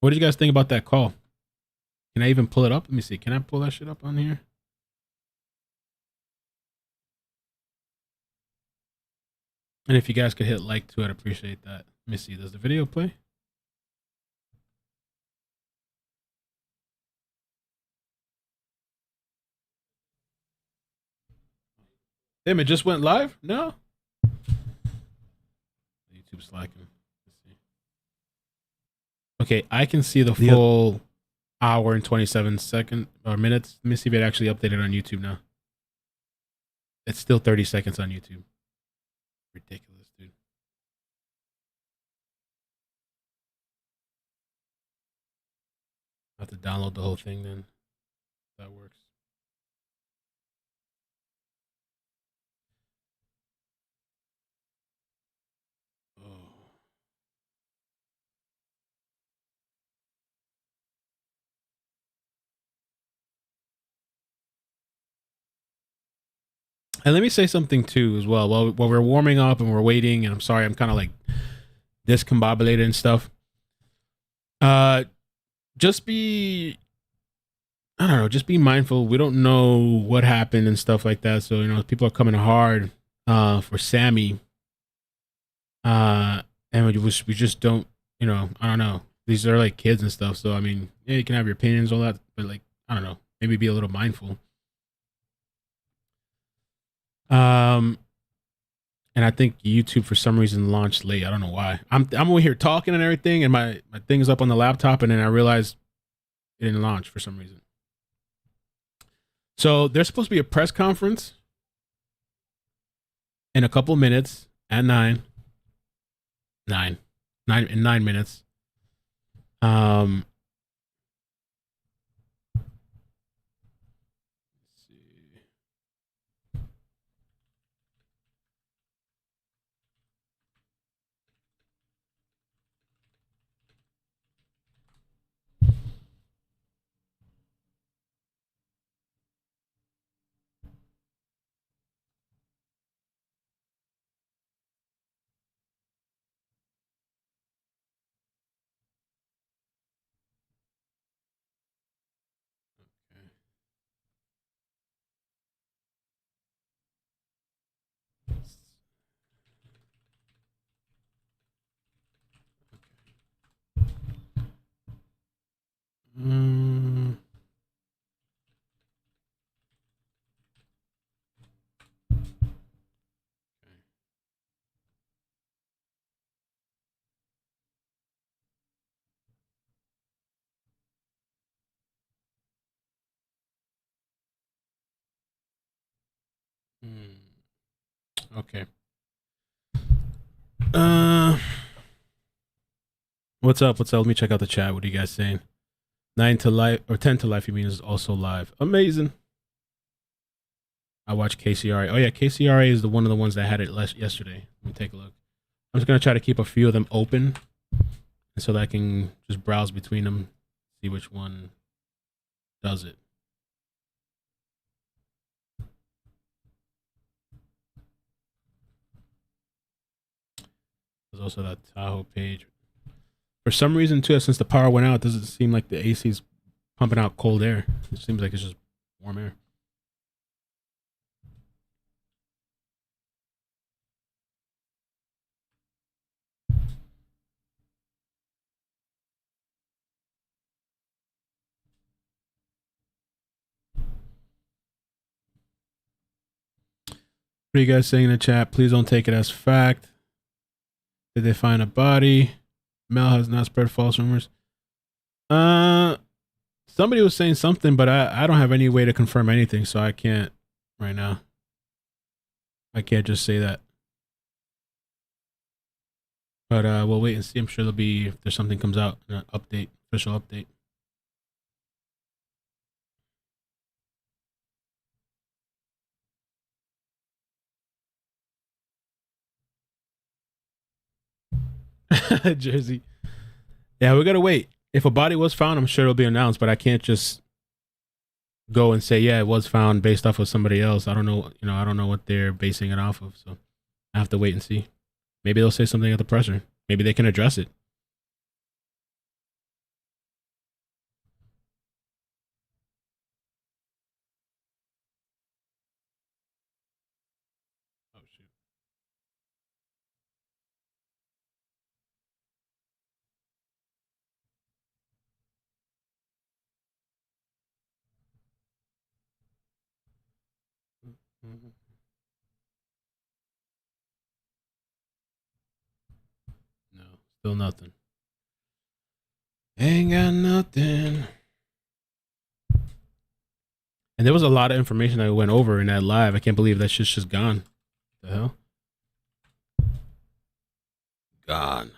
What did you guys think about that call? Can I even pull it up? Let me see. Can I pull that shit up on here? And if you guys could hit like too, I'd appreciate that. Let me see. Does the video play? Damn, it just went live? No? YouTube's slacking. Let's see. Okay, I can see the full hour and 27 seconds or minutes. Let me see if it actually updated on YouTube now. It's still 30 seconds on YouTube. Ridiculous, dude. I have to download the whole thing then. That works. Oh. And let me say something too as well. While we're warming up and we're waiting, and I'm sorry, I'm kind of like discombobulated and stuff. Just be, I don't know, just be mindful. We don't know what happened and stuff like that. So, you know, people are coming hard for Sammy. And we just don't, you know, I don't know. These are like kids and stuff. So, I mean, yeah, you can have your opinions, all that, but like, I don't know, maybe be a little mindful. And I think YouTube for some reason launched late. I don't know why. I'm over here talking and everything, and my thing's up on the laptop, and then I realized it didn't launch for some reason. So there's supposed to be a press conference in a couple minutes at 9 minutes. Let's see. Mm, okay. What's up? What's up? Let me check out the chat. What are you guys saying? 9 to life or 10 to life, you mean, is also live. Amazing. I watched KCRA. Oh yeah, KCRA is the one of the ones that had it yesterday. Let me take a look. I'm just gonna try to keep a few of them open, so that I can just browse between them, see which one does it. There's also that Tahoe page. For some reason, too, since the power went out, it doesn't seem like the AC is pumping out cold air. It seems like it's just warm air. What are you guys saying in the chat? Please don't take it as fact. Did they find a body? Mel has not spread false rumors. Somebody was saying something, but I don't have any way to confirm anything, so I can't right now. I can't just say that. But we'll wait and see. I'm sure there'll be, if there's something comes out, an update, official update. Jersey. Yeah, we gotta wait. If a body was found, I'm sure it'll be announced, but I can't just go and say, yeah, it was found based off of somebody else. I don't know, you know, I don't know what they're basing it off of, so I have to wait and see. Maybe they'll say something at the presser. Maybe they can address it. No, still nothing. Ain't got nothing. And there was a lot of information that went over in that live. I can't believe that shit's just gone. The hell? Gone.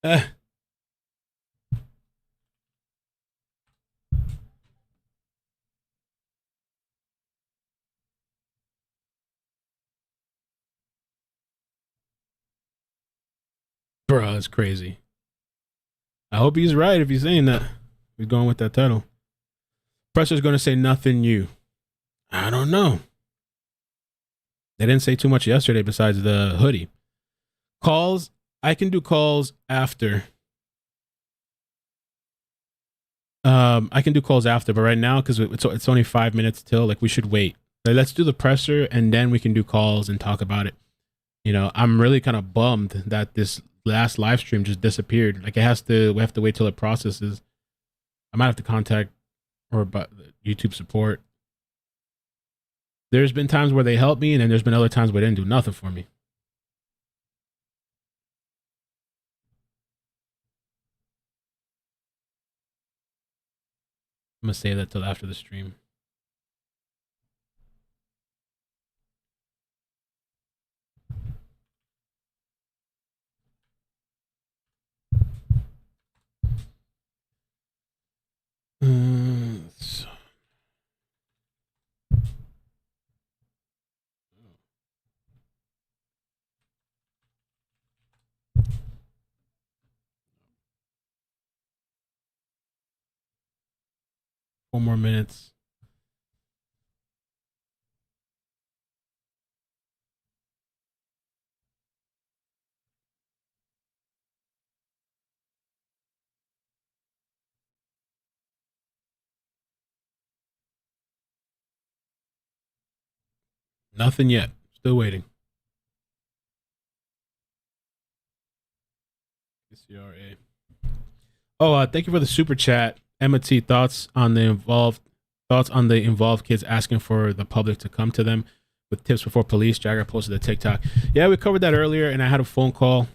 Eh. Bro, it's crazy. I hope he's right if he's saying that. He's going with that title. Presser's going to say nothing new. I don't know. They didn't say too much yesterday besides the hoodie. Calls, I can do calls after. I can do calls after, but right now, because it's only 5 minutes till, like, we should wait. Like, let's do the presser, and then we can do calls and talk about it. You know, I'm really kind of bummed that this last live stream just disappeared. Like, we have to wait till it processes. I might have to contact or YouTube support. There's been times where they helped me, and then there's been other times where they didn't do nothing for me. I'm gonna save that till after the stream. So. 4 more minutes. Nothing yet. Still waiting. CRA. Oh, thank you for the super chat. Emma T, thoughts on the involved kids asking for the public to come to them with tips before police. Jagger posted a TikTok. Yeah, we covered that earlier, and I had a phone call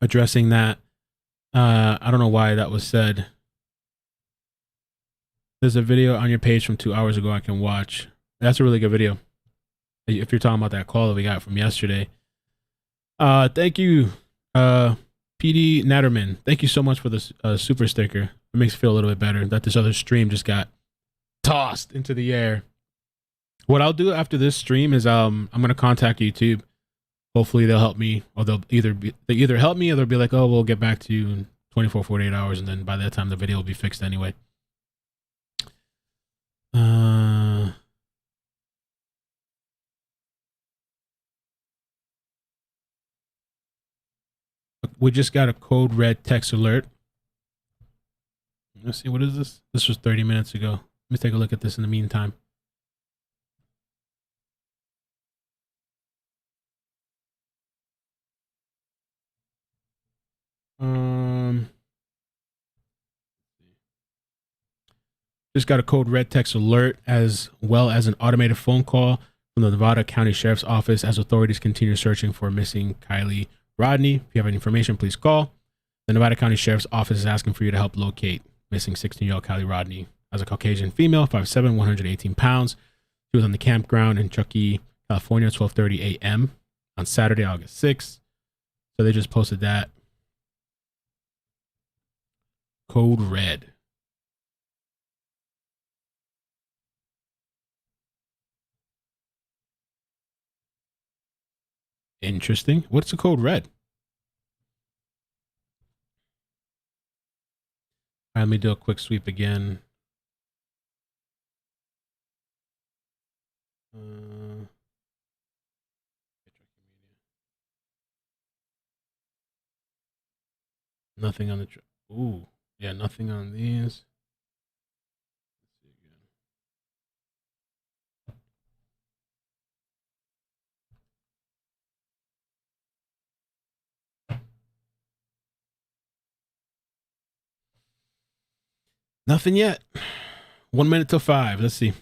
addressing that. I don't know why that was said. There's a video on your page from 2 hours ago I can watch. That's a really good video. If you're talking about that call that we got from yesterday. Thank you, PD Natterman. Thank you so much for this super sticker. It makes me feel a little bit better that this other stream just got tossed into the air. What I'll do after this stream is I'm gonna contact YouTube. Hopefully they'll help me, or they either help me or they'll be like, oh, we'll get back to you in 24, 48 hours, and then by that time the video will be fixed anyway. We just got a code red text alert. Let's see, what is this? This was 30 minutes ago. Let me take a look at this in the meantime. Just got a code red text alert as well as an automated phone call from the Nevada County Sheriff's Office as authorities continue searching for missing Kiely Rodni. If you have any information, please call. The Nevada County Sheriff's Office is asking for you to help locate missing 16-year-old Kiely Rodni as a Caucasian female, 5'7", 118 pounds. She was on the campground in Truckee, California, 12:30 a.m. on Saturday, August 6th. So they just posted that. Code red. Interesting. What's the code red? All right, let me do a quick sweep again. Nothing on the... Ooh. Yeah, nothing on these. Nothing yet. 1 minute till 5. Let's see.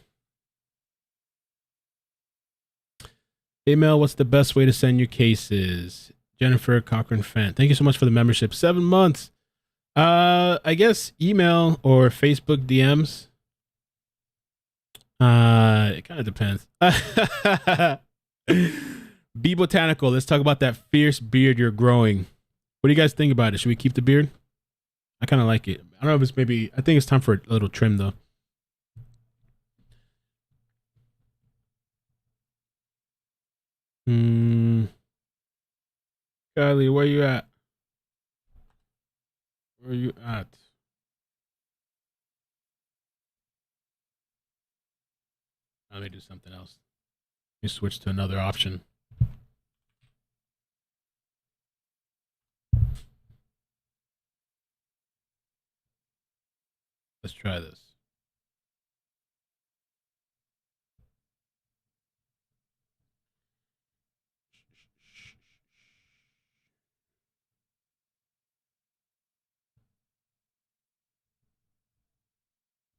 Email, what's the best way to send your cases? Jennifer Cochran Fent. Thank you so much for the membership. 7 months. I guess email or Facebook DMs. It kind of depends. Be botanical. Let's talk about that fierce beard you're growing. What do you guys think about it? Should we keep the beard? I kind of like it. I don't know if it's maybe, I think it's time for a little trim though. Kylie, where you at? Where you at? Let me do something else. Let me switch to another option. Let's try this.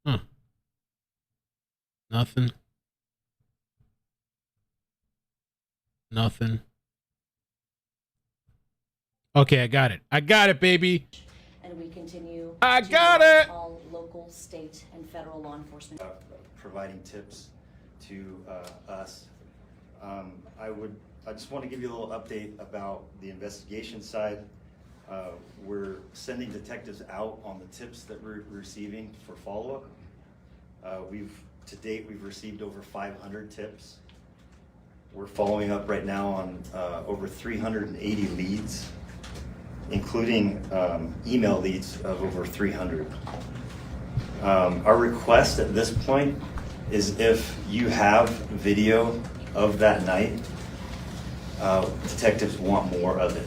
Huh. Nothing. Nothing. Okay, I got it. I got it, baby. And we continue. I got it. All local, state, and federal law enforcement. Providing tips to us. I just want to give you a little update about the investigation side. We're sending detectives out on the tips that we're receiving for follow-up. To date, we've received over 500 tips. We're following up right now on over 380 leads, including email leads of over 300. Our request at this point is if you have video of that night, detectives want more of it.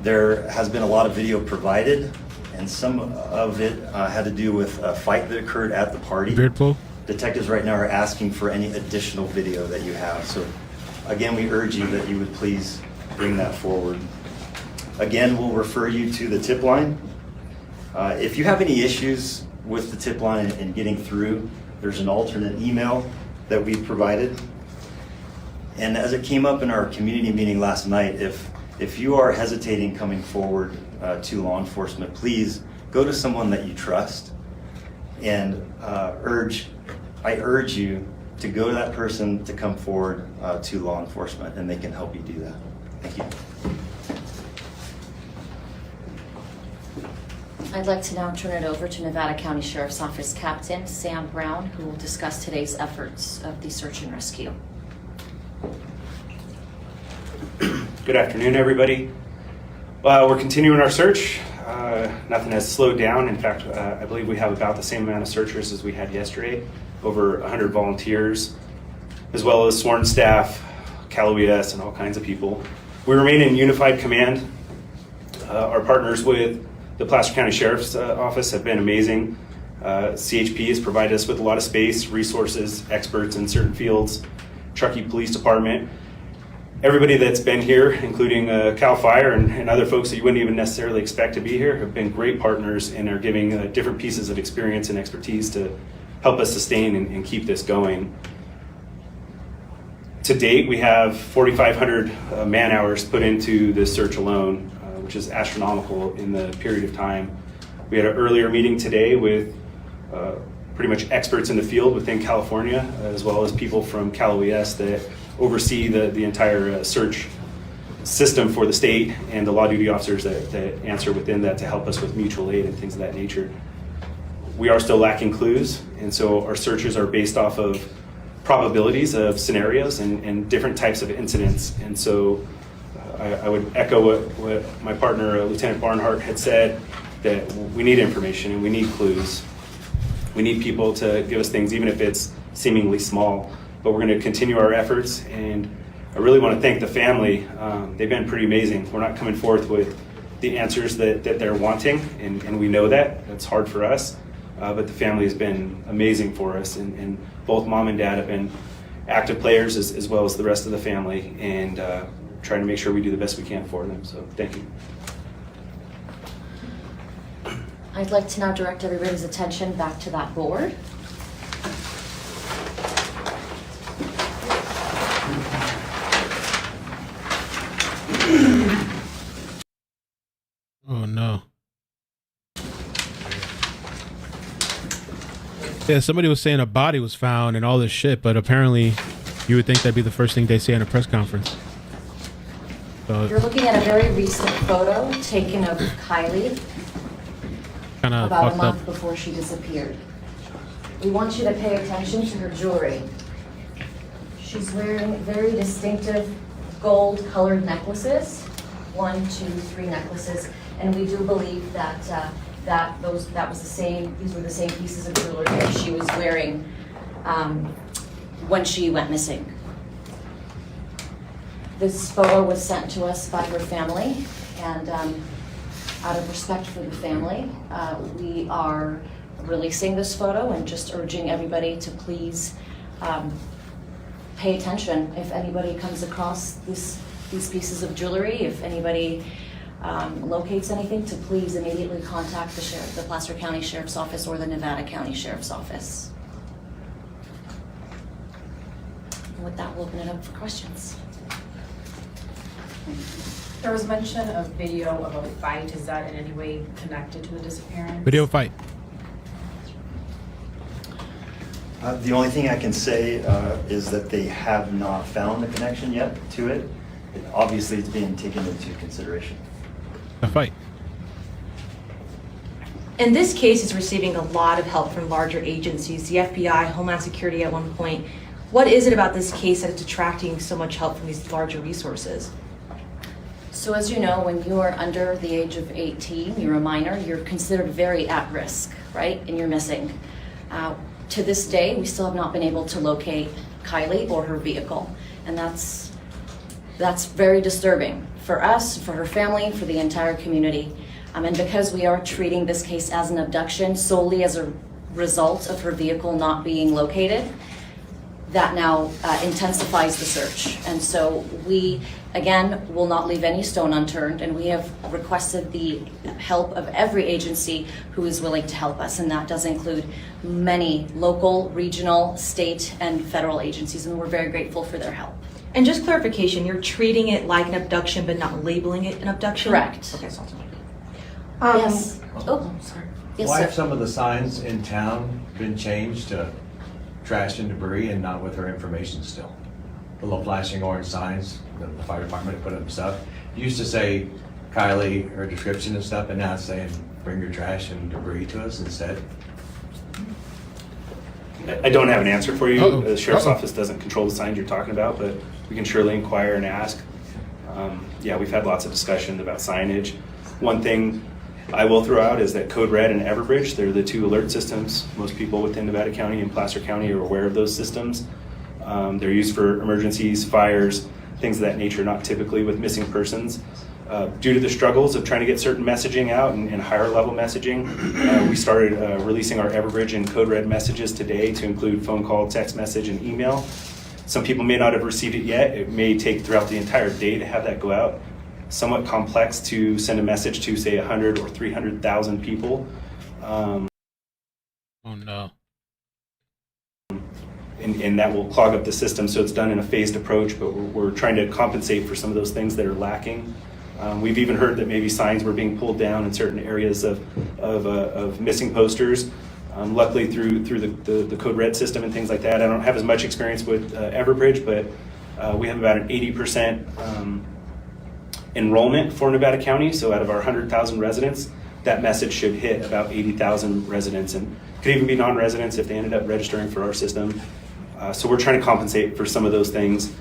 There has been a lot of video provided, and some of it had to do with a fight that occurred at the party. Detectives right now are asking for any additional video that you have. So again, we urge you that you would please bring that forward. Again, we'll refer you to the tip line. If you have any issues with the tip line and getting through, there's an alternate email that we've provided. And as it came up in our community meeting last night, if you are hesitating coming forward to law enforcement, please go to someone that you trust, and I urge you to go to that person to come forward to law enforcement, and they can help you do that. Thank you. I'd like to now turn it over to Nevada County Sheriff's Office Captain Sam Brown, who will discuss today's efforts of the search and rescue. Good afternoon, everybody. We're continuing our search. Nothing has slowed down. In fact, I believe we have about the same amount of searchers as we had yesterday, over 100 volunteers, as well as sworn staff, Cal OES, and all kinds of people. We remain in unified command. Our partners with the Placer County Sheriff's Office have been amazing. CHP has provided us with a lot of space, resources, experts in certain fields. Truckee Police Department. Everybody that's been here, including Cal Fire and other folks that you wouldn't even necessarily expect to be here, have been great partners and are giving different pieces of experience and expertise to help us sustain and keep this going. To date, we have 4,500 man hours put into this search alone, which is astronomical in the period of time. We had an earlier meeting today with pretty much experts in the field within California, as well as people from Cal OES that oversee the entire search system for the state, and the law duty officers that answer within that to help us with mutual aid and things of that nature. We are still lacking clues, and so our searches are based off of probabilities of scenarios and different types of incidents. And so I would echo what my partner, Lieutenant Barnhart, had said, that we need information and we need clues. We need people to give us things, even if it's seemingly small. But we're going to continue our efforts, and I really want to thank the family. They've been pretty amazing. We're not coming forth with the answers that they're wanting, and we know that. It's hard for us, but the family has been amazing for us, and both mom and dad have been active players as well as the rest of the family, and trying to make sure we do the best we can for them. So thank you. I'd like to now direct everybody's attention back to that board. Oh no. Yeah, somebody was saying a body was found and all this shit, but apparently you would think that'd be the first thing they say in a press conference. So You're looking at a very recent photo taken of Kiely kind of about a fucked month up. before she disappeared. We want you to pay attention to her jewelry. She's wearing very distinctive gold-colored necklaces, 1, 2, 3 necklaces, and we do believe that these were the same pieces of jewelry that she was wearing when she went missing. This photo was sent to us by her family, and out of respect for the family, we are releasing this photo and just urging everybody to please pay attention if anybody comes across these pieces of jewelry, if anybody locates anything, to please immediately contact the Placer County Sheriff's Office or the Nevada County Sheriff's Office. And with that, we'll open it up for questions. There was mention of video of a fight. Is that in any way connected to the disappearance? Video fight. The only thing I can say is that they have not found a connection yet to it. Obviously, it's being taken into consideration. A fight. In this case, it's receiving a lot of help from larger agencies, the FBI, Homeland Security at one point. What is it about this case that it's attracting so much help from these larger resources? So as you know, when you are under the age of 18, you're a minor, you're considered very at risk, right? And you're missing. To this day, we still have not been able to locate Kiely or her vehicle. And that's very disturbing for us, for her family, for the entire community. And because we are treating this case as an abduction solely as a result of her vehicle not being located, that now intensifies the search. And so we, again, will not leave any stone unturned, and we have requested the help of every agency who is willing to help us, and that does include many local, regional, state, and federal agencies, and we're very grateful for their help. And just clarification, you're treating it like an abduction but not labeling it an abduction? Correct. Okay, so Yes. Oh, sorry. yes, Why sir. have some of the signs in town been changed to trash and debris and not with her information still? The little flashing orange signs, the fire department put up stuff. It used to say Kiely, her description and stuff, and now it's saying bring your trash and debris to us instead. I don't have an answer for you. Uh-oh. The sheriff's Uh-oh. office doesn't control the signs you're talking about, but we can surely inquire and ask. Yeah, we've had lots of discussion about signage. One thing I will throw out is that Code Red and Everbridge, they're the 2 alert systems. Most people within Nevada County and Placer County are aware of those systems. They're used for emergencies, fires, things of that nature, not typically with missing persons. Due to the struggles of trying to get certain messaging out and higher level messaging, we started releasing our Everbridge and Code Red messages today to include phone call, text message, and email. Some people may not have received it yet. It may take throughout the entire day to have that go out. Somewhat complex to send a message to, say, 100 or 300,000 people. Oh no. And that will clog up the system, so it's done in a phased approach, but we're trying to compensate for some of those things that are lacking. We've even heard that maybe signs were being pulled down in certain areas of missing posters. Luckily, through the Code Red system and things like that, I don't have as much experience with Everbridge, but we have about an 80% enrollment for Nevada County. So out of our 100,000 residents, that message should hit about 80,000 residents, and could even be non-residents if they ended up registering for our system. So we're trying to compensate for some of those things.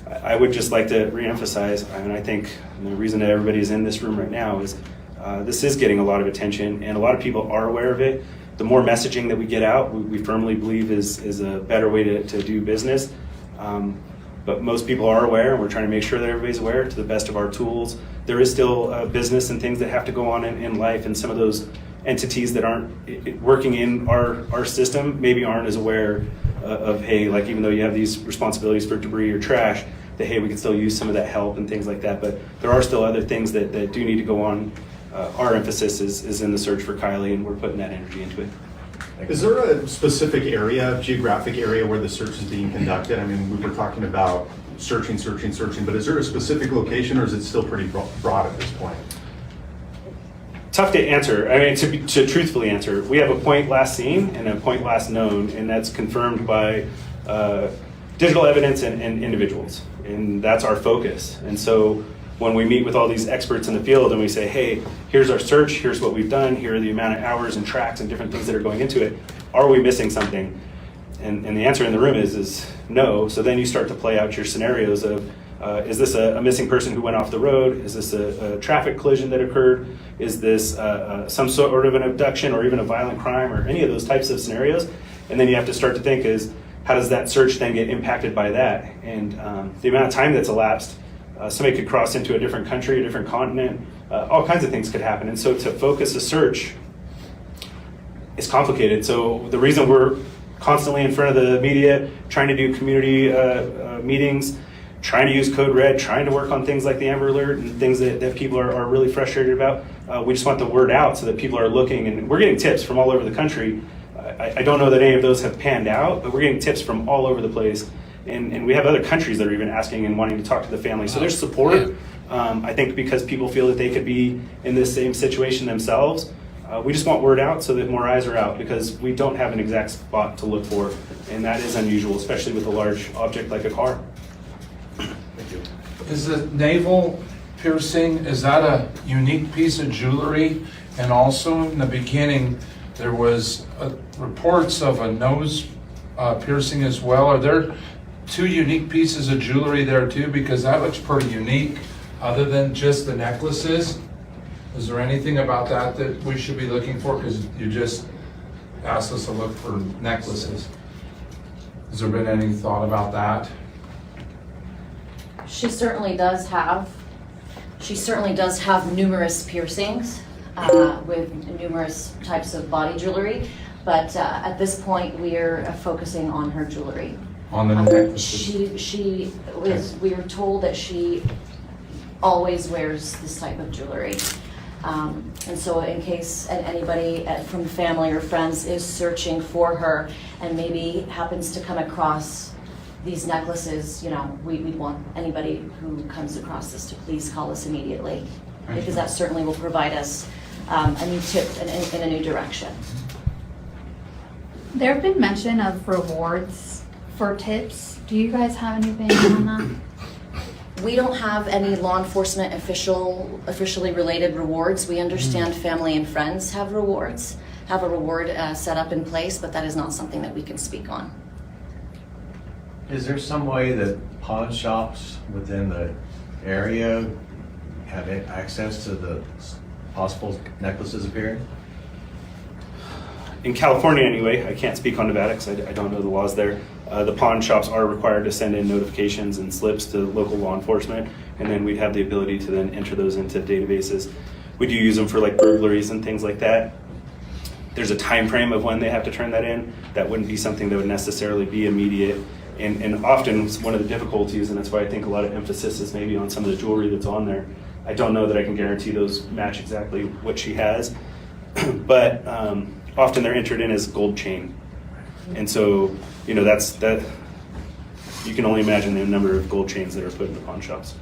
I would just like to reemphasize, and I think the reason that everybody is in this room right now is this is getting a lot of attention, and a lot of people are aware of it. The more messaging that we get out, we firmly believe is a better way to do business. But most people are aware, and we're trying to make sure that everybody's aware to the best of our tools. There is still business and things that have to go on in life, and some of those entities that aren't working in our system maybe aren't as aware of, hey, like even though you have these responsibilities for debris or trash, that hey, we can still use some of that help and things like that. But there are still other things that do need to go on. Our emphasis is in the search for Kiely, and we're putting that energy into it. Is there a specific area, geographic area where the search is being conducted? I mean, we were talking about searching, but is there a specific location, or is it still pretty broad at this point? Tough to answer. I mean, to truthfully answer, we have a point last seen and a point last known, and that's confirmed by digital evidence and individuals, and that's our focus. And so when we meet with all these experts in the field and we say, hey, here's our search, here's what we've done, here are the amount of hours and tracks and different things that are going into it, are we missing something? And the answer in the room is no. So then you start to play out your scenarios of, is this a missing person who went off the road? Is this a traffic collision that occurred? Is this some sort of an abduction or even a violent crime or any of those types of scenarios? And then you have to start to think is, how does that search then get impacted by that? And the amount of time that's elapsed, somebody could cross into a different country, a different continent, all kinds of things could happen. And so to focus a search is complicated. So the reason we're constantly in front of the media, trying to do community meetings, trying to use Code Red, trying to work on things like the Amber Alert and things that people are really frustrated about. We just want the word out so that people are looking, and we're getting tips from all over the country. I don't know that any of those have panned out, but we're getting tips from all over the place. And we have other countries that are even asking and wanting to talk to the family. So there's support. I think because people feel that they could be in this same situation themselves. We just want word out so that more eyes are out, because we don't have an exact spot to look for, and that is unusual, especially with a large object like a car. Thank you. Is the navel piercing, is that a unique piece of jewelry? And also in the beginning, there was reports of a nose piercing as well. Are there two unique pieces of jewelry there too? Because that looks pretty unique, other than just the necklaces. Is there anything about that that we should be looking for? Because you just asked us to look for necklaces. Has there been any thought about that? She certainly does have numerous piercings with numerous types of body jewelry, but at this point we're focusing on her jewelry. On the necklaces? We are told that she always wears this type of jewelry. And so in case anybody from family or friends is searching for her and maybe happens to come across these necklaces, we want anybody who comes across this to please call us immediately, because that certainly will provide us a new tip in a new direction. There have been mention of rewards for tips. Do you guys have anything on that? We don't have any law enforcement officially related rewards. We understand family and friends have a reward set up in place, but that is not something that we can speak on. Is there some way that pawn shops within the area have access to the possible necklaces appearing? In California anyway, I can't speak on Nevada because I don't know the laws there. The pawn shops are required to send in notifications and slips to local law enforcement, and then we'd have the ability to then enter those into databases. We do use them for like burglaries and things like that. There's a time frame of when they have to turn that in. That wouldn't be something that would necessarily be immediate. And often one of the difficulties, and that's why I think a lot of emphasis is maybe on some of the jewelry that's on there. I don't know that I can guarantee those match exactly what she has, but often they're entered in as gold chain. And so, that you can only imagine the number of gold chains that are put in the pawn shops.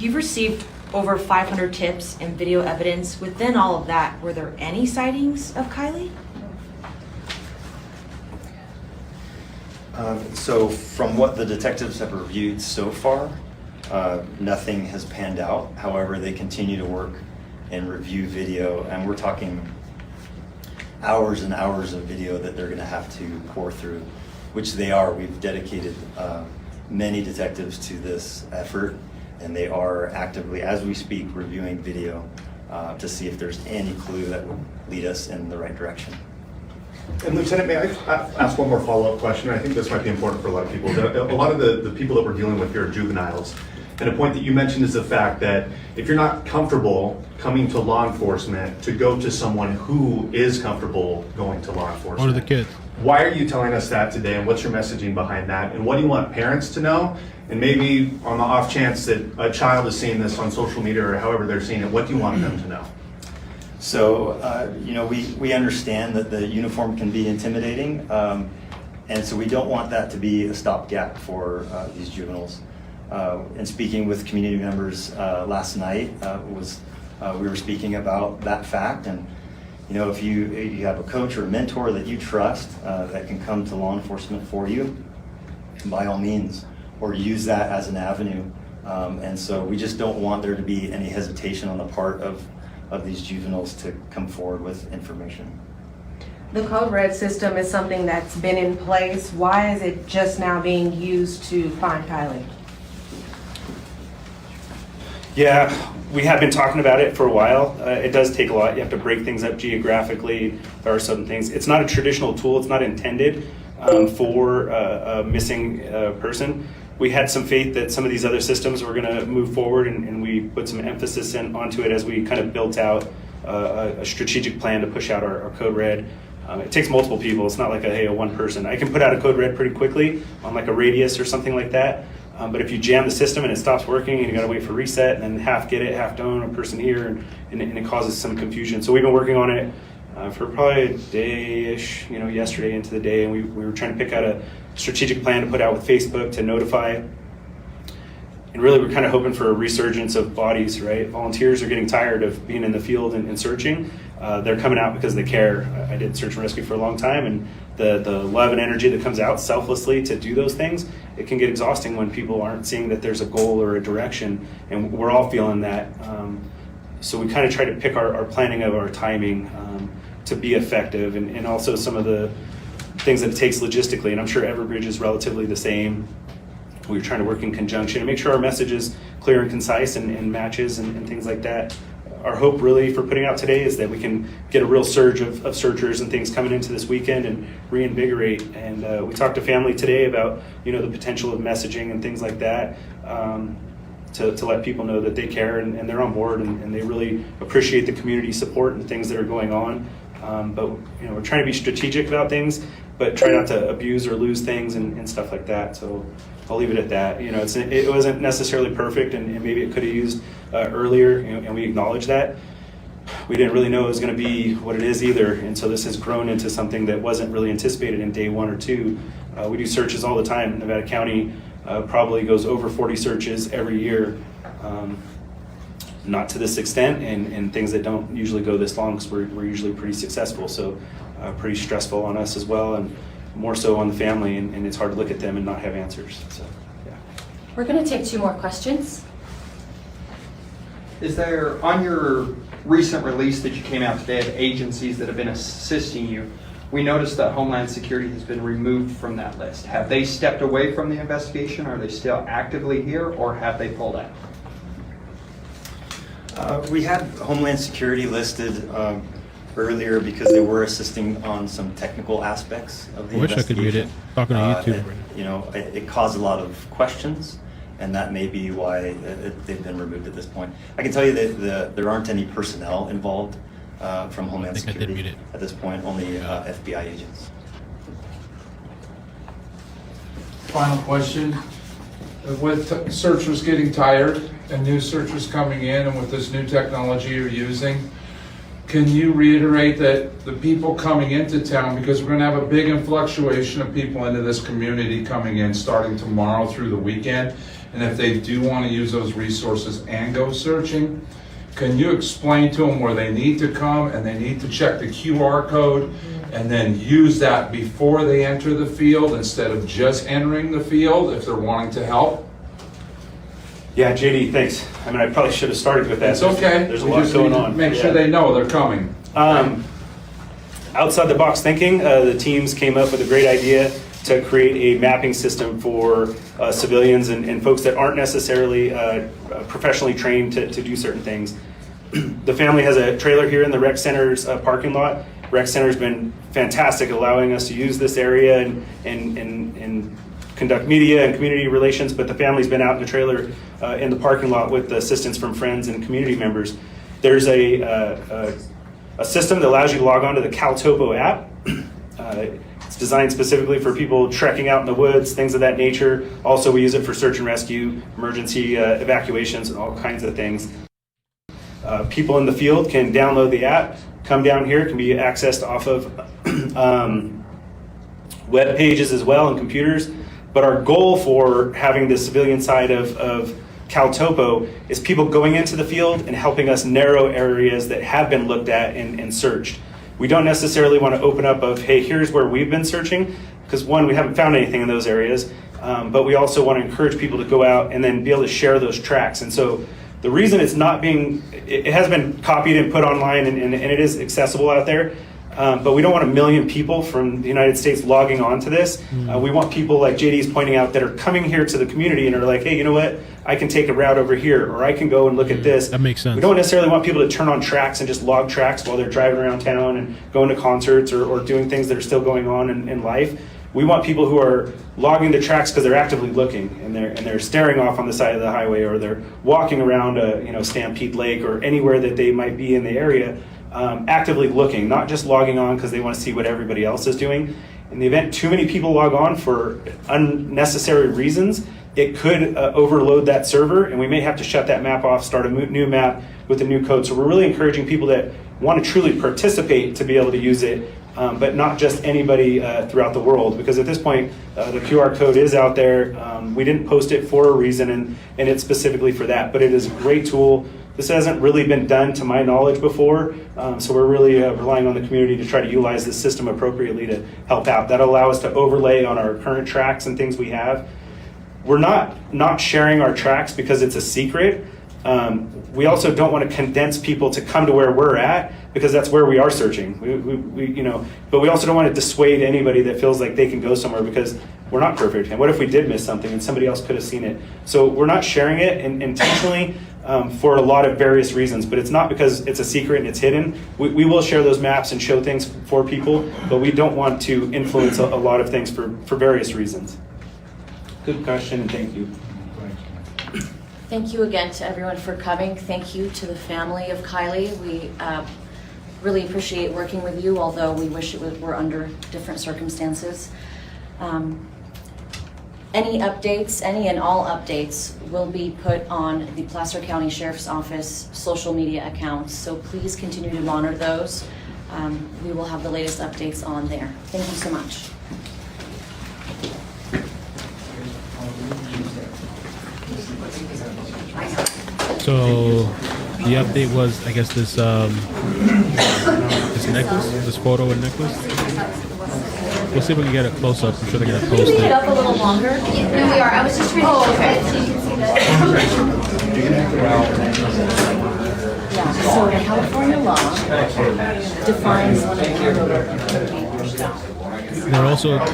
You've received over 500 tips and video evidence. Within all of that, were there any sightings of Kiely? So from what the detectives have reviewed so far, nothing has panned out. However, they continue to work and review video, and we're talking hours and hours of video that they're going to have to pour through, which they are. We've dedicated many detectives to this effort, and they are actively, as we speak, reviewing video to see if there's any clue that would lead us in the right direction. And Lieutenant, may I ask one more follow-up question? I think this might be important for a lot of people. A lot of the people that we're dealing with here are juveniles. And a point that you mentioned is the fact that if you're not comfortable coming to law enforcement, to go to someone who is comfortable going to law enforcement. What are the kids? Why are you telling us that today, and what's your messaging behind that? And what do you want parents to know? And maybe on the off chance that a child is seeing this on social media or however they're seeing it, what do you want them to know? So, we understand that the uniform can be intimidating, and so we don't want that to be a stopgap for these juveniles. in speaking with community members last night, we were speaking about that fact. And you know, if you have a coach or a mentor that you trust that can come to law enforcement for you, by all means, or use that as an avenue. And so we just don't want there to be any hesitation on the part of these juveniles to come forward with information. The Code Red system is something that's been in place. Why is it just now being used to find Kiely? Yeah, we have been talking about it for a while. It does take a lot. You have to break things up geographically. There are some things. It's not a traditional tool. It's not intended for a missing person. We had some faith that some of these other systems were going to move forward, and we put some emphasis onto it as we kind of built out a strategic plan to push out our Code Red. It takes multiple people. It's not like a one person. I can put out a Code Red pretty quickly on like a radius or something like that. But if you jam the system and it stops working and you got to wait for reset, and then half get it, half don't, a person here, and it causes some confusion. So we've been working on it for probably a day-ish, yesterday into the day, and we were trying to pick out a strategic plan to put out with Facebook to notify. And really, we're kind of hoping for a resurgence of bodies, right? Volunteers are getting tired of being in the field and searching. They're coming out because they care. I did search and rescue for a long time, and the love and energy that comes out selflessly to do those things, it can get exhausting when people aren't seeing that there's a goal or a direction, and we're all feeling that. So we kind of try to pick our planning of our timing to be effective, and also some of the things that it takes logistically, and I'm sure Everbridge is relatively the same. We're trying to work in conjunction and make sure our message is clear and concise and matches and things like that. Our hope really for putting out today is that we can get a real surge of searchers and things coming into this weekend and reinvigorate. And we talked to family today about the potential of messaging and things like that to let people know that they care and they're on board and they really appreciate the community support and things that are going on. But we're trying to be strategic about things, but try not to abuse or lose things and stuff like that. So I'll leave it at that. It wasn't necessarily perfect, and maybe it could have used earlier, and we acknowledge that. We didn't really know it was going to be what it is either, and so this has grown into something that wasn't really anticipated in day 1 or 2. We do searches all the time. Nevada County probably goes over 40 searches every year. Not to this extent, and things that don't usually go this long, because we're usually pretty successful. So pretty stressful on us as well, and more so on the family, and it's hard to look at them and not have answers. So yeah. We're going to take 2 more questions. Is there, on your recent release that you came out today of agencies that have been assisting you, we noticed that Homeland Security has been removed from that list. Have they stepped away from the investigation? Are they still actively here, or have they pulled out? We had Homeland Security listed earlier because they were assisting on some technical aspects of the investigation. I wish I could read it. Talking to YouTube right now. It caused a lot of questions, and that may be why they've been removed at this point. I can tell you that there aren't any personnel involved from Homeland Security at this point, only FBI agents. Final question. With searchers getting tired and new searchers coming in, and with this new technology you're using, can you reiterate that the people coming into town, because we're going to have a big influctuation of people into this community coming in starting tomorrow through the weekend, and if they do want to use those resources and go searching, can you explain to them where they need to come and they need to check the QR code and then use that before they enter the field instead of just entering the field if they're wanting to help? Yeah, JD, thanks. I probably should have started with that. It's okay. There's a lot going on. Make sure they know they're coming. Outside the box thinking, the teams came up with a great idea to create a mapping system for civilians and folks that aren't necessarily professionally trained to do certain things. The family has a trailer here in the rec center's parking lot. Rec center's been fantastic, allowing us to use this area and conduct media and community relations, but the family's been out in the trailer in the parking lot with the assistance from friends and community members. There's a system that allows you to log on to the CalTopo app. It's designed specifically for people trekking out in the woods, things of that nature. Also, we use it for search and rescue, emergency evacuations, and all kinds of things. People in the field can download the app, come down here. It can be accessed off of web pages as well and computers. But our goal for having the civilian side of CalTopo is people going into the field and helping us narrow areas that have been looked at and searched. We don't necessarily want to open up of, hey, here's where we've been searching, because one, we haven't found anything in those areas, but we also want to encourage people to go out and then be able to share those tracks. And so the reason it's not being, it has been copied and put online and it is accessible out there, but we don't want 1 million people from the United States logging on to this. We want people like JD's pointing out that are coming here to the community and are like, hey, you know what? I can take a route over here, or I can go and look at this. That makes sense. We don't necessarily want people to turn on tracks and just log tracks while they're driving around town and going to concerts or doing things that are still going on in life. We want people who are logging the tracks because they're actively looking and they're staring off on the side of the highway, or they're walking around Stampede Lake or anywhere that they might be in the area, actively looking, not just logging on because they want to see what everybody else is doing. In the event too many people log on for unnecessary reasons, it could overload that server, and we may have to shut that map off, start a new map with a new code. So we're really encouraging people that want to truly participate to be able to use it, but not just anybody throughout the world, because at this point, the QR code is out there. We didn't post it for a reason, and it's specifically for that, but it is a great tool. This hasn't really been done to my knowledge before, so we're really relying on the community to try to utilize this system appropriately to help out. That'll allow us to overlay on our current tracks and things we have. We're not sharing our tracks because it's a secret. We also don't want to condense people to come to where we're at, because that's where we are searching. But we also don't want to dissuade anybody that feels like they can go somewhere, because we're not perfect. And what if we did miss something and somebody else could have seen it? So we're not sharing it intentionally for a lot of various reasons, but it's not because it's a secret and it's hidden. We will share those maps and show things for people, but we don't want to influence a lot of things for various reasons. Good question, and thank you. Thank you again to everyone for coming. Thank you to the family of Kiely. We really appreciate working with you, although we wish were under different circumstances. Any updates, any and all updates, will be put on the Placer County Sheriff's Office social media accounts, so please continue to monitor those. We will have the latest updates on there. Thank you so much. So the update was, I guess, this necklace, this photo and necklace. We'll see if we can get it close up. I'm sure they're gonna post Can you it. get up a little longer? Yeah, no, we are. I was just trying to okay. So you can see that. Yeah, so California law defines when a photo can be pushed out. They're also So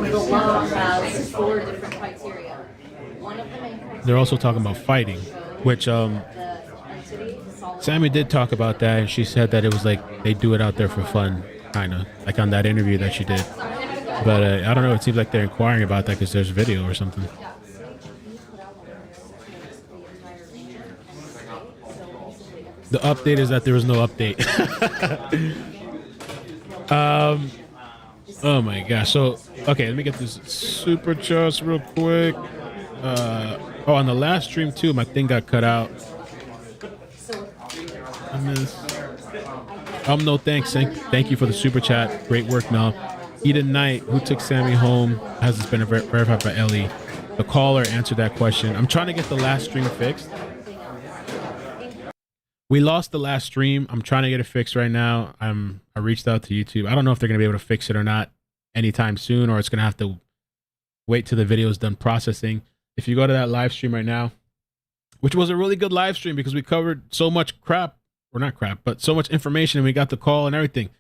the law has 4 different criteria. One of them they're also talking about fighting, which Sammy did talk about that, and she said that it was like they do it out there for fun, kind of like on that interview that she did. But I don't know. It seems like they're inquiring about that because there's video or something. The update is that there was no update. Oh my gosh. So, okay, let me get this super charts real quick. On the last stream too, my thing got cut out. I miss. No thanks. Thank you for the super chat. Great work, Mel. Eden Knight, who took Sammy home, has this been verified by Ellie? The caller answered that question. I'm trying to get the last stream fixed. We lost the last stream. I'm trying to get it fixed right now. I reached out to YouTube. I don't know if they're gonna be able to fix it or not anytime soon, or it's gonna have to wait till the video is done processing. If you go to that live stream right now, which was a really good live stream because we covered so much crap, or not crap, but so much information, and we got the call and everything.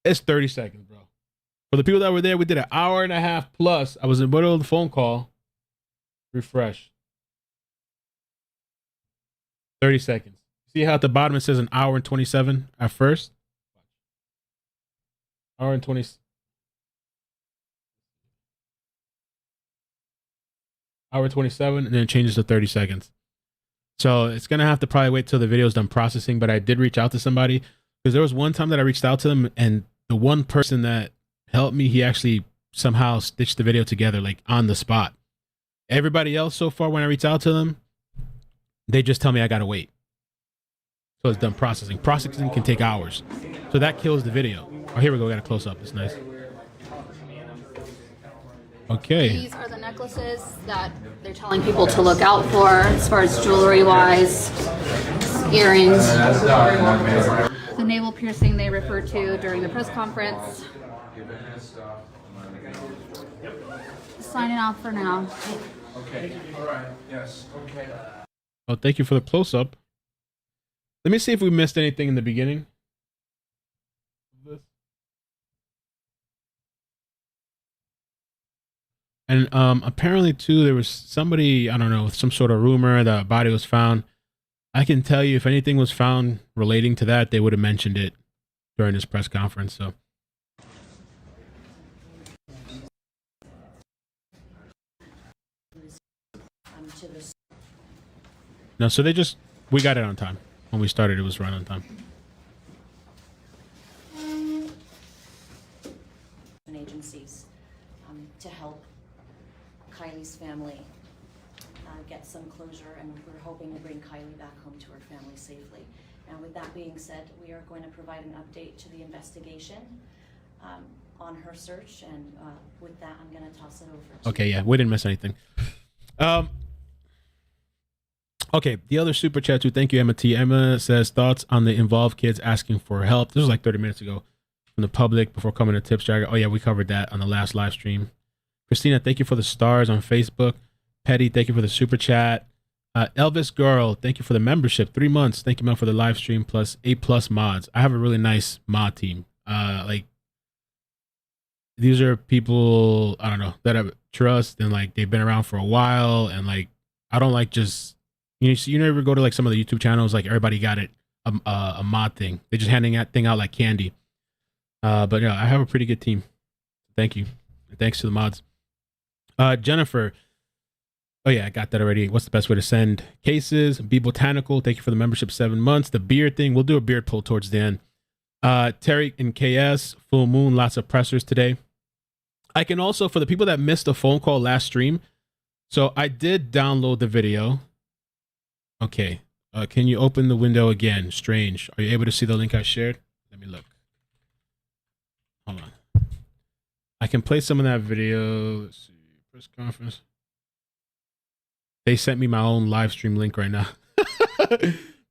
It's 30 seconds, bro. For the people that were there, we did an hour and a half plus. I was in the middle of the phone call. Refresh. 30 seconds. See how at the bottom it says an hour and 27 at first? Hour and 20. Hour 27, and then it changes to 30 seconds. So it's going to have to probably wait till the video is done processing, but I did reach out to somebody because there was one time that I reached out to them, and the one person that helped me, he actually somehow stitched the video together like on the spot. Everybody else so far, when I reach out to them, they just tell me I got to wait. So it's done processing. Processing can take hours. So that kills the video. Oh, here we go. We got a close up. It's nice. Okay. These are the necklaces that they're telling people to look out for as far as jewelry wise, earrings. The navel piercing they referred to during the press conference. Signing off for now. Okay, all right, yes, okay. Well, thank you for the close-up. Let me see if we missed anything in the beginning. And apparently, too, there was somebody, I don't know, with some sort of rumor that a body was found. I can tell you if anything was found relating to that, they would have mentioned it during this press conference. So, no, so we got it on time. When we started, it was right on time. Agencies to help Kiely's family get some closure, and we're hoping to bring Kiely back home to her family safely. And with that being said, we are going to provide an update to the investigation on her search, and with that, I'm going to toss it over to Okay, yeah, we didn't miss anything. Okay, the other super chat too. Thank you, Emma T. Emma says thoughts on the involved kids asking for help. This was like 30 minutes ago from the public before coming to Tips Jagger. Oh yeah, we covered that on the last live stream. Christina, thank you for the stars on Facebook. Petty, thank you for the super chat. Elvis Girl, thank you for the membership. 3 months. Thank you, man, for the live stream plus 8+ mods. I have a really nice mod team. Like these are people, I don't know, that I trust, and like they've been around for a while, and like I don't like just you never go to like some of the YouTube channels, like everybody got it a mod thing. They're just handing that thing out like candy. But yeah, I have a pretty good team. Thank you. Thanks to the mods. Jennifer. Oh yeah, I got that already. What's the best way to send cases? Be Botanical. Thank you for the membership, 7 months. The beard thing. We'll do a beard pull towards the end. Terry and KS. Full moon. Lots of pressers today. I can also, for the people that missed the phone call last stream, so I did download the video. Okay. Can you open the window again? Strange. Are you able to see the link I shared? Let me look. Hold on. I can play some of that video. Let's see. Press conference. They sent me my own live stream link right now.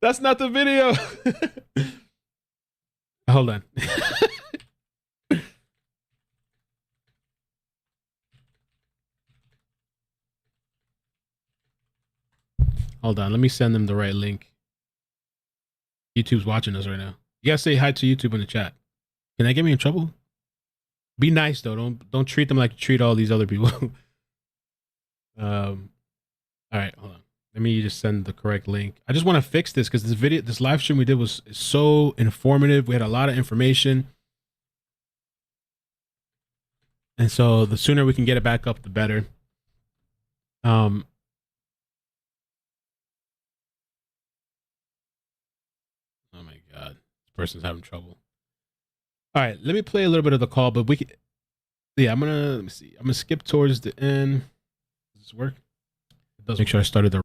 That's not the video. Hold on. Hold on. Let me send them the right link. YouTube's watching us right now. You gotta say hi to YouTube in the chat. Can that get me in trouble? Be nice though. Don't treat them like you treat all these other people. All right, hold on. Let me just send the correct link. I just want to fix this because this live stream we did was so informative. We had a lot of information. And so the sooner we can get it back up, the better. Oh my God, this person's having trouble. All right, let me play a little bit of the call, but let me see. I'm gonna skip towards the end. Does this work? It does. Make sure I started the.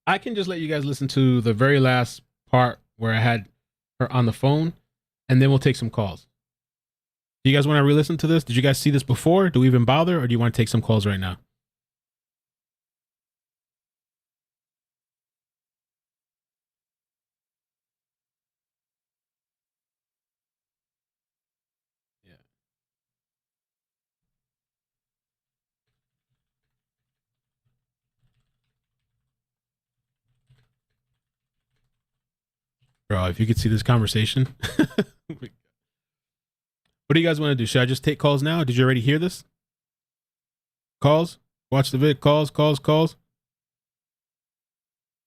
I can just let you guys listen to the very last part where I had her on the phone, and then we'll take some calls. Do you guys want to re-listen to this? Did you guys see this before? Do we even bother, or do you want to take some calls right now? Yeah. Bro, if you could see this conversation. What do you guys want to do? Should I just take calls now? Did you already hear this? Calls? Watch the vid. Calls.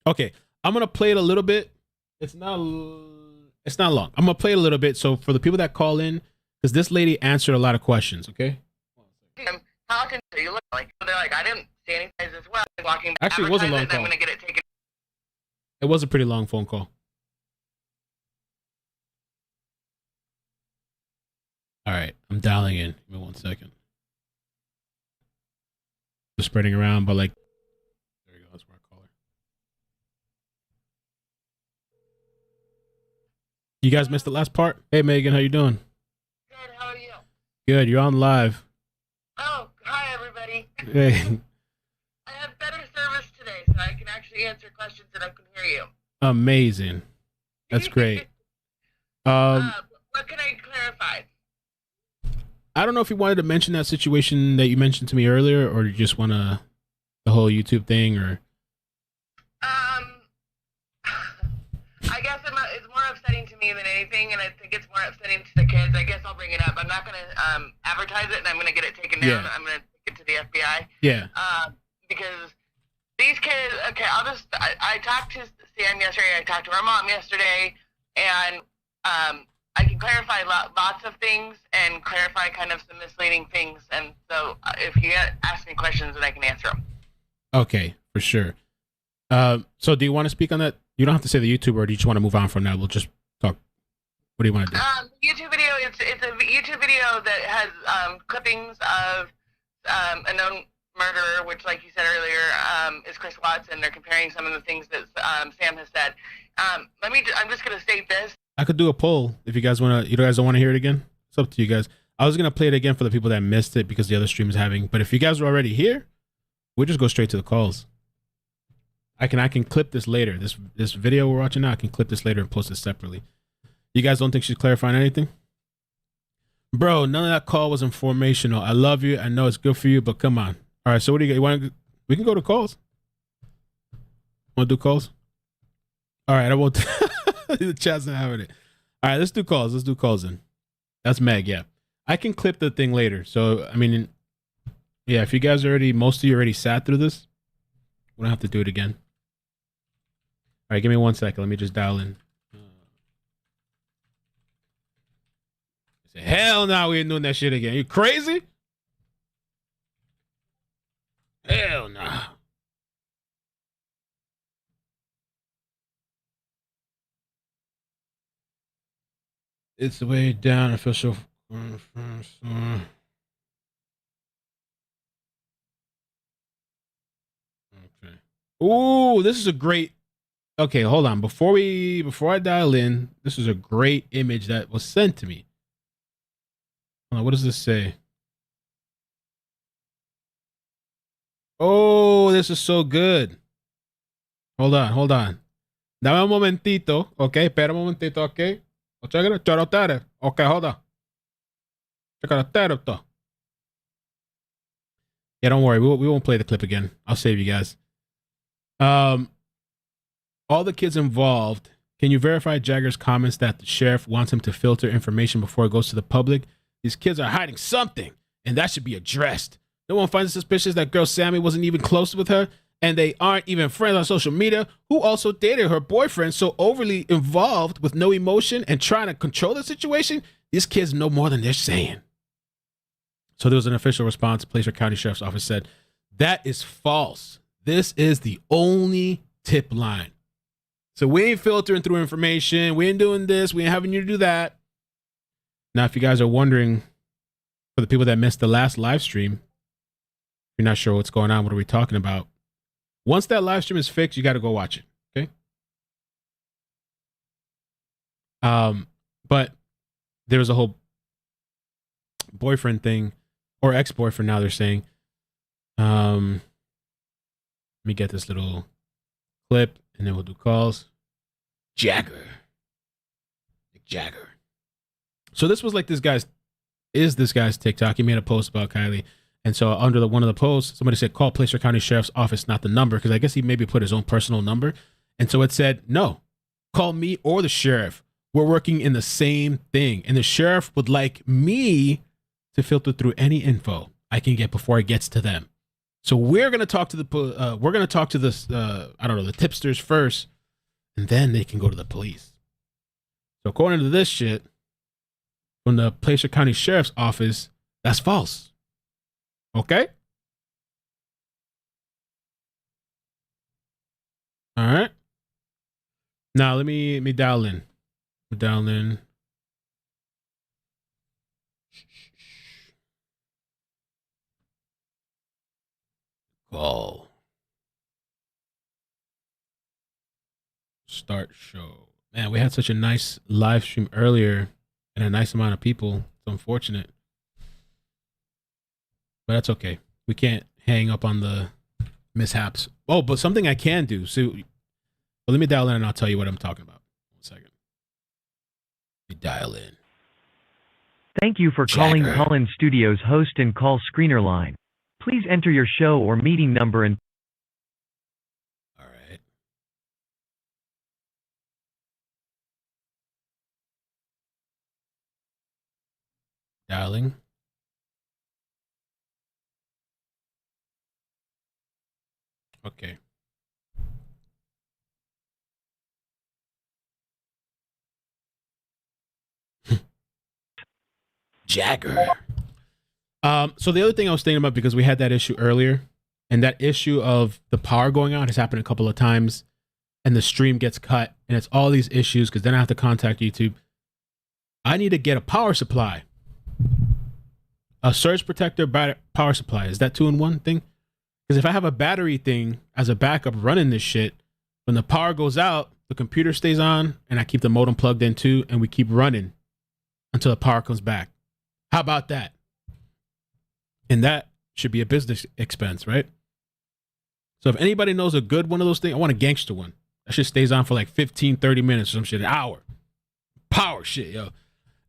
Okay. I'm going to play it a little bit. It's not long. I'm going to play it a little bit. So for the people that call in, because this lady answered a lot of questions, okay? How can you look like? They're like, I didn't see any guys as well. Walking Actually, it was a long call. I'm going to get it taken. It was a pretty long phone call. All right, I'm dialing in. Give me 1 second. Just spreading around, but like, there you go. That's where I call her. You guys missed the last part? Hey, Megan, how you doing? Good, how are you? Good, you're on live. Oh, hi, everybody. Hey. I have better service today, so I can actually answer questions and I can hear you. Amazing. That's great. What can I clarify? I don't know if you wanted to mention that situation that you mentioned to me earlier, or you just want to the whole YouTube thing, or. I guess it's more upsetting to me than anything, and I think it's more upsetting to the kids. I guess I'll bring it up. I'm not going to advertise it, and I'm going to get it taken down. Yeah. I'm going to take it to the FBI. Yeah. Because these kids, okay, I talked to Sam yesterday, I talked to her mom yesterday, and I can clarify lots of things and clarify kind of some misleading things. And so if you ask me questions, then I can answer them. Okay, for sure. So do you want to speak on that? You don't have to say the YouTuber, or do you just want to move on from that? We'll just talk. What do you want to do? YouTube video, it's a YouTube video that has clippings of a known murderer, which, like you said earlier, is Chris Watson. They're comparing some of the things that Sam has said. I'm just going to state this. I could do a poll if you guys want to. You guys don't want to hear it again? It's up to you guys. I was going to play it again for the people that missed it because the other stream is having. But if you guys are already here, we'll just go straight to the calls. I can clip this later. This video we're watching now, I can clip this later and post it separately. You guys don't think she's clarifying anything? Bro, none of that call was informational. I love you. I know it's good for you, but come on. All right, so what do you want? We can go to calls. Want to do calls? All right, I won't. The chat's not having it. All right, let's do calls. Let's do calls then. That's Meg, yeah. I can clip the thing later. So, I mean, yeah, if you guys most of you already sat through this, we don't have to do it again. All right, give me 1 second. Let me just dial in. Hell no, we ain't doing that shit again. You crazy? Hell no. It's the way down. Official. Okay. Ooh, this is a great. Okay, hold on. Before I dial in, this is a great image that was sent to me. Hold on, what does this say? Oh, this is so good. Hold on. Dame un momentito, okay? Espera un momentito, okay? Okay, hold on. Yeah, don't worry. We won't play the clip again. I'll save you guys. All the kids involved, can you verify Jagger's comments that the sheriff wants him to filter information before it goes to the public? These kids are hiding something, and that should be addressed. No one finds it suspicious that girl Sammy wasn't even close with her, and they aren't even friends on social media, who also dated her boyfriend, so overly involved with no emotion and trying to control the situation. These kids know more than they're saying. So there was an official response. Placer County Sheriff's Office said, that is false. This is the only tip line. So we ain't filtering through information. We ain't doing this. We ain't having you to do that. Now, if you guys are wondering, for the people that missed the last live stream, you're not sure what's going on, what are we talking about? Once that live stream is fixed, you got to go watch it, okay? But there was a whole boyfriend thing, or ex-boyfriend now they're saying. Let me get this little clip, and then we'll do calls. Jagger. So this was like this guy's TikTok. He made a post about Kiely. And so under one of the posts, somebody said, call Placer County Sheriff's Office, not the number, because I guess he maybe put his own personal number. And so it said, no, call me or the sheriff. We're working in the same thing. And the sheriff would like me to filter through any info I can get before it gets to them. So we're going to talk to the tipsters first, and then they can go to the police. So according to this shit, from the Placer County Sheriff's Office, that's false. Okay? All right. Now let me dial in. Call. Start show. Man, we had such a nice live stream earlier and a nice amount of people. It's unfortunate. But that's okay. We can't hang up on the mishaps. Oh, but something I can do. So, well, let me dial in and I'll tell you what I'm talking about. 1 second. Let me dial in. Thank you for calling Call-In Studios host and call screener line. Please enter your show or meeting number and... All right. Dialing. Okay. Jagger. So the other thing I was thinking about, because we had that issue earlier, and that issue of the power going out has happened a couple of times, and the stream gets cut, and it's all these issues, because then I have to contact YouTube. I need to get a power supply. A surge protector power supply. Is that 2-in-1 thing? Because if I have a battery thing as a backup running this shit, when the power goes out, the computer stays on, and I keep the modem plugged in too, and we keep running until the power comes back. How about that? And that should be a business expense, right? So if anybody knows a good one of those things, I want a gangster one. That shit stays on for like 15, 30 minutes or some shit, an hour. Power shit, yo.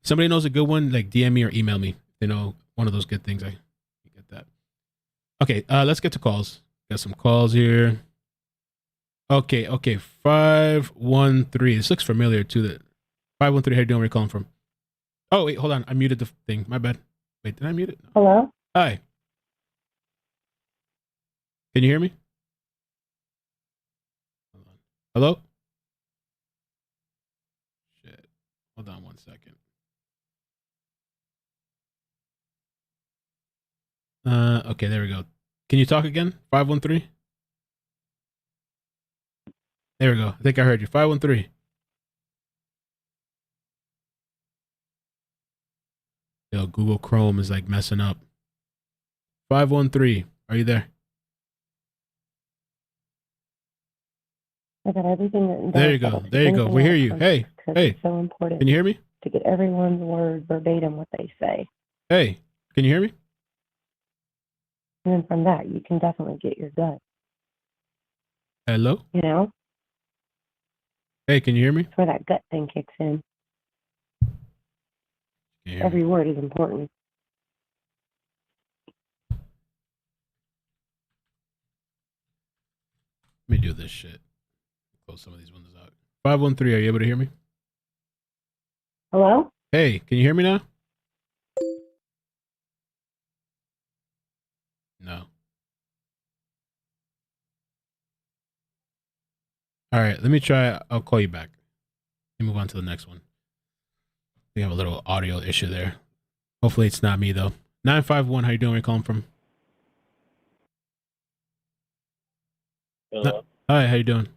Somebody knows a good one, like DM me or email me. You know, one of those good things. I get that. Okay, let's get to calls. Got some calls here. Okay. 513. This looks familiar too. That 513. How you doing? Where are you calling from? Oh wait, hold on. I muted the thing. My bad. Wait, did I mute it? No. Hello? Hi. Can you hear me? Hello? Shit. Hold on 1 second. Okay, there we go. Can you talk again? 513? There we go. I think I heard you. 513. Yo, Google Chrome is like messing up. 513. Are you there? I got everything written down. There you go. There you go. We hear you. Hey. Hey. It's so important. Can you hear me? To get everyone's word verbatim what they say. Hey. Can you hear me? And then from that, you can definitely get your gut. Hello? You know? Hey, can you hear me? That's where that gut thing kicks in. Every word is important. Let me do this shit. Close some of these windows out. 513, are you able to hear me? Hello? Hey, can you hear me now? No. All right, let me try. I'll call you back. Let me move on to the next one. We have a little audio issue there. Hopefully it's not me though. 951, how you doing? Where you calling from? Hello. Hi, how you doing?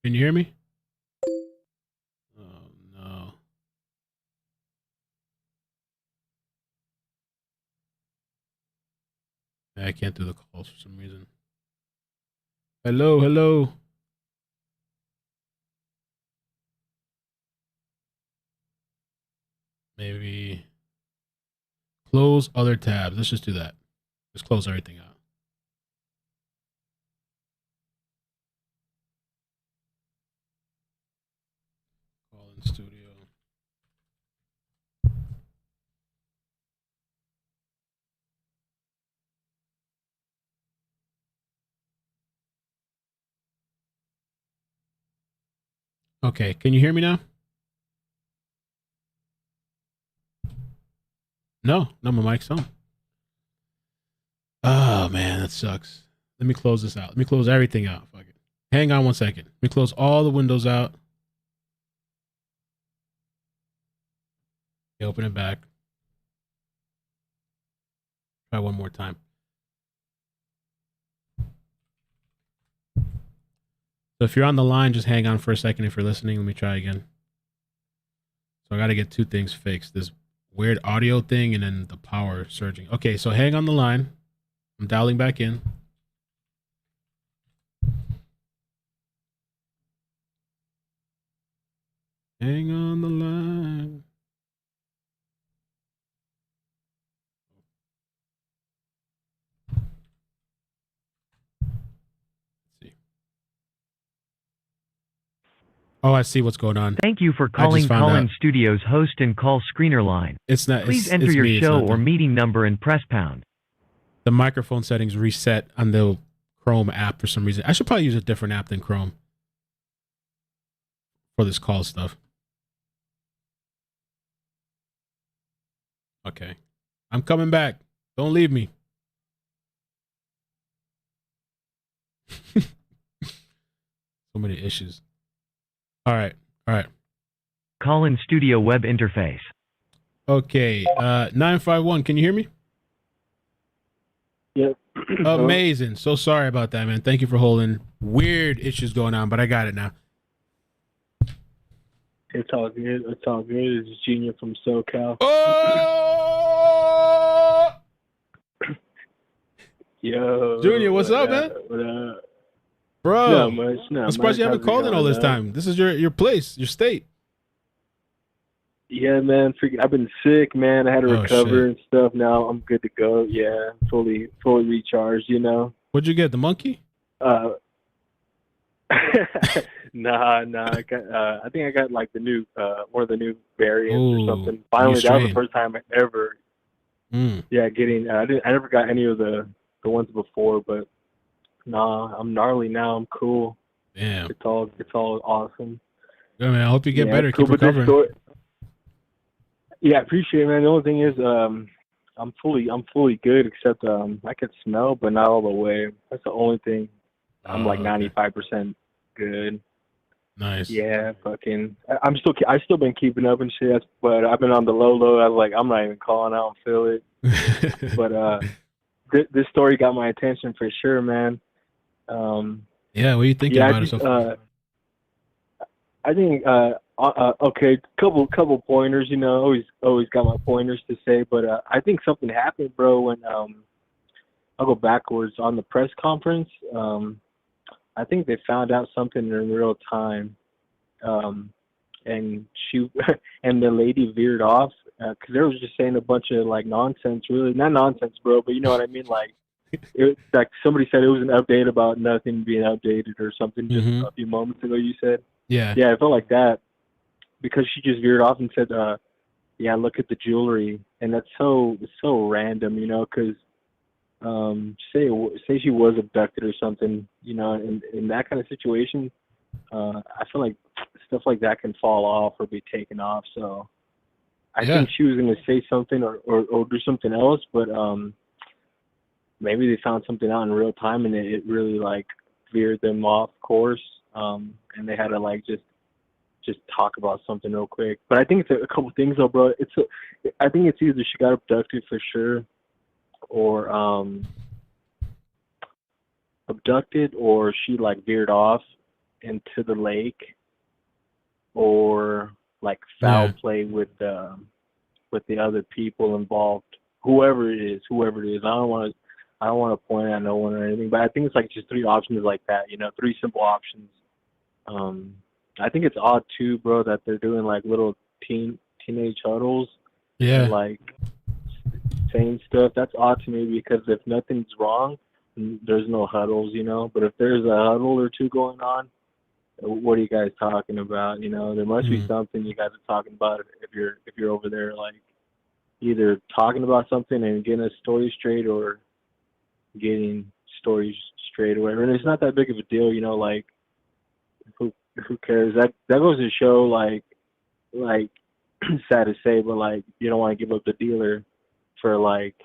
Can you hear me? Oh no. I can't do the calls for some reason. Hello, hello. Maybe close other tabs. Let's just do that. Just close everything out. Call in studio. Okay, can you hear me now? No, my mic's on. Oh man, that sucks. Let me close this out. Let me close everything out. Fuck it. Hang on 1 second. Let me close all the windows out. Open it back. Try one more time. So if you're on the line, just hang on for a second. If you're listening, let me try again. So I got to get two things fixed. This weird audio thing and then the power surging. Okay, so hang on the line. I'm dialing back in. Hang on the line. Oh, I see what's going on. Thank you for calling Call-In Studios host and call screener line. It's not. Please enter your show or meeting number and press pound. The microphone settings reset on the Chrome app for some reason. I should probably use a different app than Chrome for this call stuff. Okay. I'm coming back. Don't leave me. So many issues. All right. Call-In studio web interface. Okay. 951, can you hear me? Yep. Amazing. So sorry about that, man. Thank you for holding. Weird issues going on, but I got it now. It's all good. It's all good. It's Junior from SoCal. Oh! Yo. Junior, what's up, man? What up? Bro, Not much. I'm surprised you haven't called in all this time. This is your place, your state. Yeah, man. I've been sick, man. I had to recover and stuff. Now I'm good to go. Yeah, fully recharged. You know. What'd you get? The monkey? Nah. I think I got like the new one of the new variants or something. Finally, that was the first time ever. Yeah, getting. I never got any of the ones before, but nah, I'm gnarly now. I'm cool. Damn. It's all awesome. Yeah, man. I hope you get better. Cool, Keep recovering. Yeah, I appreciate it, man. The only thing is, I'm fully good, except I can smell, but not all the way. That's the only thing. I'm like 95% good. Nice. Yeah, fucking. I still been keeping up and shit, but I've been on the low. I was like, I'm not even calling. I don't feel it. But this story got my attention for sure, man. Yeah, what are you thinking about it so far? I think okay, couple pointers. You know, always got my pointers to say, but I think something happened, bro. When I'll go backwards on the press conference. I think they found out something in real time, and she and the lady veered off because they was just saying a bunch of like nonsense. Really, not nonsense, bro, but you know what I mean. Like, like somebody said it was an update about nothing being updated or something just a few moments ago. You said, yeah, I felt like that because she just veered off and said, yeah, look at the jewelry, and that's so random, you know, because. Say she was abducted or something, you know, in that kind of situation, I feel like stuff like that can fall off or be taken off. So I think she was going to say something or do something else, but maybe they found something out in real time and it really like veered them off course, and they had to like just talk about something real quick. But I think it's a couple things though, bro. I think it's either she got abducted for sure, or abducted, or she like veered off into the lake, or like foul play with the other people involved. Whoever it is. I don't want to point at no one or anything, but I think it's like just three options like that. You know, three simple options. I think it's odd too, bro, that they're doing like little teenage huddles. Yeah. And, like saying stuff. That's odd to me because if nothing's wrong, there's no huddles, you know. But if there's a huddle or two going on, what are you guys talking about? You know, there must be something you guys are talking about if you're over there, like either talking about something and getting a story straight or getting stories straight or whatever. And it's not that big of a deal, you know. Like who cares? That goes to show, like sad to say, but like you don't want to give up the dealer for like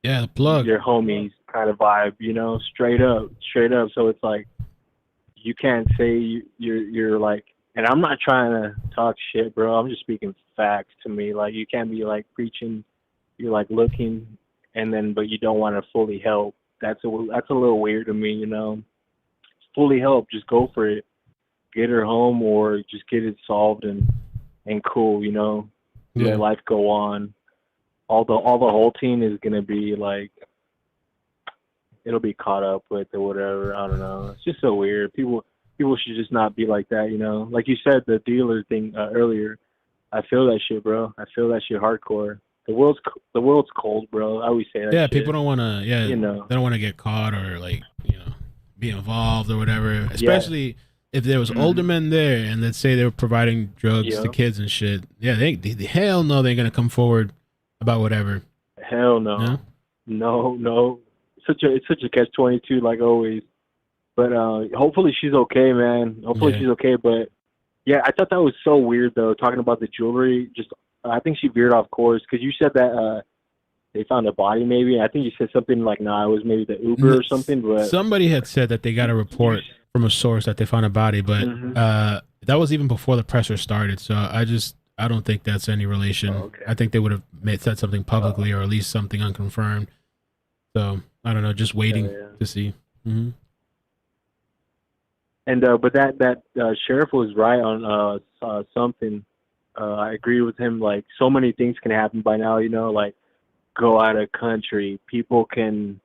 the plug, your homies kind of vibe, you know, straight up. So it's like you can't say you're like, and I'm not trying to talk shit, bro. I'm just speaking facts to me. Like you can't be like preaching. You're like looking, and then but you don't want to fully help. That's a little weird to me, you know. Fully help, just go for it. Get her home or just get it solved and cool, you know. Let life go on. All the whole team is gonna be like, it'll be caught up with or whatever. I don't know. It's just so weird. People should just not be like that, you know. Like you said, the dealer thing earlier. I feel that shit, bro. I feel that shit hardcore. The world's cold, bro. I always say that. Yeah, shit. people don't want to. Yeah, you know, they don't want to get caught or like be involved or whatever. Especially if there was older men there and let's say they were providing drugs to kids and shit, yeah, they hell no, they're gonna come forward about whatever. Hell no. Yeah? No. It's such a catch-22 like always. But hopefully she's okay, man. Hopefully she's okay. But yeah, I thought that was so weird though. Talking about the jewelry, just I think she veered off course because you said that they found a body. Maybe I think you said something like, "Nah, it was maybe the Uber or something." But somebody had said that they got a report from a source that they found a body, but that was even before the presser started. So I don't think that's any relation. I think they would have said something publicly or at least something unconfirmed. So I don't know, just waiting to see. Mm-hmm. And but that sheriff was right on something. I agree with him. Like so many things can happen by now. You know, like go out of country, people can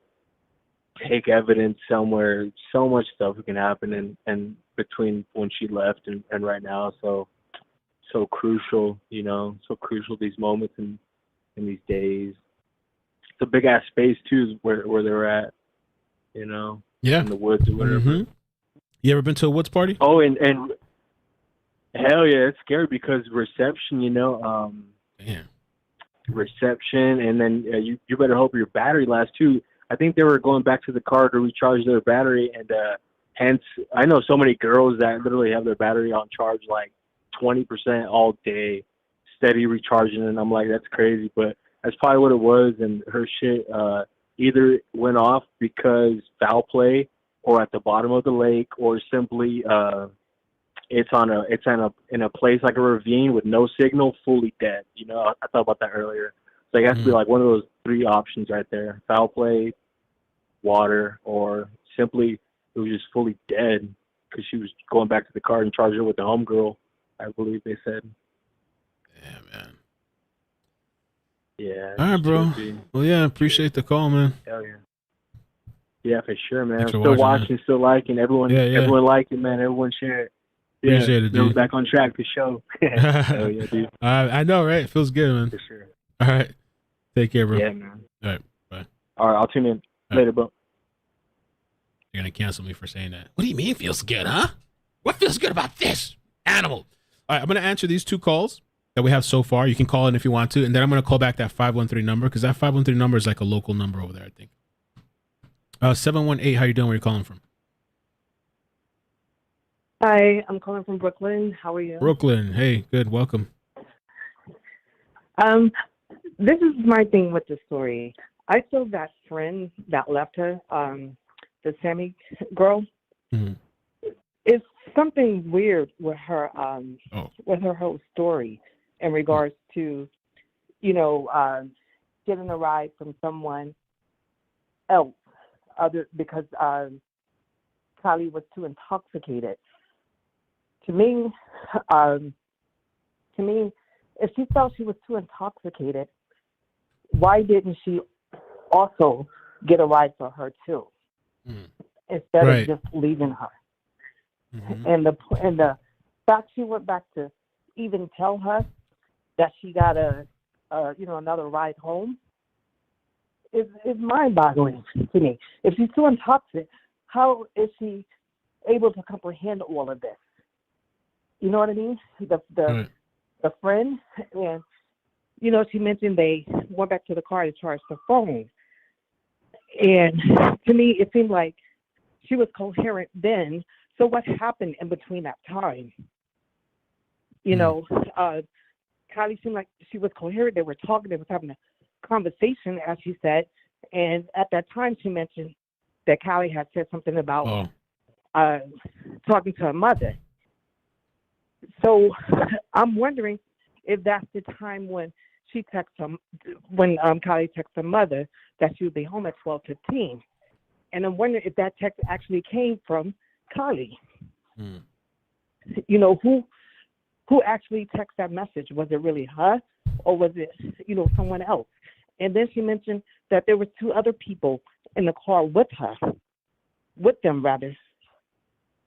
take evidence somewhere. So much stuff can happen, and between when she left and right now. So crucial. You know, so crucial these moments in these days. It's a big ass space too, where they're at. You know, in the woods or whatever. Mm-hmm. You ever been to a woods party? Oh, and hell yeah, it's scary because reception, you know, reception, and then you better hope your battery lasts too. I think they were going back to the car to recharge their battery, and hence I know so many girls that literally have their battery on charge like 20% all day, steady recharging, and I'm like, that's crazy, but that's probably what it was, and her shit either went off because foul play, or at the bottom of the lake, or simply it's in a place like a ravine with no signal, fully dead. You know, I thought about that earlier. So it has to be like one of those three options right there: foul play, water, or simply it was just fully dead because she was going back to the car and charging it with the homegirl, I believe they said. Yeah, man. Yeah. All right, bro. Well, yeah, appreciate the call, man. Hell yeah. Yeah, for sure, man. Thanks I'm for still watching, watching, still liking. Everyone liked it, man. Everyone shared. Yeah, appreciate it, dude. We're back on track to show. Hell yeah, dude. I know, right? It feels good, man. For sure. All right. Take care, bro. Yeah, man. All right. Bye. All right, I'll tune in later, bro. You're going to cancel me for saying that. What do you mean feels good, huh? What feels good about this animal? All right, I'm going to answer these two calls that we have so far. You can call in if you want to, and then I'm going to call back that 513 number because that 513 number is like a local number over there, I think. 718, how you doing? Where you calling from? Hi, I'm calling from Brooklyn. How are you? Brooklyn. Hey, good. Welcome. This is my thing with the story. I feel that friend that left her, the Sammy girl, is something weird with her, with her whole story in regards to, you know, getting a ride from someone else, because Kiely was too intoxicated. To me, if she felt she was too intoxicated, why didn't she also get a ride for her too, instead of just leaving her? And the fact she went back to even tell her that she got another ride home is mind-boggling to me. If she's too intoxicated, how is she able to comprehend all of this? You know what I mean? The friend, and you know, she mentioned they went back to the car to charge the phone, and to me, it seemed like she was coherent then. So what happened in between that time? You know, Kiely seemed like she was coherent. They were talking. They were having a conversation, as she said. And at that time, she mentioned that Kiely had said something about talking to her mother. So I'm wondering if that's the time when she texted when Kiely texted her mother that she would be home at 12:15. And I'm wondering if that text actually came from Kiely. You know, who actually texted that message? Was it really her, or was it, you know, someone else? And then she mentioned that there were two other people in the car with them.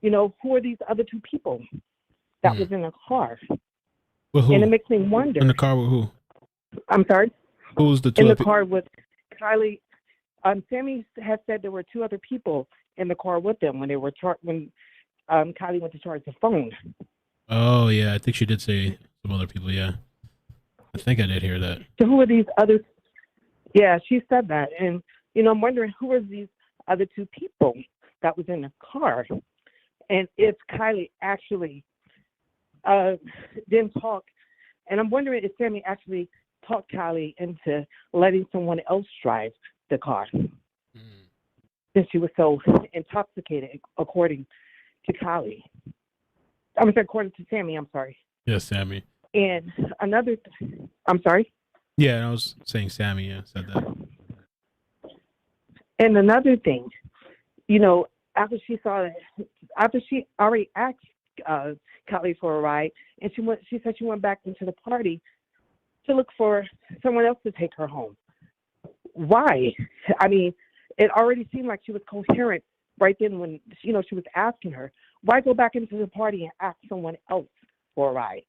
You know, who are these other two people that was in the car? With who? And it makes me wonder. In the car with who? I'm sorry? Who was the two? In the car with Kiely. Sammy had said there were two other people in the car with them when they were when Kylie went to charge the phone. Oh yeah, I think she did say some other people. Yeah, I think I did hear that. So who are these other? Yeah, she said that, and I'm wondering who are these other two people that was in the car, and if Kylie actually didn't talk, and I'm wondering if Sammy actually talked Kylie into letting someone else drive the car, since she was so intoxicated, according to Kylie. According to Sammy. I'm sorry. Yeah, Sammy. And another, I'm sorry. Yeah, I was saying Sammy. Yeah, said that. And another thing, after she already asked Kylie for a ride, and she said she went back into the party to look for someone else to take her home. Why? I mean, it already seemed like she was coherent right then when she was asking her. Why go back into the party and ask someone else for a ride?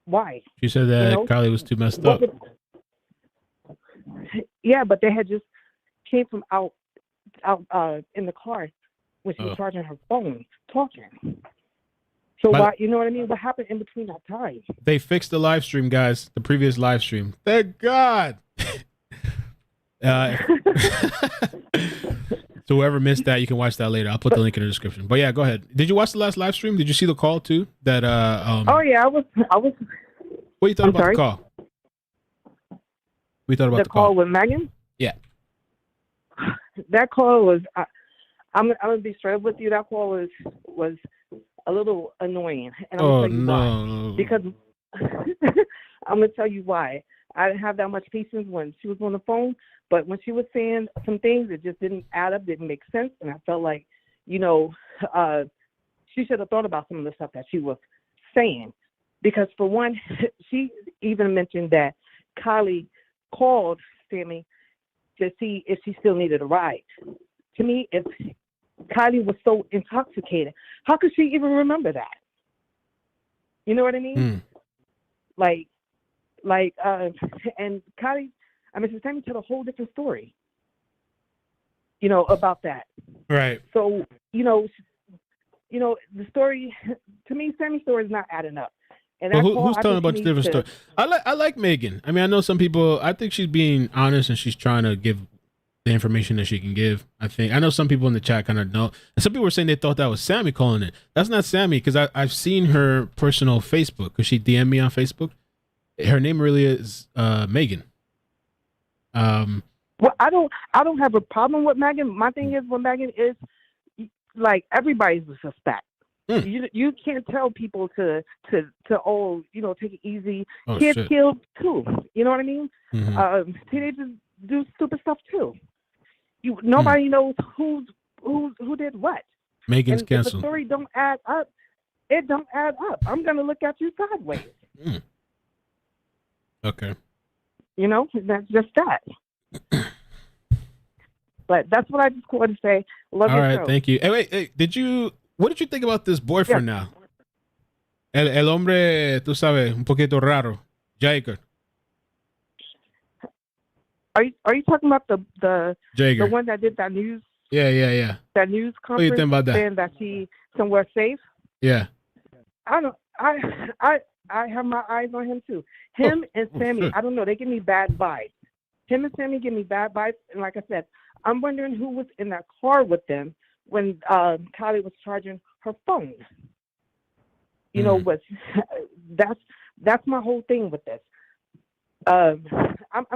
Why? She said that Kylie was too messed up. Yeah, but they had just came from out in the car when she was charging her phone, talking. So why? You know what I mean? What happened in between that time? They fixed the live stream, guys. The previous live stream. Thank God. So whoever missed that, you can watch that later. I'll put the link in the description. But yeah, go ahead. Did you watch the last live stream? Did you see the call too? That Oh yeah, I was. What you thought about the call? We thought about the call with Megan. Yeah. That call was. I'm gonna be straight up with you. That call was a little annoying, and I'm gonna tell you why. Because I'm gonna tell you why. I didn't have that much patience when she was on the phone, but when she was saying some things, it just didn't add up, didn't make sense, and I felt like, she should have thought about some of the stuff that she was saying. Because for one, she even mentioned that Kylie called Sammy to see if she still needed a ride. To me, if Kylie was so intoxicated, how could she even remember that? You know what I mean? And Kylie, Sammy told a whole different story, about that. Right. So, the story, to me, Sammy's story is not adding up. And Well, who's telling a bunch of different stories? I like Megan. I mean, I know some people. I think she's being honest and she's trying to give the information that she can give. I know some people in the chat kind of know. And some people were saying they thought that was Sammy calling it. That's not Sammy, because I've seen her personal Facebook, because she DM'd me on Facebook. Her name really is Megan. Well, I don't have a problem with Megan. My thing is, with Megan is, like, everybody's a suspect. You can't tell people to take it easy. Kids kill too. You know what I mean? Mm-hmm. Teenagers do stupid stuff too. Nobody knows who did what. Megan's and if canceled. the story don't add up, it don't add up. I'm gonna look at you sideways. Okay. That's just that. But that's what I just wanted to say. Love All your right, show. thank you. Hey, wait, what did you think about this boyfriend now? El hombre, tú sabes, un poquito raro. Jager. Are you talking about the Jager. one that did that news? Yeah. That news What do you conference think about that? saying that she somewhere safe? Yeah. I have my eyes on him too. Him and Sammy, shit. I don't know. They give me bad vibes. Him and Sammy give me bad vibes. And like I said, I'm wondering who was in that car with them when Kylie was charging her phone. That's my whole thing with this. I'm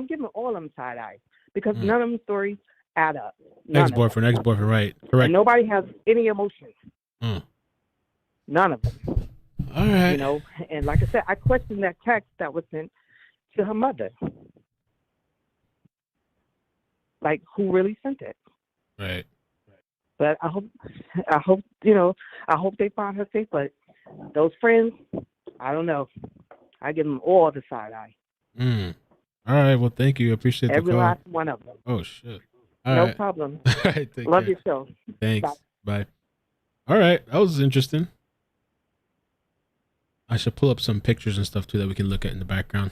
giving all of them side eye because none of them stories add up. Ex-boyfriend, right? Correct. And nobody has any emotion. None of them. All right. And like I said, I question that text that was sent to her mother. Like, who really sent it? Right. But I hope they find her safe. But those friends, I don't know. I give them all the side eye. All right. Well, thank you. I appreciate the call. Every last one of them. Oh shit. No problem. All right. Take Love care. your show. Thanks. Bye. Bye. All right. That was interesting. I should pull up some pictures and stuff too that we can look at in the background.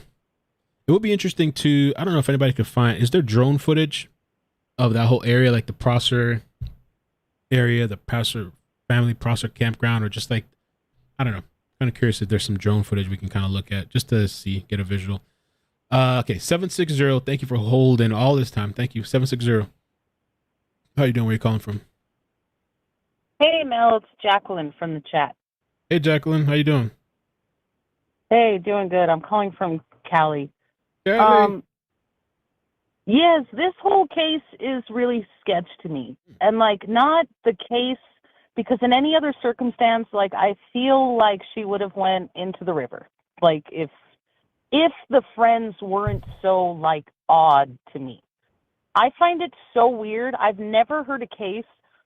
It would be interesting to, I don't know if anybody could find, is there drone footage of that whole area, like the Prosser area, the Prosser Family Prosser Campground, or just like, I don't know. Kind of curious if there's some drone footage we can kind of look at just to see, get a visual. Okay, 760. Thank you for holding all this time. Thank you, 760. How you doing? Where you calling from? Hey, Mel, it's Jacqueline from the chat. Hey, Jacqueline, how you doing? Hey, doing good. I'm calling from Cali. Cali. Yes, this whole case is really sketch to me. And, like, not the case, because in any other circumstance, like, I feel like she would have went into the river. Like, if the friends weren't so, like, odd to me. I find it so weird. I've never heard a case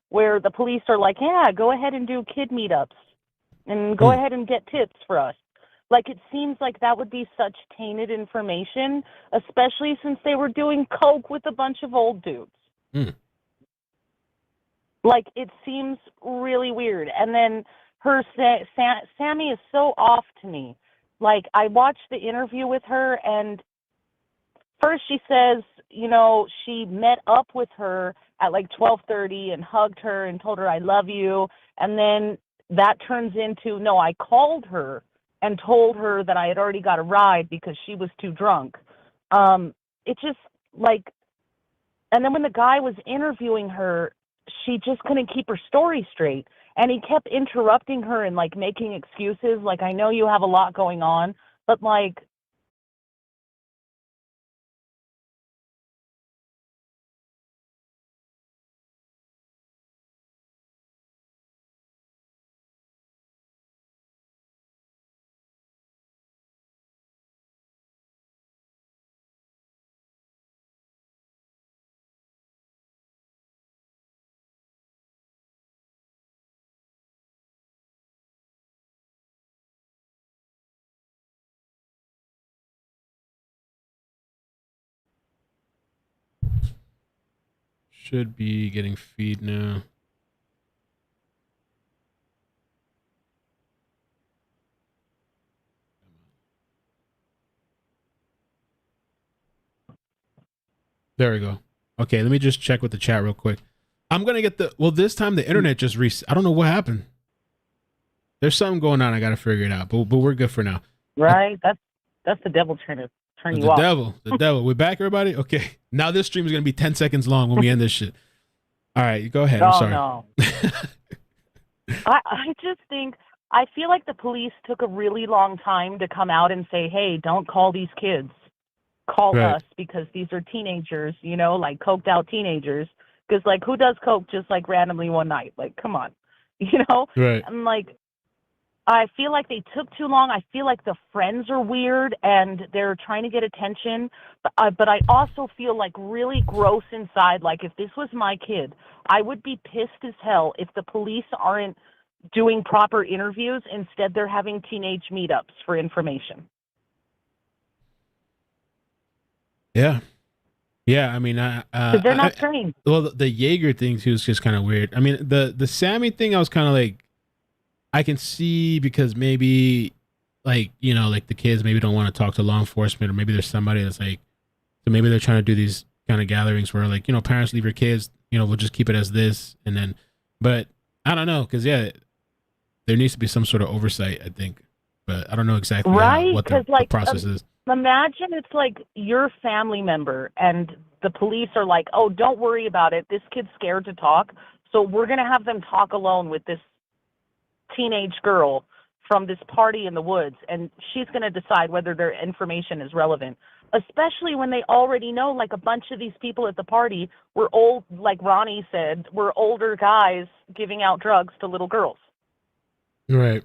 where the police are like, yeah, go ahead and do kid meetups and go ahead and get tips for us. Like, it seems like that would be such tainted information, especially since they were doing coke with a bunch of old dudes. Like, it seems really weird. And then her, Sammy is so off to me. Like, I watched the interview with her, and first she says, you know, she met up with her at like 12:30 and hugged her and told her, I love you. And then that turns into, no, I called her and told her that I had already got a ride because she was too drunk. It just, like, and then when the guy was interviewing her, she just couldn't keep her story straight. And he kept interrupting her and, like, making excuses. Like, I know you have a lot going on, but, like, Should be getting feed now. There we go. Okay, let me just check with the chat real quick. I'm gonna get the, well, this time the internet just I don't know what happened. There's something going on. I gotta figure it out. But we're good for now. right? That's the devil trying to turn you The off. the devil. We're back, everybody? Okay. Now this stream is gonna be 10 seconds long when we end this shit. All right, go ahead. I'm sorry. No. I just think, I feel like the police took a really long time to come out and say, hey, don't call these kids. Call us, because these are teenagers, you know, like coked out teenagers. Because, like, who does coke just, like, randomly one night? Like, come on. You know? Right. And, like, I feel like they took too long. I feel like the friends are weird and they're trying to get attention. But I also feel like really gross inside. Like, if this was my kid, I would be pissed as hell if the police aren't doing proper interviews. Instead, they're having teenage meetups for information. Yeah. Yeah, I mean, they're not trained. Well, the Jaeger thing too is just kind of weird. I mean, the Sammy thing, I was kind of like, I can see, because maybe, like, you know, like the kids maybe don't want to talk to law enforcement, or maybe there's somebody that's like, so maybe they're trying to do these kind of gatherings where, like, you know, parents leave your kids, you know, we'll just keep it as this, and then, but I don't know, because yeah, there needs to be some sort of oversight, I think, but I don't know exactly what the process is. Imagine it's like your family member and the police are like, oh, don't worry about it. This kid's scared to talk. So we're going to have them talk alone with this teenage girl from this party in the woods. And she's going to decide whether their information is relevant, especially when they already know, like, a bunch of these people at the party were old, like Ronnie said, were older guys giving out drugs to little girls. Right.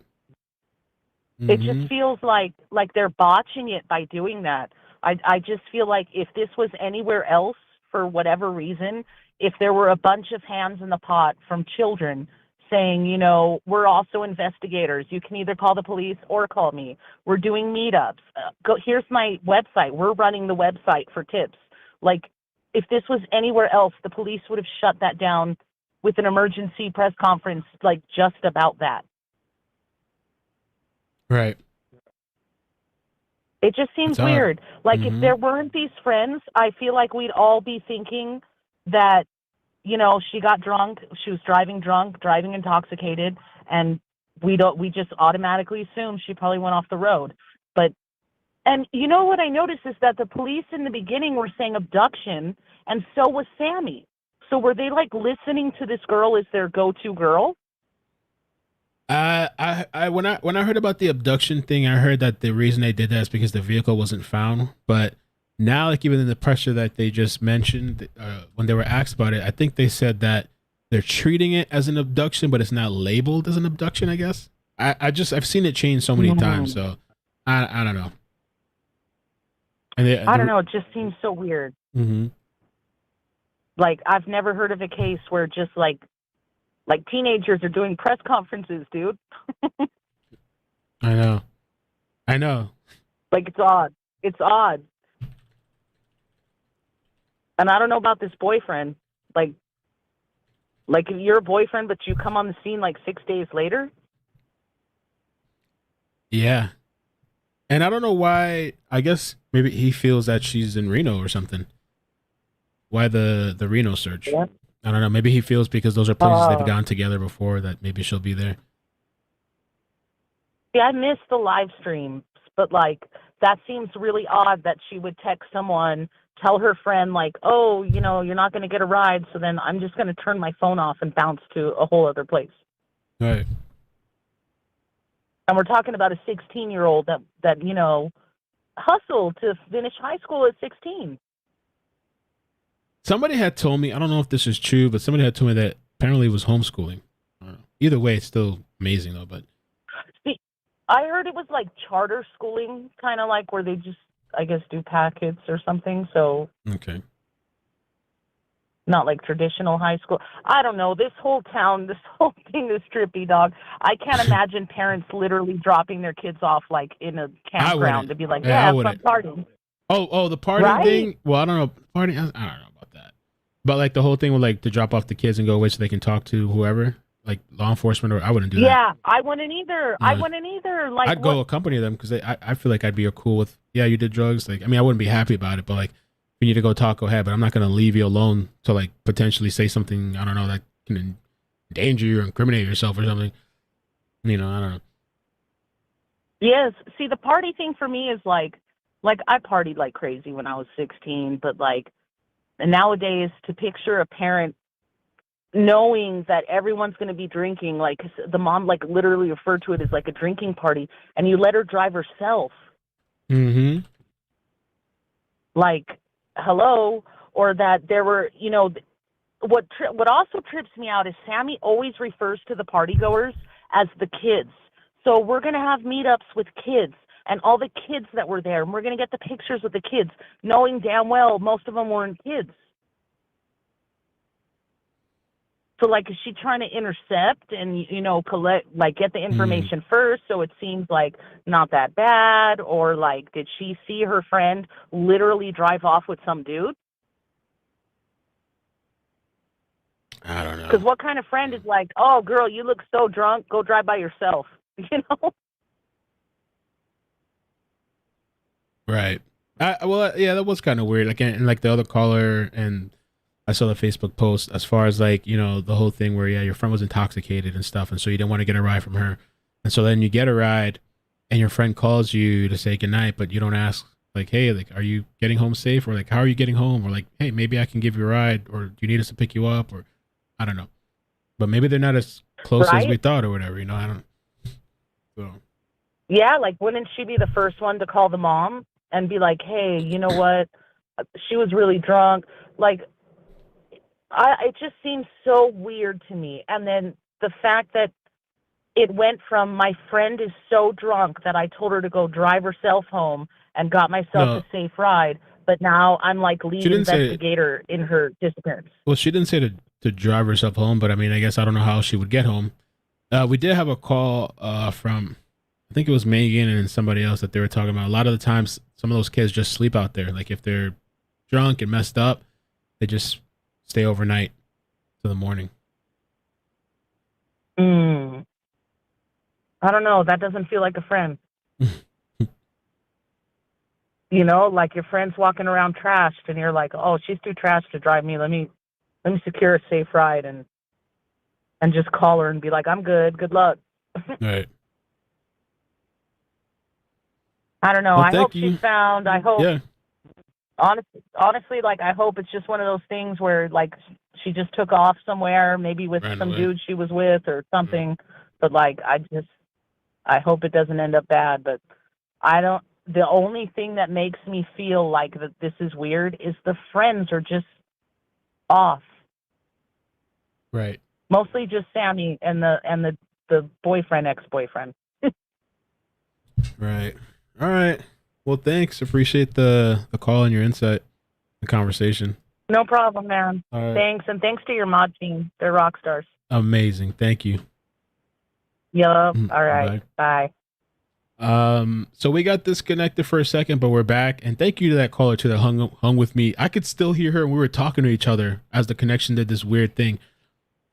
It just feels like they're botching it by doing that. I just feel like if this was anywhere else, for whatever reason, if there were a bunch of hands in the pot from children saying, you know, we're also investigators. You can either call the police or call me. We're doing meetups. Here's my website. We're running the website for tips. Like, if this was anywhere else, the police would have shut that down with an emergency press conference, like, just about that. Right. It just seems weird. Like, if there weren't these friends, I feel like we'd all be thinking that you know, she got drunk. She was driving drunk, driving intoxicated, and we just automatically assume she probably went off the road. But, and you know what I noticed is that the police in the beginning were saying abduction, and so was Sammy. So were they like listening to this girl as their go-to girl? When I heard about the abduction thing, I heard that the reason they did that is because the vehicle wasn't found. But now, like even in the pressure that they just mentioned, when they were asked about it, I think they said that they're treating it as an abduction, but it's not labeled as an abduction, I guess. I've seen it change so many times, so I don't know. And I don't know. It just seems so weird. Mm-hmm. Like, I've never heard of a case where just like teenagers are doing press conferences, dude. I know. Like, it's odd. It's odd. And I don't know about this boyfriend. Like if you're a boyfriend, but you come on the scene like 6 days later. Yeah. And I don't know why. I guess maybe he feels that she's in Reno or something. Why the Reno search? Yeah. I don't know. Maybe he feels because those are places they've gone together before that maybe she'll be there. Yeah, I missed the live stream, but like that seems really odd that she would text someone, tell her friend like, oh, you know, you're not going to get a ride, so then I'm just going to turn my phone off and bounce to a whole other place. Right. And we're talking about a 16-year-old that you know, hustled to finish high school at 16. Somebody had told me, I don't know if this is true, but somebody had told me that apparently it was homeschooling. I don't know. Either way, it's still amazing though. But see, I heard it was like charter schooling, kind of like where they just, I guess, do packets or something. So okay, not like traditional high school. I don't know. This whole town, this whole thing is trippy, dog. I can't imagine parents literally dropping their kids off like in a campground to be like, yeah, fun party. Oh, the party thing. Well, I don't know. Party. I don't know about that. But like the whole thing with like to drop off the kids and go away so they can talk to whoever, like law enforcement, or I wouldn't do that. Yeah, I wouldn't either. I wouldn't either. Like I'd go accompany them because I feel like I'd be cool with. Yeah, you did drugs. Like I mean, I wouldn't be happy about it, but like if you need to go talk, go ahead. But I'm not gonna leave you alone to like potentially say something. I don't know that can endanger you or incriminate yourself or something. You know, I don't know. Yes. See, the party thing for me is like I partied like crazy when I was 16, but like nowadays to picture a parent knowing that everyone's going to be drinking, like the mom like literally referred to it as like a drinking party, and you let her drive herself. Mm-hmm. Like, hello, or that there were, you know, what also trips me out is Sammy always refers to the partygoers as the kids. So we're going to have meetups with kids and all the kids that were there, and we're going to get the pictures with the kids, knowing damn well most of them weren't kids. So, like, is she trying to intercept and, you know, collect, like, get the information first so it seems like not that bad? Or, like, did she see her friend literally drive off with some dude? I don't know. Because what kind of friend is like, oh, girl, you look so drunk, go drive by yourself, you know? Right. Well, yeah, that was kind of weird. Like, and like the other caller, and I saw the Facebook post as far as like, you know, the whole thing where, yeah, your friend was intoxicated and stuff. And so you didn't want to get a ride from her. And so then you get a ride and your friend calls you to say goodnight, but you don't ask like, hey, like, are you getting home safe? Or like, how are you getting home? Or like, hey, maybe I can give you a ride, or do you need us to pick you up? Or I don't know. But maybe they're not as close as we thought or whatever, you know, I don't know. So. Yeah, like, wouldn't she be the first one to call the mom and be like, hey, you know what? She was really drunk. Like, it just seems so weird to me. And then the fact that it went from my friend is so drunk that I told her to go drive herself home and got myself a safe ride. But now I'm like lead investigator in her disappearance. Well, she didn't say to drive herself home, but I mean, I guess I don't know how she would get home. We did have a call from, I think it was Megan and somebody else that they were talking about. A lot of the times, some of those kids just sleep out there. Like if they're drunk and messed up, they just stay overnight to the morning. I don't know. That doesn't feel like a friend. You know, like your friend's walking around trashed and you're like, oh, she's too trashed to drive me. Let me let me secure a safe ride and just call her and be like, I'm good. Good luck. Right. I don't know. Well, I hope you. she's found. I hope. Yeah. Honestly, like, I hope it's just one of those things where, like, she just took off somewhere, maybe with Ran some away. dude she was with or something. But, like, I hope it doesn't end up bad. But the only thing that makes me feel like that this is weird is the friends are just off. Right. Mostly just Sammy and the boyfriend, ex-boyfriend. Right. All right. Well, thanks. Appreciate the call and your insight, the conversation. No problem, man. All right. Thanks, and thanks to your mod team. They're rock stars. Amazing. Thank you. Yup. All right. Bye. So we got disconnected for a second, but we're back. And thank you to that caller too that hung with me. I could still hear her, and we were talking to each other as the connection did this weird thing.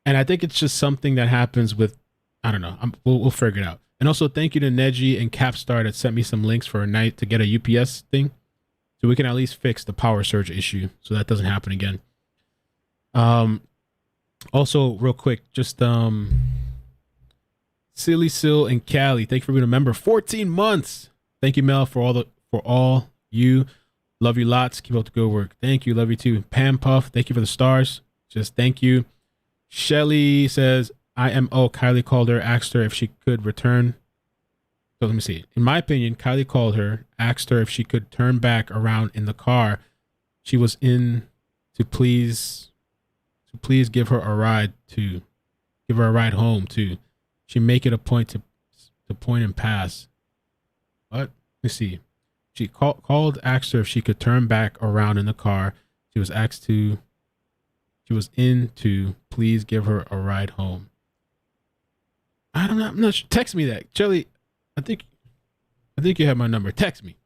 And I think it's just something that happens with, I don't know. We'll figure it out. And also thank you to Neji and Capstar that sent me some links for a night to get a UPS thing, so we can at least fix the power surge issue, so that doesn't happen again. Also, real quick, just Silly Sil and Callie, thank you for being a member. 14 months. Thank you, Mel, for all you. Love you lots. Keep up the good work. Thank you. Love you too. Pam Puff, thank you for the stars. Just thank you. Shelly says, IMO, Kylie called her, asked her if she could return. So let me see. In my opinion, Kylie called her, asked her if she could turn back around in the car she was in to please give her a ride home too. She make it a point to point and pass. What? Let me see. She called, asked her if she could turn back around in the car she was in to please give her a ride home. I don't know. I'm not sure. Text me that. Shelly, I think you have my number. Text me.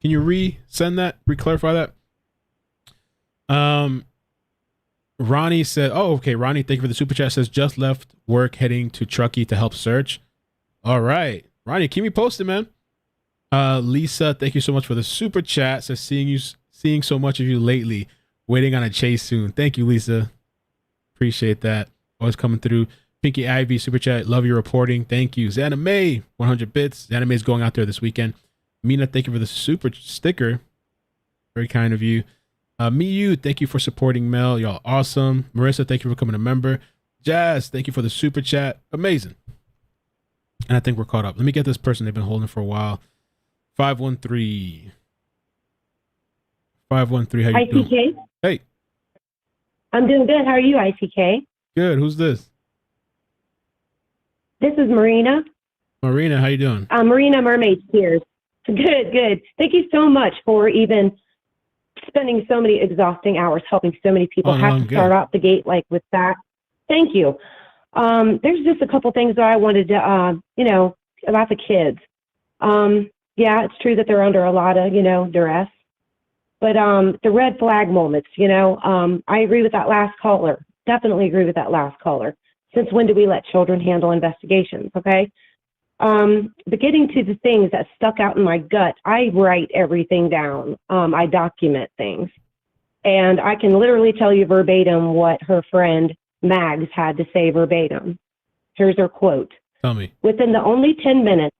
Can you re-send that? Re-clarify that? Ronnie said, oh, okay. Ronnie, thank you for the super chat. Says, just left work heading to Truckee to help search. All right. Ronnie, keep me posted, man. Lisa, thank you so much for the super chat. Says, seeing so much of you lately. Waiting on a chase soon. Thank you, Lisa. Appreciate that. Always coming through. Pinky Ivy, super chat. Love your reporting. Thank you. Xana May, 100 bits. Xana May is going out there this weekend. Mina, thank you for the super sticker. Very kind of you. Miyu, thank you for supporting Mel. Y'all awesome. Marissa, thank you for becoming a member. Jazz, thank you for the super chat. Amazing. And I think we're caught up. Let me get this person they've been holding for a while. 513. 513, how you doing? ICK? Hey. I'm doing good. How are you, ICK? Good. Who's this? This is Marina. Marina, how you doing? Marina Mermaid Tears. Good, good. Thank you so much for even spending so many exhausting hours helping so many people have to start out the gate like with that. Thank you. There's just a couple things that I wanted to, about the kids. Yeah, it's true that they're under a lot of, duress. But the red flag moments, I agree with that last caller. Definitely agree with that last caller. Since when do we let children handle investigations, okay? But getting to the things that stuck out in my gut, I write everything down. I document things. And I can literally tell you verbatim what her friend Mags had to say verbatim. Here's her quote. Tell me. Within the only 10 minutes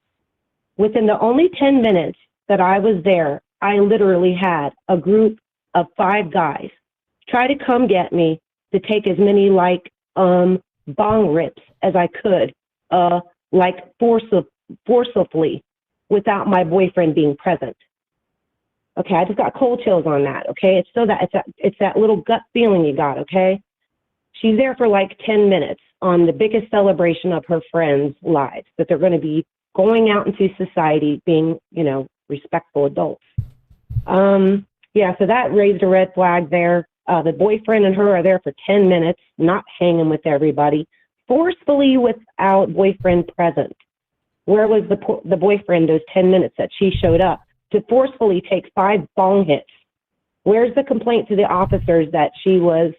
that I was there, I literally had a group of 5 guys try to come get me to take as many bong rips as I could, forcibly without my boyfriend being present. Okay, I just got cold chills on that. Okay, it's that little gut feeling you got. Okay, she's there for 10 minutes on the biggest celebration of her friends' lives, that they're going to be going out into society, being respectful adults. So that raised a red flag there. The boyfriend and her are there for 10 minutes, not hanging with everybody, forcefully without boyfriend present. Where was the boyfriend those 10 minutes that she showed up to forcefully take 5 bong hits? Where's the complaint to the officers that she was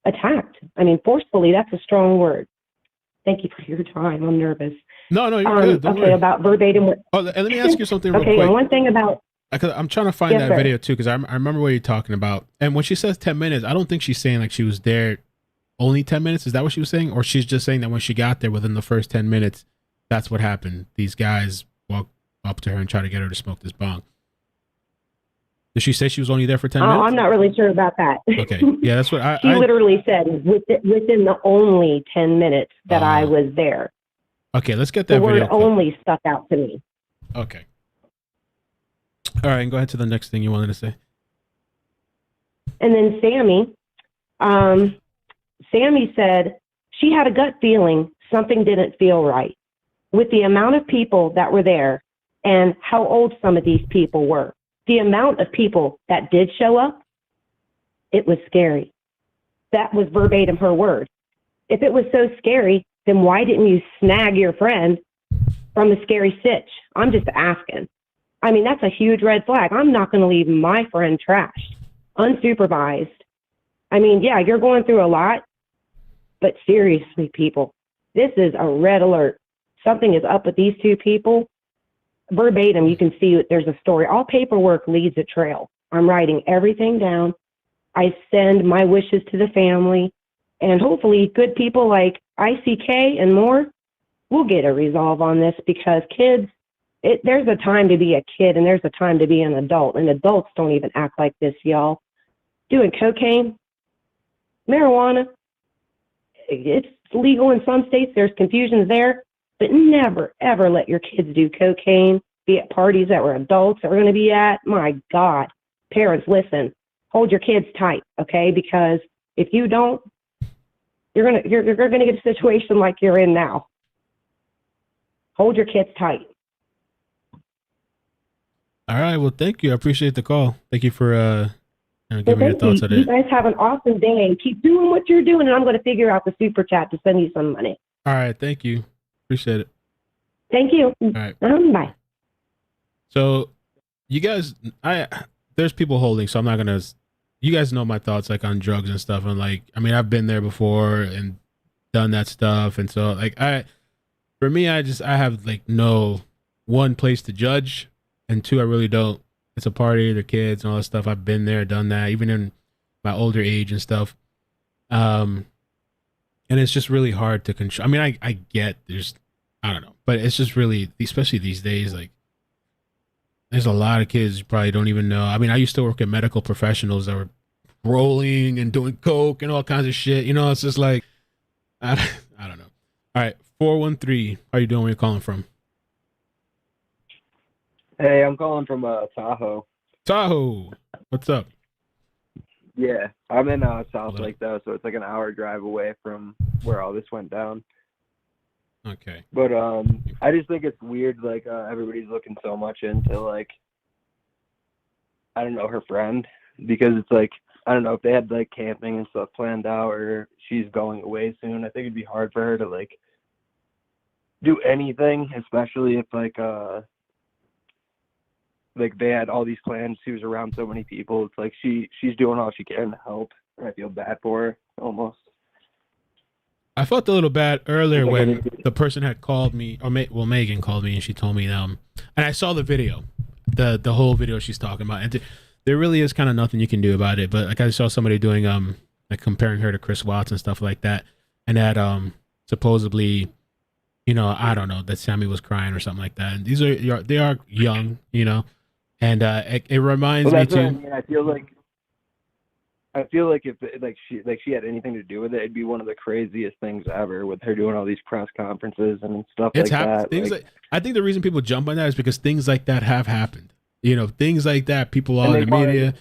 attacked? I mean, forcefully, that's a strong word. Thank you for your time. I'm nervous. No, you're good. Don't okay, worry. about verbatim. And let me ask you something real okay, quick. and one thing about... I'm trying to find Yes, that sir. video too, because I remember what you're talking about. And when she says 10 minutes, I don't think she's saying like she was there only 10 minutes. Is that what she was saying? Or she's just saying that when she got there within the first 10 minutes, that's what happened. These guys walk up to her and try to get her to smoke this bong. Did she say she was only there for 10 minutes? I'm not really sure about that. Okay. Yeah, that's what She literally said within the only 10 minutes that I was there. Okay, let's get that The word video clip. only stuck out to me. Okay. All right, and go ahead to the next thing you wanted to say. And then Sammy said she had a gut feeling something didn't feel right with the amount of people that were there and how old some of these people were. The amount of people that did show up, it was scary. That was verbatim her word. If it was so scary, then why didn't you snag your friend from the scary sitch? I'm just asking. I mean, that's a huge red flag. I'm not going to leave my friend trashed, unsupervised. I mean, yeah, you're going through a lot, but seriously, people, this is a red alert. Something is up with these two people. Verbatim, you can see there's a story. All paperwork leads a trail. I'm writing everything down. I send my wishes to the family, and hopefully good people like iCkEdMeL and more will get a resolve on this, because kids, there's a time to be a kid and there's a time to be an adult, and adults don't even act like this, y'all. Doing cocaine, marijuana, it's legal in some states. There's confusions there, but never, ever let your kids do cocaine, be at parties that were adults that we're going to be at. My God, parents, listen, hold your kids tight, okay? Because if you don't, you're gonna get a situation like you're in now. Hold your kids tight. All right. Well, thank you. I appreciate the call. Thank you for giving me your thoughts on You it. guys have an awesome day. Keep doing what you're doing, and I'm going to figure out the super chat to send you some money. All right. Thank you. Appreciate it. Thank you. All right. Bye. So, you guys, there's people holding, so I'm not gonna. You guys know my thoughts like on drugs and stuff, and like, I mean, I've been there before and done that stuff, and so like, for me, I have like no one place to judge, and two, I really don't. It's a party, the kids and all that stuff. I've been there, done that, even in my older age and stuff. And it's just really hard to control. I mean, I get I don't know, but it's just really, especially these days, like there's a lot of kids you probably don't even know. I mean, I used to work at medical professionals that were rolling and doing coke and all kinds of shit. You know, it's just like, I don't know. All right, 413. How you doing? Where you calling from? Hey, I'm calling from Tahoe. Tahoe. What's up? Yeah, I'm in South Lake though, so it's like an hour drive away from where all this went down. Okay. But I just think it's weird, like everybody's looking so much into like, I don't know, her friend, because it's like, I don't know if they had like camping and stuff planned out, or she's going away soon. I think it'd be hard for her to like do anything, especially if like they had all these plans. She was around so many people. It's like she's doing all she can to help, and I feel bad for her almost. I felt a little bad earlier when the person had called me, or Megan called me, and she told me, and I saw the video, the whole video she's talking about, and there really is kind of nothing you can do about it. But like I saw somebody doing like comparing her to Chris Watts and stuff like that, and that supposedly, you know, I don't know, that Sammy was crying or something like that. And they are young, you know, and it reminds me too. I mean, I feel like if she had anything to do with it, it'd be one of the craziest things ever, with her doing all these press conferences and stuff like that. I think the reason people jump on that is because things like that have happened. You know, things like that, people are in the media,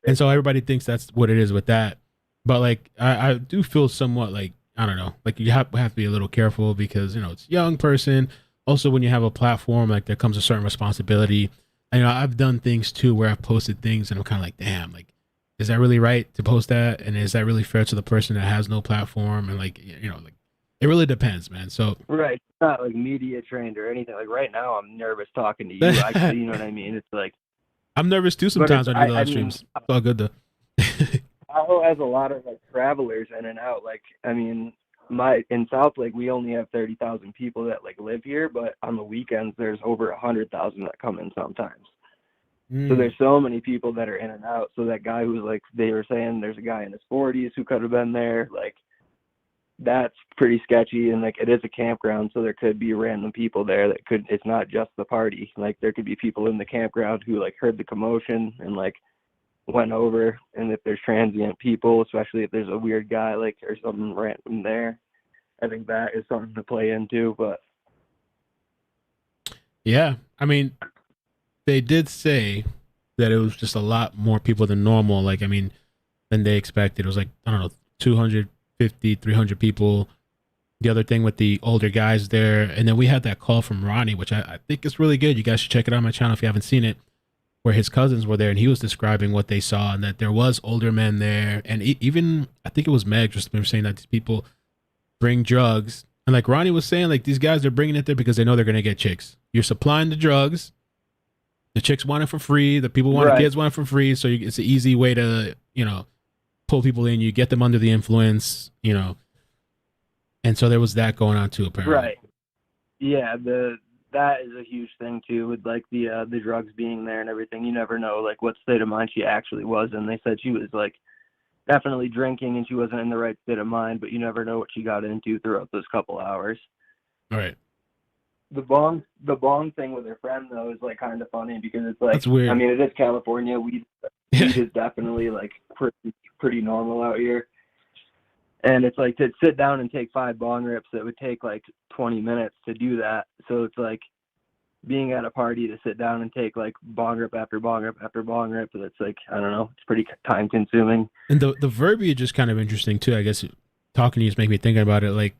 and so everybody thinks that's what it is with that. But like, I do feel somewhat like, I don't know, like you have to be a little careful, because, you know, it's a young person. Also, when you have a platform, like there comes a certain responsibility. And, you know, I've done things too where I've posted things and I'm kind of like, damn, like, is that really right to post that? And is that really fair to the person that has no platform? And like, you know, like, it really depends, man. So Right. It's not like media trained or anything. Like right now, I'm nervous talking to you. You know what I mean? It's like, I'm nervous too sometimes on your live streams. It's all good though. Tahoe has a lot of like travelers in and out. Like, I mean, in South Lake, we only have 30,000 people that like live here, but on the weekends, there's over 100,000 that come in sometimes. So there's so many people that are in and out. So that guy who's like, they were saying there's a guy in his 40s who could have been there. Like, that's pretty sketchy. And like, it is a campground, so there could be random people there that could, it's not just the party. Like, there could be people in the campground who like heard the commotion and like went over. And if there's transient people, especially if there's a weird guy, like, or something random there, I think that is something to play into. But yeah, I mean, they did say that it was just a lot more people than normal. Like, I mean, than they expected. It was like, I don't know, 250, 300 people. The other thing with the older guys there. And then we had that call from Ronnie, which I think is really good. You guys should check it out on my channel if you haven't seen it, where his cousins were there and he was describing what they saw and that there was older men there. And even, I think it was Meg just saying that these people bring drugs. And like Ronnie was saying, like, these guys are bringing it there because they know they're going to get chicks. You're supplying the drugs. The chicks want it for free. The people want, the kids want it for free. So it's an easy way to, pull people in. You get them under the influence, And so there was that going on too, apparently. right, yeah, that is a huge thing too, with like the drugs being there and everything. You never know like what state of mind she actually was in. They said she was like definitely drinking and she wasn't in the right state of mind, but you never know what she got into throughout those couple hours. All right. The bong thing with her friend though is like kind of funny because it's like, that's weird. I mean, it is California. Weed is definitely like pretty normal out here. And it's like to sit down and take 5 bong rips, it would take like 20 minutes to do that. So it's like being at a party to sit down and take like bong rip after bong rip after bong rip. That's like, I don't know, it's pretty time consuming. And the verbiage is kind of interesting too. I guess talking to you is making me thinking about it. Like,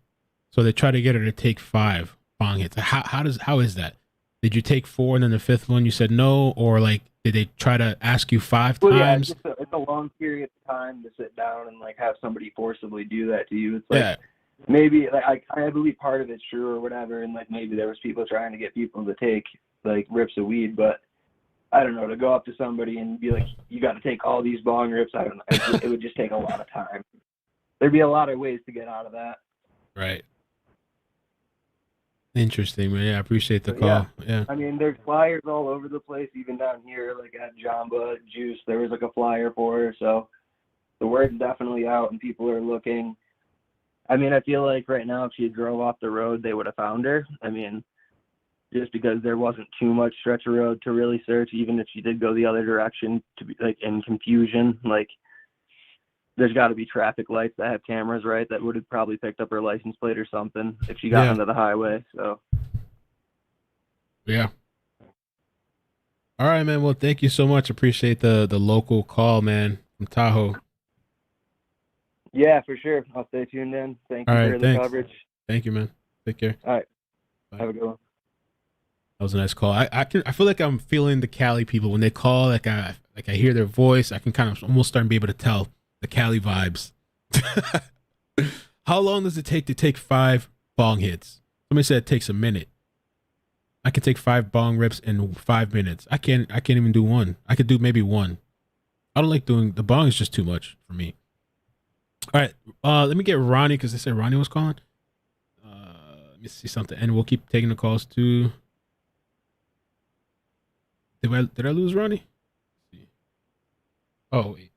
so they try to get her to take 5 bong hits. How is that? Did you take 4 and then the 5th one you said no, or like did they try to ask you 5 times? Yeah, it's a long period of time to sit down and like have somebody forcibly do that to you. It's like maybe like I believe part of it's true or whatever, and like maybe there was people trying to get people to take like rips of weed, but I don't know, to go up to somebody and be like, you got to take all these bong rips. I don't know. It would just take a lot of time. There'd be a lot of ways to get out of that. Right. Interesting, man. Yeah, I appreciate the call. Yeah. I mean, there's flyers all over the place, even down here, like at Jamba Juice, there was like a flyer for her. So the word's definitely out and people are looking. I mean, I feel like right now, if she drove off the road, they would have found her. I mean, just because there wasn't too much stretch of road to really search, even if she did go the other direction to be like in confusion, like there's got to be traffic lights that have cameras, right? That would have probably picked up her license plate or something if she got onto the highway. So, yeah. All right, man. Well, thank you so much. Appreciate the local call, man, from Tahoe. Yeah, for sure. I'll stay tuned in. Thank you for the coverage. Thank you, man. Take care. All right. Bye. Have a good one. That was a nice call. I feel like I'm feeling the Cali people when they call. Like I hear their voice. I can kind of almost start to be able to tell the Cali vibes. How long does it take to take 5 bong hits? Somebody said it takes a minute. I can take 5 bong rips in 5 minutes. I can't even do one. I could do maybe one. I don't like doing the bong. Is just too much for me. All right, let me get Ronnie because they said Ronnie was calling. Let me see something, and we'll keep taking the calls too. Did I lose Ronnie? Let's see. Oh wait.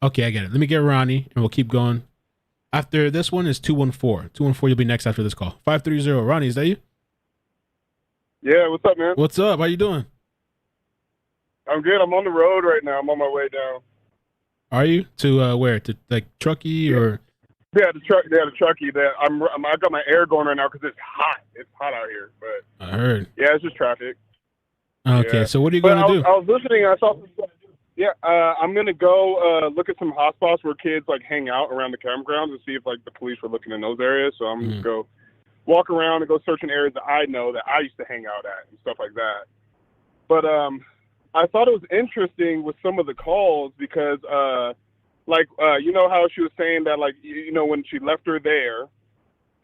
Okay, I get it. Let me get Ronnie, and we'll keep going. After this one is 214. 214, you'll be next after this call. 530. Ronnie, is that you? Yeah, what's up, man? What's up? How you doing? I'm good. I'm on the road right now. I'm on my way down. Are you to where? To like Truckee or? Yeah, the Truckee. I got my air going right now because it's hot. It's hot out here. But I heard. Yeah, it's just traffic. Okay, yeah. So what are you going to do? I was listening. I saw some stuff. Yeah, I'm gonna go look at some hotspots where kids like hang out around the campgrounds and see if like the police were looking in those areas. So I'm gonna go walk around and go search in areas that I know that I used to hang out at and stuff like that. But I thought it was interesting with some of the calls because you know how she was saying that like you know when she left her there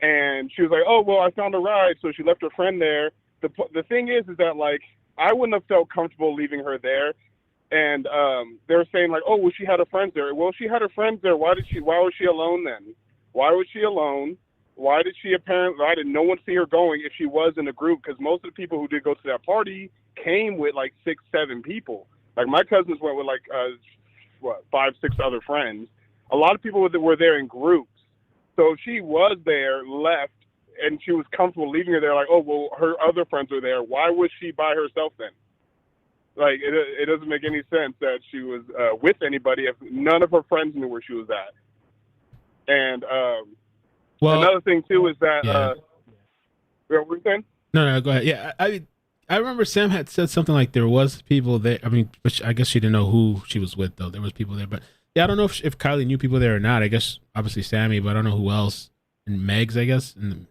and she was like, oh well, I found a ride, so she left her friend there. The thing is that like I wouldn't have felt comfortable leaving her there. And they were saying like, oh, well, she had her friends there. Well, she had her friends there. Why was she alone then? Why was she alone? why did no one see her going if she was in a group? Because most of the people who did go to that party came with like 6, 7 people. Like my cousins went with like 5, 6 other friends. A lot of people were there in groups. So if she was there, left, and she was comfortable leaving her there, like, oh, well, her other friends are there. Why was she by herself then? Like, it doesn't make any sense that she was with anybody if none of her friends knew where she was at. And another thing, too, is that... what were you saying? No, go ahead. Yeah, I remember Sam had said something like there was people there. I mean, which I guess she didn't know who she was with, though. There was people there. But, yeah, I don't know if Kiely knew people there or not. I guess, obviously, Sammy, but I don't know who else. And Megs, I guess. And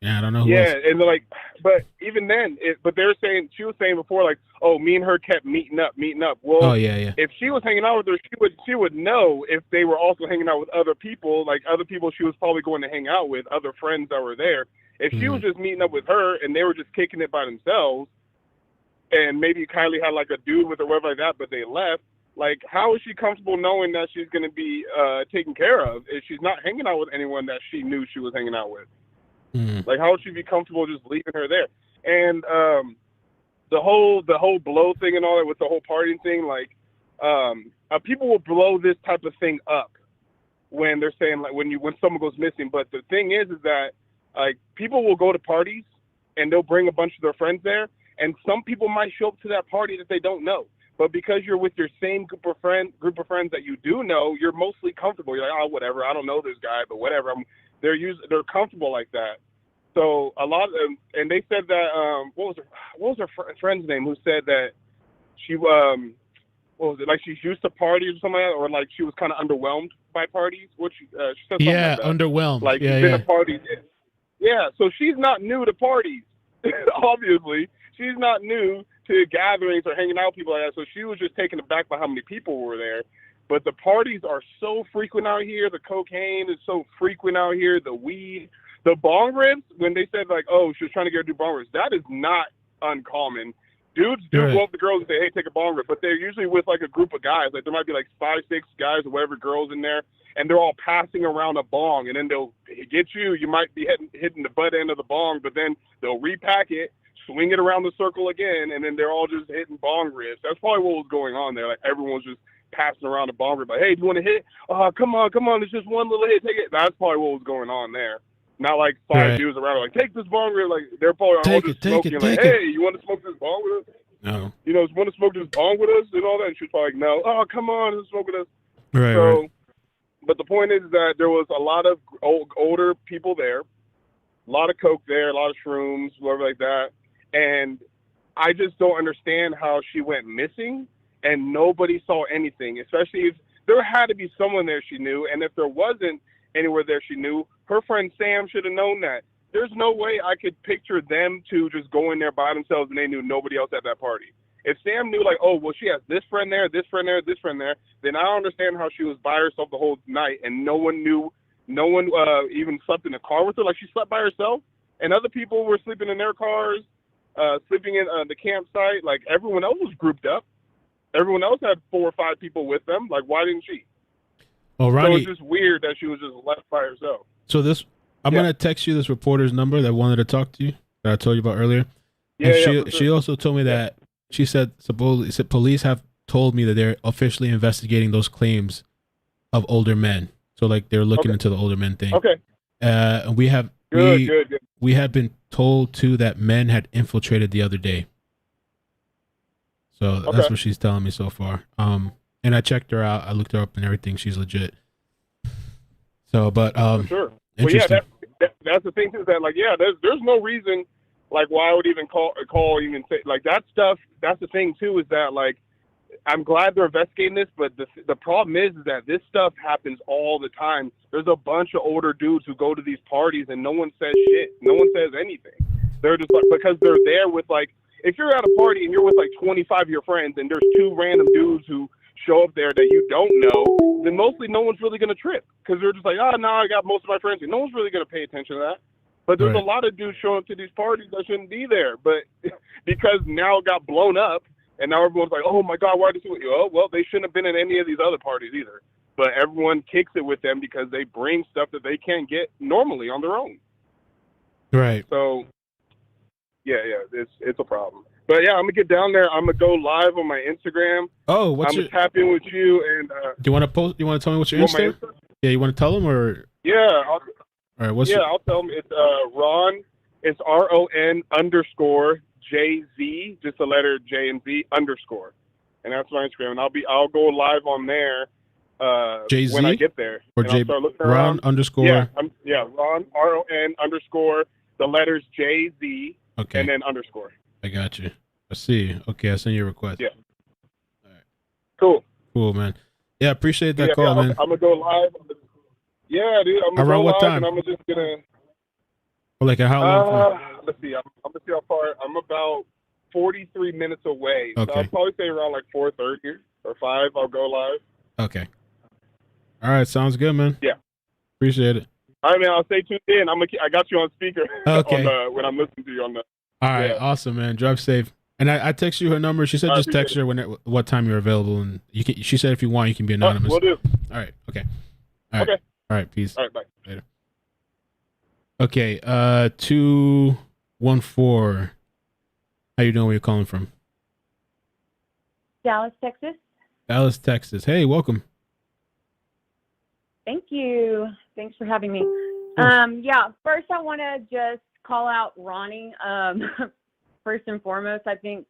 I don't know who else. And like, but even then, but they were saying, she was saying before, like, oh, me and her kept meeting up. Well, if she was hanging out with her, she would know if they were also hanging out with other people, like other people she was probably going to hang out with, other friends that were there. If she was just meeting up with her and they were just kicking it by themselves, and maybe Kiely had like a dude with her, whatever like that, but they left, like, how is she comfortable knowing that she's going to be taken care of if she's not hanging out with anyone that she knew she was hanging out with? Like, how would she be comfortable just leaving her there? And the whole blow thing and all that with the whole partying thing, like, people will blow this type of thing up when they're saying, like, when someone goes missing. But the thing is that, like, people will go to parties and they'll bring a bunch of their friends there, and some people might show up to that party that they don't know. But because you're with your same group of friends that you do know, you're mostly comfortable. You're like, oh, whatever, I don't know this guy, but whatever. They're comfortable like that. So a lot of them, and they said that what was her friend's name who said that she what was it, like she's used to parties or something like that, or like she was kind of underwhelmed by parties. She said something like that. Underwhelmed. Like she's been to parties. Yeah, so she's not new to parties. Obviously, she's not new to gatherings or hanging out with people like that. So she was just taken aback by how many people were there. But the parties are so frequent out here. The cocaine is so frequent out here. The weed. The bong rips, when they said, like, oh, she was trying to get her to do bong rips, that is not uncommon. Dudes do go up to girls and say, hey, take a bong rip, but they're usually with, like, a group of guys. Like, there might be, like, 5, 6 guys or whatever girls in there, and they're all passing around a bong, and then they'll get you. You might be hitting the butt end of the bong, but then they'll repack it, swing it around the circle again, and then they're all just hitting bong rips. That's probably what was going on there. Like, everyone's just passing around a bong rip. Like, hey, do you want to hit? Come on, it's just one little hit. Take it. That's probably what was going on there. Not like 5 dudes around, like, take this bong rip. Like, they're probably all just smoking. Like, hey, you want to smoke this bong with us? No. You know, want to smoke this bong with us and all that? And she was probably like, no. Oh, come on, let's smoke with us. Right. But the point is that there was a lot of older people there, a lot of coke there, a lot of shrooms, whatever like that. And I just don't understand how she went missing and nobody saw anything, especially if there had to be someone there she knew. And if there wasn't anywhere there she knew, her friend Sam should have known that. There's no way I could picture them two just going there by themselves and they knew nobody else at that party. If Sam knew, like, oh, well, she has this friend there, this friend there, this friend there, then I don't understand how she was by herself the whole night and no one even slept in the car with her. Like, she slept by herself and other people were sleeping in their cars, sleeping in the campsite. Like, everyone else was grouped up. Everyone else had 4 or 5 people with them. Like, why didn't she? Well, Ronnie, so it's just weird that she was just left by herself. So I'm going to text you this reporter's number that wanted to talk to you that I told you about earlier. She also told me that she said police have told me that they're officially investigating those claims of older men. So like they're looking into the older men thing. Okay. And we have we had been told too that men had infiltrated the other day. So that's what she's telling me so far. And I checked her out. I looked her up and everything. She's legit. So, but for sure. Well, yeah, that's the thing is that, like, yeah, there's no reason, like, why I would even call even say, like, that stuff. That's the thing too, is that, like, I'm glad they're investigating this, but the problem is that this stuff happens all the time. There's a bunch of older dudes who go to these parties and no one says shit. No one says anything. They're just like, because they're there with, like, if you're at a party and you're with like 25 of your friends and there's 2 random dudes who show up there that you don't know, then mostly no one's really going to trip because they're just like, oh, no, I got most of my friends here. No one's really going to pay attention to that. But there's a lot of dudes showing up to these parties that shouldn't be there. But because now it got blown up and now everyone's like, oh, my God, why did you? Oh, well, they shouldn't have been at any of these other parties either. but everyone kicks it with them because they bring stuff that they can't get normally on their own. Right. So, yeah, it's a problem. But yeah, I'm gonna get down there. I'm gonna go live on my Instagram. Oh, I'm gonna tap in with you and. Do you want to post? You want to tell me what's your Want my Insta? Yeah, you want to tell them or? Yeah. All right. What's your... I'll tell them it's Ron. It's RON_JZ, just the letter J and Z _, and that's my Instagram. And I'll go live on there JZ? when I get there. Or and J I'll start looking Ron around. underscore. Yeah, Ron RON_ the letters JZ Okay. and then underscore. I got you. I see. Okay, I send you a request. Yeah. All right. Cool. Cool, man. Yeah, appreciate that call, man. I'm gonna go live. Yeah, dude. I'm gonna Around go what live time? and I'm just gonna. Or like how long? Let's see. I'm gonna see how far. I'm about 43 minutes away. So Okay. I'll probably say around like 4:30 or 5. I'll go live. Okay. All right, sounds good, man. Yeah. Appreciate it. All right, man. I'll stay tuned in. I got you on speaker. Okay. When I'm listening to you on the. All right, awesome, man. Drive safe. And I text you her number. She said I just text appreciate her what time you're available, and you can. She said if you want, you can be anonymous. Will do. All right. Okay. All right. Okay. All right. Peace. All right. Bye. Later. Okay. 214. How you doing? Where you calling from? Dallas, Texas. Dallas, Texas. Hey, welcome. Thank you. Thanks for having me. First I want to just call out Ronnie. First and foremost, I think,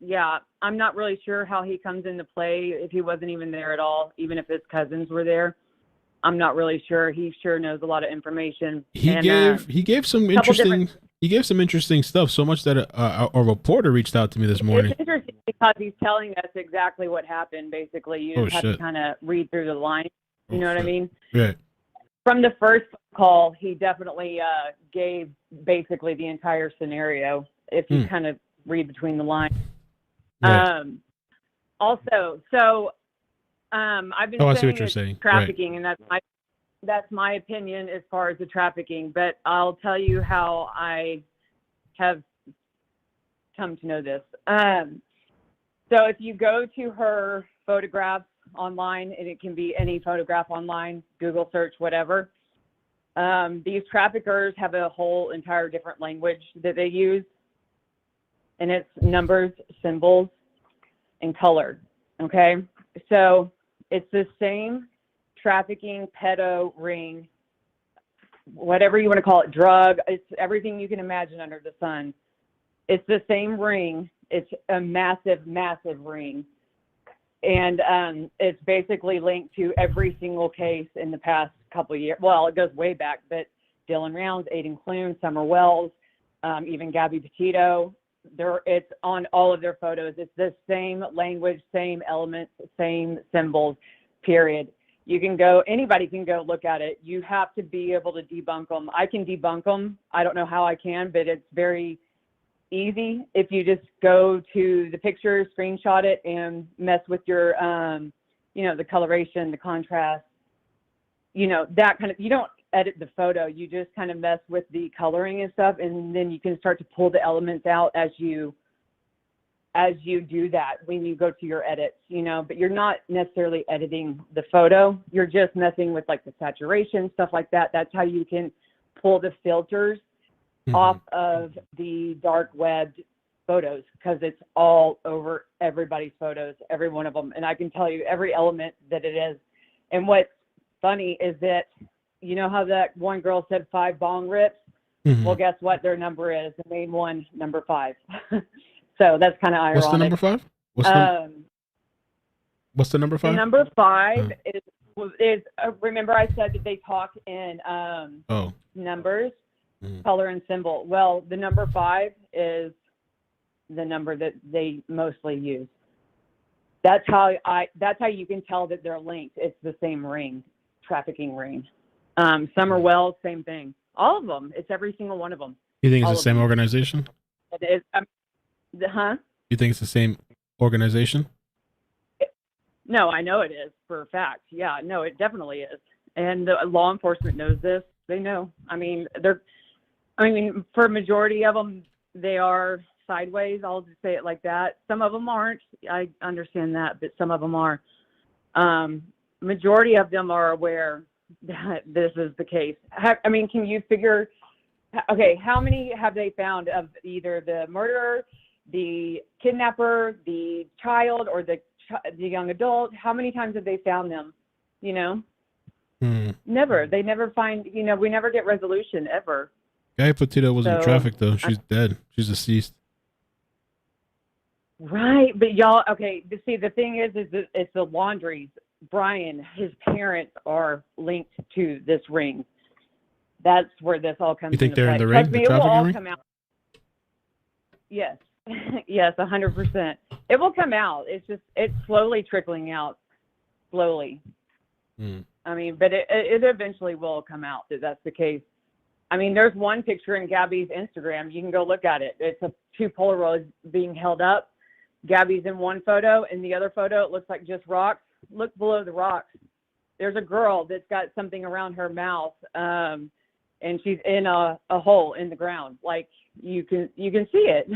I'm not really sure how he comes into play if he wasn't even there at all, even if his cousins were there. I'm not really sure. He sure knows a lot of information. He gave some interesting stuff. So much that a reporter reached out to me this morning. It's interesting because he's telling us exactly what happened. Basically, you just have to kind of read through the lines. You know what I mean? Right. From the first call, he definitely gave basically the entire scenario. If you kind of read between the lines. Right. I've been I see saying what you're it's saying. trafficking, and that's my opinion as far as the trafficking. But I'll tell you how I have come to know this. So if you go to her photographs online, and it can be any photograph online, Google search, whatever. These traffickers have a whole entire different language that they use, and it's numbers, symbols, and color. Okay, so it's the same trafficking, pedo ring, whatever you want to call it, drug. It's everything you can imagine under the sun. It's the same ring. It's a massive, massive ring. And it's basically linked to every single case in the past couple of years. Well, it goes way back, but Dylan Rounds, Aiden Clune, Summer Wells, even Gabby Petito. It's on all of their photos. It's the same language, same elements, same symbols, period. Anybody can go look at it. You have to be able to debunk them. I can debunk them. I don't know how I can, but it's very easy if you just go to the picture, screenshot it, and mess with your, the coloration, the contrast, that kind of, you don't edit the photo, you just kind of mess with the coloring and stuff, and then you can start to pull the elements out as you do that when you go to your edits, but you're not necessarily editing the photo, you're just messing with like the saturation, stuff like that. That's how you can pull the filters off of the dark web photos, because it's all over everybody's photos, every one of them. And I can tell you every element that it is. And what's funny is that, you know how that one girl said 5 bong rips? Well, guess what their number is? The main one, number 5. So that's kind of ironic. What's the number 5? What's the number 5? The number 5 is remember I said that they talk in numbers, color, and symbol. Well, the number 5 is the number that they mostly use. That's how you can tell that they're linked. It's the same ring, trafficking ring. Summer Wells, same thing. All of them. It's every single one of them. You think it's the same organization? It is. You think it's the same organization? No, I know it is for a fact. Yeah, no, it definitely is. And the law enforcement knows this. They know. For a majority of them, they are sideways. I'll just say it like that. Some of them aren't. I understand that, but some of them are. majority of them are aware that this is the case. I mean, can you figure, okay, how many have they found of either the murderer, the kidnapper, the child, or the young adult? How many times have they found them? You know? Never. They never find, you know, we never get resolution ever. Guy Petito was in So, traffic though. She's dead. She's deceased. Right, but y'all, okay, see, the thing is that it's the laundries. Brian, his parents are linked to this ring. That's where this all comes You think into they're in play. the ring, Trust the me, it will trafficking all ring? come out. Yes, yes, 100%. It will come out. It's slowly trickling out, slowly. I mean, but it eventually will come out that that's the case. I mean, there's one picture in Gabby's Instagram. You can go look at it. It's two Polaroids being held up. Gabby's in one photo, and the other photo, it looks like just rocks. Look below the rocks. There's a girl that's got something around her mouth, and she's in a hole in the ground. Like you can see it.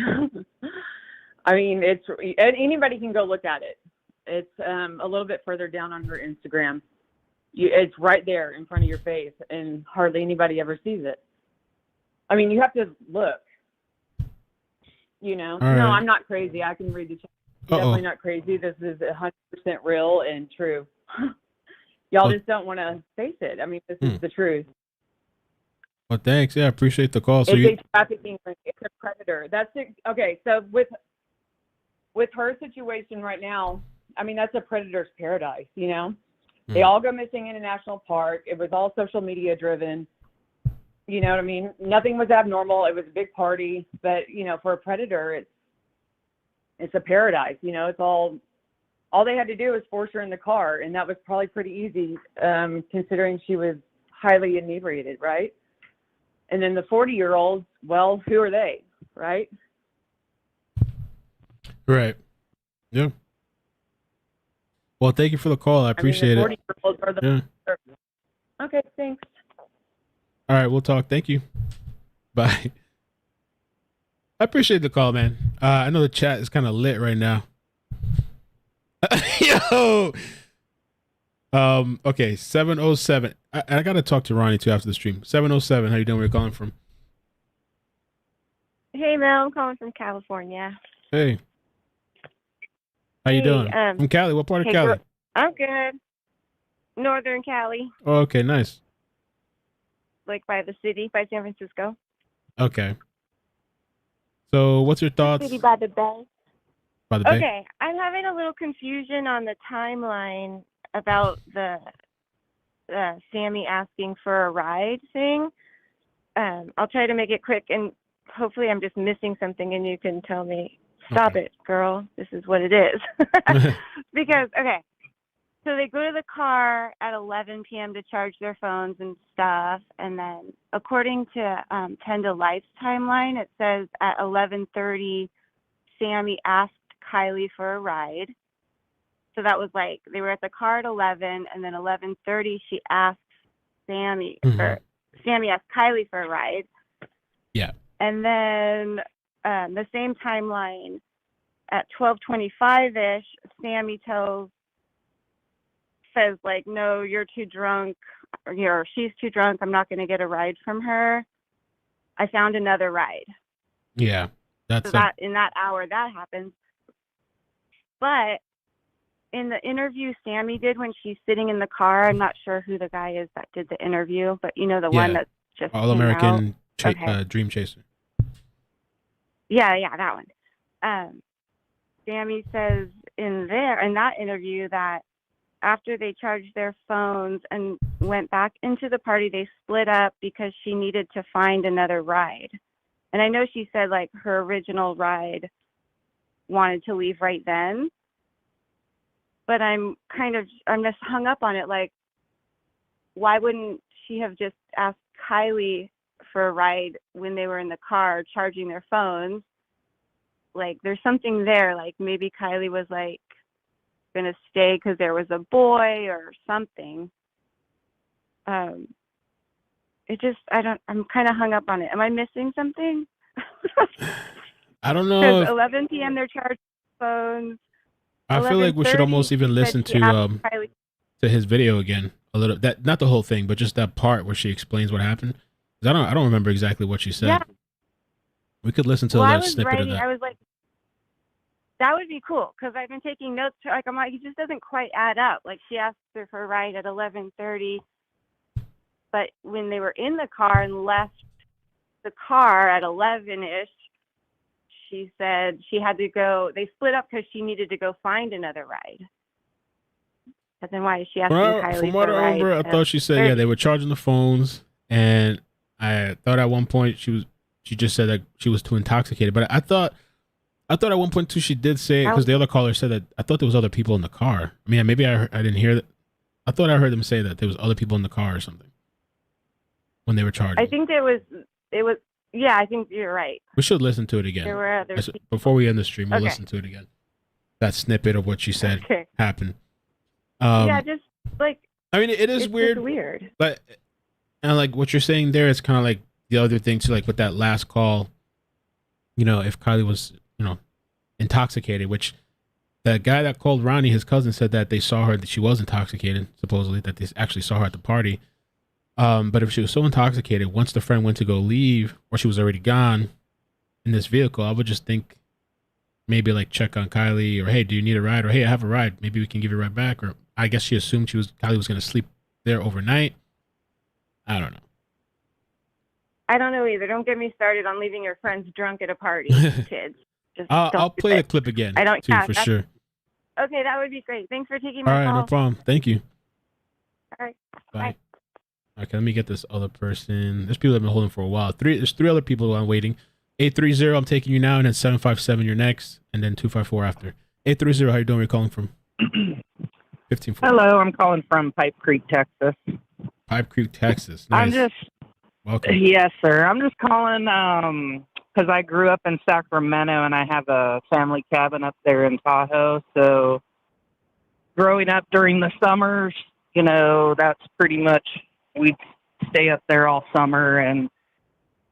I mean, anybody can go look at it. It's a little bit further down on her Instagram. It's right there in front of your face, and hardly anybody ever sees it. I mean, you have to look. You know, All no, right. I'm not crazy. I can read the chat. Definitely not crazy. This is 100% real and true. Y'all just don't want to face it. I mean, this is the truth. Well, thanks. Yeah, I appreciate the call. So It's a trafficking ring. It's a predator. That's it. Okay, so with her situation right now, I mean, that's a predator's paradise, you know? They all go missing in a national park. It was all social media driven. You know what I mean? Nothing was abnormal. It was a big party. But, you know, for a predator, it's a paradise. You know, it's all they had to do was force her in the car. And that was probably pretty easy, considering she was highly inebriated, right? And then the 40-year-olds, well, who are they, right? right. Yeah. Well, thank you for the call. I appreciate the it. 40-year-olds are the Okay, thanks. All right, we'll talk. Thank you. Bye. I appreciate the call, man. I know the chat is kind of lit right now. Yo. Okay, 707. I gotta talk to Ronnie too after the stream. 707. How you doing? Where you calling from? Hey Mel, I'm calling from California. Hey. How you doing? From Cali. What part of Cali? I'm good. Northern Cali, Oh, okay, nice. like by the city, by San Francisco. Okay. So, what's your thoughts? City by the bay. By the bay? Okay, I'm having a little confusion on the timeline about the Sammy asking for a ride thing. I'll try to make it quick, and hopefully I'm just missing something, and you can tell me, stop it, girl. This is what it is. Because, okay, so they go to the car at 11 p.m. to charge their phones and stuff, and then according to 10 to Life's timeline, it says at 11:30, Sammy asked Kiely for a ride. So that was like, they were at the car at 11, and then 11:30, she asked Sammy, or Sammy asked Kiely for a ride. Yeah. And then the same timeline, at 12:25-ish, Sammy says like, no, you're too drunk, or she's too drunk, I'm not going to get a ride from her. I found another ride. Yeah. That's So that in that hour that happens. But in the interview Sammy did when she's sitting in the car, I'm not sure who the guy is that did the interview, but you know, the one that just All American came out? Dream Chaser. Yeah, that one. Sammy says in that interview that after they charged their phones and went back into the party, they split up because she needed to find another ride. And I know she said like her original ride wanted to leave right then, but I'm just hung up on it. Like, why wouldn't she have just asked Kiely for a ride when they were in the car charging their phones? Like, there's something there. Like, maybe Kiely was like going to stay because there was a boy or something. I'm kind of hung up on it. Am I missing something? I don't know. Because If, 11 p.m. they're charging phones. I feel like we should almost even listen to to his video again a little. That not the whole thing, but just that part where she explains what happened. 'Cause I don't remember exactly what she said. Yeah. We could listen to Well, I that was snippet writing. of that. I was like, that would be cool because I've been taking notes. Like I'm like, it just doesn't quite add up. Like she asked her for a ride at 11:30, but when they were in the car and left the car at 11ish, she said she had to go. They split up because she needed to go find another ride. But then why is she asking Kiely From what for a I remember, ride? I thought she said, yeah, they were charging the phones, and I thought at one point she just said that she was too intoxicated. But I thought at one point too she did say, because the other caller said that I thought there was other people in the car. I mean, maybe I didn't hear that. I thought I heard them say that there was other people in the car or something when they were charging. I think it was. Yeah, I think you're right. We should listen to it again. There were other people. Before we end the stream, we'll Okay. listen to it again. That snippet of what she said Okay. happened. Yeah, just like. I mean, it is it's weird. just weird. But and like what you're saying there is kind of like the other thing too, like with that last call. You know, if Kiely was, intoxicated, which the guy that called Ronnie, his cousin, said that they saw her, that she was intoxicated, supposedly, that they actually saw her at the party. But if she was so intoxicated, once the friend went to go leave, or she was already gone in this vehicle, I would just think maybe like check on Kiely, or hey, do you need a ride? Or hey, I have a ride. Maybe we can give you a ride back. Or I guess she assumed Kiely was going to sleep there overnight. I don't know. I don't know either. Don't get me started on leaving your friends drunk at a party, kids. Just I'll don't do play the it. clip again. I don't. Too, Yeah, for that's- sure. Okay, that would be great. Thanks for taking All my right, call. no problem. Thank you. All right. Bye. Okay, let me get this other person. There's people that have been holding for a while. There's three other people I'm waiting. 830, I'm taking you now, and then 757, you're next, and then 254 after. 830, how you doing? Where you calling from? 1540. Hello, I'm calling from Pipe Creek, Texas. Pipe Creek, Texas. Nice. I'm just, welcome. Yes, sir. I'm just calling because I grew up in Sacramento and I have a family cabin up there in Tahoe. So growing up during the summers, that's pretty much, we'd stay up there all summer. And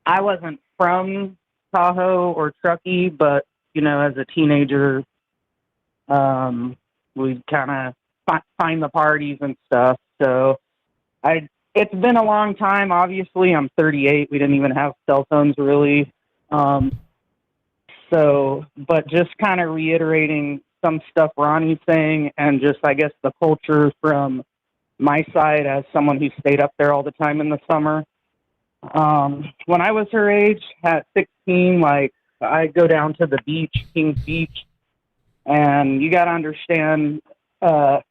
I wasn't from Tahoe or Truckee, but, as a teenager, we'd kind of find the parties and stuff. So it's been a long time. Obviously, I'm 38. We didn't even have cell phones really. But just kind of reiterating some stuff Ronnie's saying, and just, I guess, the culture from my side as someone who stayed up there all the time in the summer. When I was her age, at 16, I'd go down to the beach, Kings Beach, and you got to understand, it's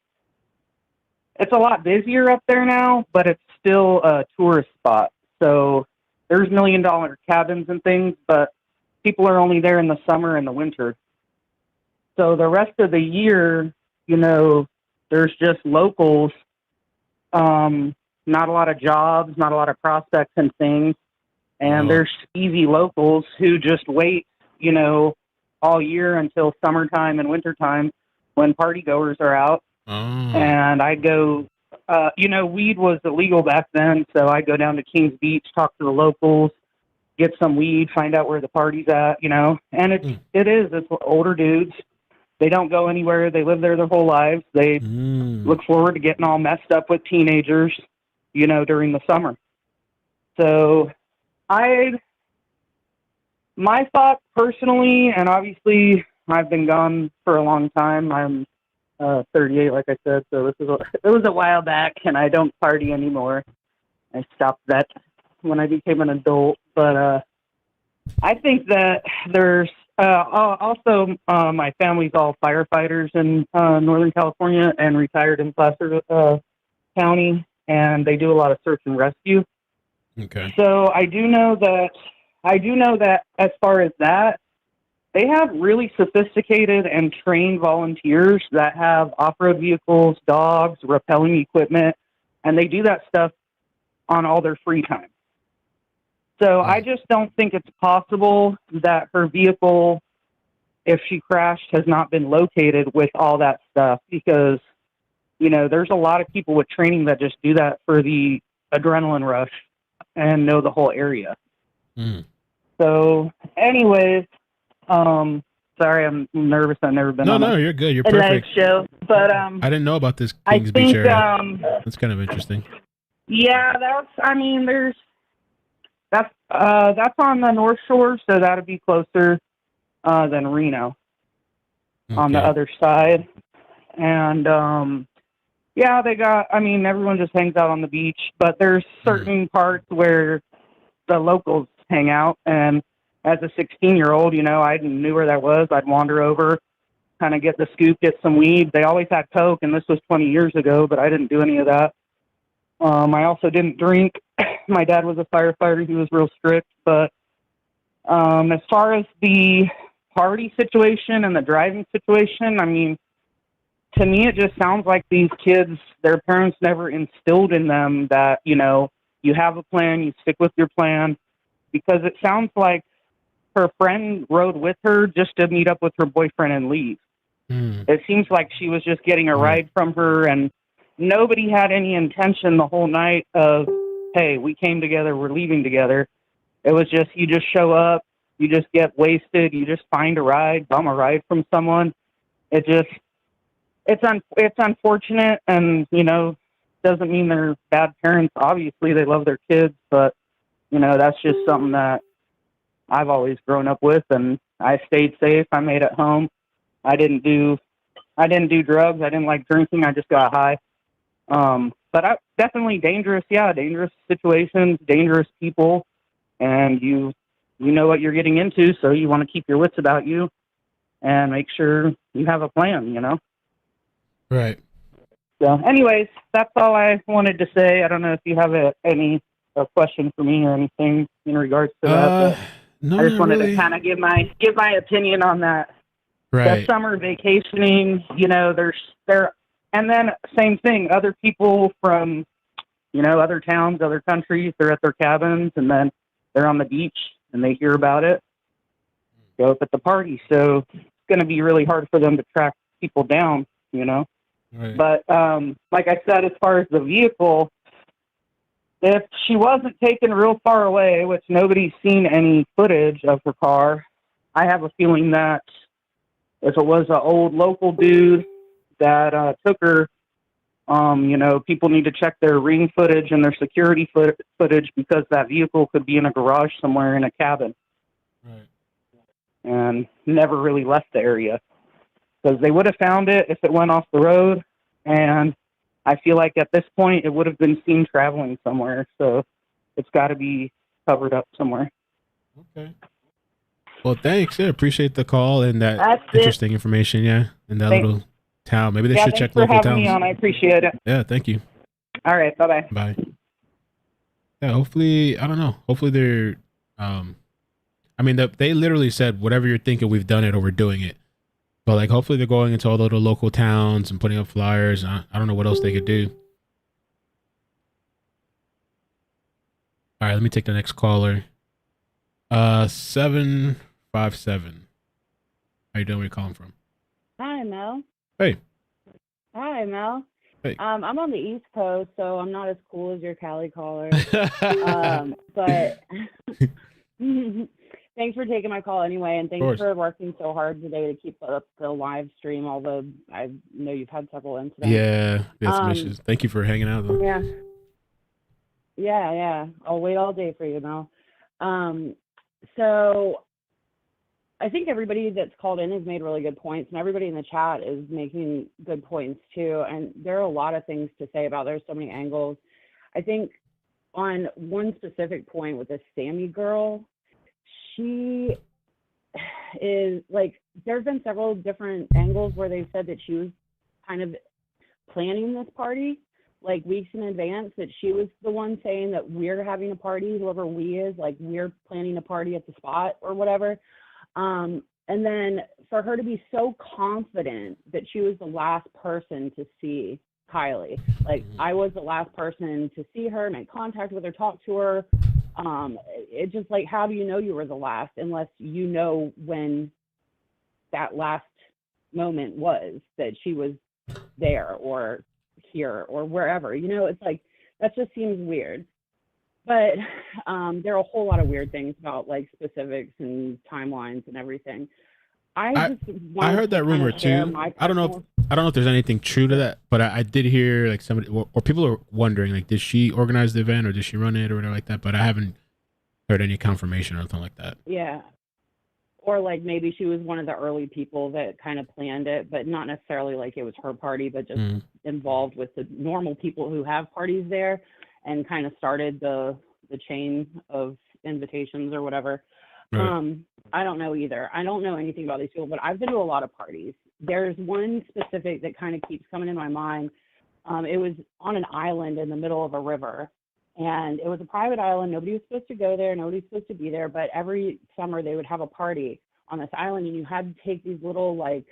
a lot busier up there now, but it's still a tourist spot. So there's $1 million cabins and things, but people are only there in the summer and the winter. So the rest of the year, there's just locals, not a lot of jobs, not a lot of prospects and things. And there's easy locals who just wait, all year until summertime and wintertime when party goers are out. And I'd go, weed was illegal back then, so I'd go down to Kings Beach, talk to the locals, get some weed, find out where the party's at, and it's older dudes. They don't go anywhere. They live there their whole lives. They look forward to getting all messed up with teenagers, during the summer. So my thought personally, and obviously I've been gone for a long time. I'm 38, like I said, so it was a while back, and I don't party anymore. I stopped that when I became an adult. But I think that there's also my family's all firefighters in Northern California and retired in Placer County, and they do a lot of search and rescue. Okay. So I do know that as far as that, they have really sophisticated and trained volunteers that have off-road vehicles, dogs, rappelling equipment, and they do that stuff on all their free time. So I just don't think it's possible that her vehicle, if she crashed, has not been located with all that stuff, because, there's a lot of people with training that just do that for the adrenaline rush and know the whole area. So anyways, Sorry, I'm nervous. I've never been No, on no, you're good. You're a live perfect. show. But I didn't know about this I Kings Beach think area. That's kind of interesting. yeah, that's on the North Shore, so that'd be closer than Reno on the Okay. other side. And yeah, everyone just hangs out on the beach, but there's certain parts where the locals hang out. And as a 16-year-old, I knew where that was. I'd wander over, kind of get the scoop, get some weed. They always had Coke, and this was 20 years ago, but I didn't do any of that. I also didn't drink. My dad was a firefighter. He was real strict. But as far as the party situation and the driving situation, to me, it just sounds like these kids, their parents never instilled in them that, you have a plan, you stick with your plan, because it sounds like her friend rode with her just to meet up with her boyfriend and leave. It seems like she was just getting a ride from her, and nobody had any intention the whole night of, hey, we came together, we're leaving together. It was just, you just show up, you just get wasted, you just find a ride, bum a ride from someone. It's unfortunate, and, doesn't mean they're bad parents. Obviously, they love their kids, but, that's just something that I've always grown up with, and I stayed safe. I made it home. I didn't do drugs. I didn't like drinking. I just got high. But definitely dangerous situations, dangerous people, and you know what you're getting into, so you want to keep your wits about you and make sure you have a plan, Right. So anyways, that's all I wanted to say. I don't know if you have any question for me or anything in regards to that. No, I just wanted really. to kind of give my opinion on that. Right. The summer vacationing, and then same thing, other people from, other towns, other countries, they're at their cabins, and then they're on the beach, and they hear about it, go up at the party. So it's going to be really hard for them to track people down, Right. But like I said, as far as the vehicle, if she wasn't taken real far away, which nobody's seen any footage of her car, I have a feeling that if it was an old local dude that took her, people need to check their ring footage and their security footage, because that vehicle could be in a garage somewhere in a cabin. Right. And never really left the area, because they would have found it if it went off the road. And I feel like at this point it would have been seen traveling somewhere. So it's got to be covered up somewhere. Okay. Well, thanks. Yeah, appreciate the call and that That's interesting information. Yeah, in that little town. Maybe they should check local thanks for towns. having me on. I appreciate it. Yeah, thank you. All right. Bye-bye. Bye. Yeah, hopefully, I don't know. Hopefully they're, they literally said, whatever you're thinking, we've done it or we're doing it. But like, hopefully they're going into all the little local towns and putting up flyers. I don't know what else they could do. All right, let me take the next caller. 757. How you doing? Where you calling from? Hi, Mel. Hey. Hi, Mel. Hey. I'm on the East Coast, so I'm not as cool as your Cali caller. But thanks for taking my call anyway, and thanks for working so hard today to keep up the live stream, although I know you've had several incidents. Yeah, some issues. Thank you for hanging out, though. Yeah. I'll wait all day for you, Mel. So I think everybody that's called in has made really good points, and everybody in the chat is making good points too. And there are a lot of things to say about. There's so many angles. I think on one specific point with this Sammy girl, she is like, there have been several different angles where they said that she was kind of planning this party like weeks in advance, that she was the one saying that we're having a party, whoever we is, like we're planning a party at the spot or whatever. And then for her to be so confident that she was the last person to see Kiely, like I was the last person to see her, make contact with her, talk to her. It just like, how do you know you were the last unless you know when that last moment was that she was there or here or wherever, it's like, that just seems weird. But there are a whole lot of weird things about like specifics and timelines and everything. I heard that rumor too. I don't know if there's anything true to that, but I did hear like somebody or people are wondering like, did she organize the event or did she run it or whatever like that? But I haven't heard any confirmation or anything like that. Yeah. Or like maybe she was one of the early people that kind of planned it, but not necessarily like it was her party, but just involved with the normal people who have parties there and kind of started the chain of invitations or whatever. Right. I don't know either. I don't know anything about these people, but I've been to a lot of parties. There's one specific that kind of keeps coming in my mind. It was on an island in the middle of a river. And it was a private island. Nobody was supposed to go there. Nobody's supposed to be there. But every summer they would have a party on this island, and you had to take these little like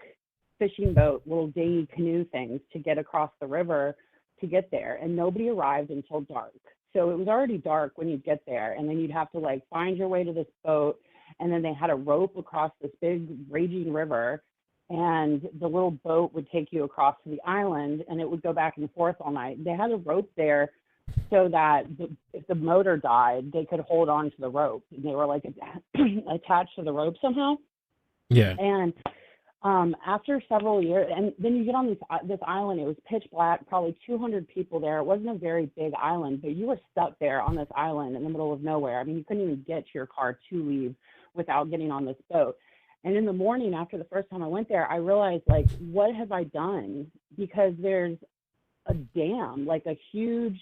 fishing boat, little dinghy canoe things to get across the river to get there. And nobody arrived until dark. So it was already dark when you'd get there, and then you'd have to like find your way to this boat. And then they had a rope across this big raging river, and the little boat would take you across to the island, and it would go back and forth all night. They had a rope there so that if the motor died, they could hold on to the rope. They were like attached to the rope somehow. Yeah. And after several years, and then you get on this island, it was pitch black, probably 200 people there. It wasn't a very big island, but you were stuck there on this island in the middle of nowhere. I mean, you couldn't even get to your car to leave without getting on this boat. And in the morning, after the first time I went there, I realized, like, what have I done? Because there's a dam, like a huge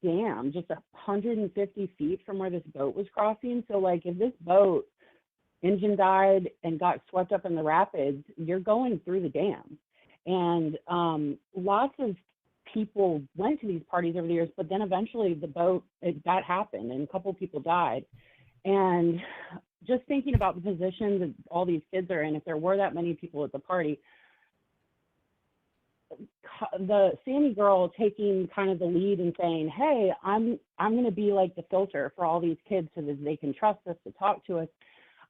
dam, just 150 feet from where this boat was crossing. So, like, if this boat engine died and got swept up in the rapids, you're going through the dam. And lots of people went to these parties over the years, but then eventually the boat, that happened, and a couple of people died. And just thinking about the position that all these kids are in, if there were that many people at the party, the Sammy girl taking kind of the lead and saying, hey, I'm going to be like the filter for all these kids so that they can trust us to talk to us.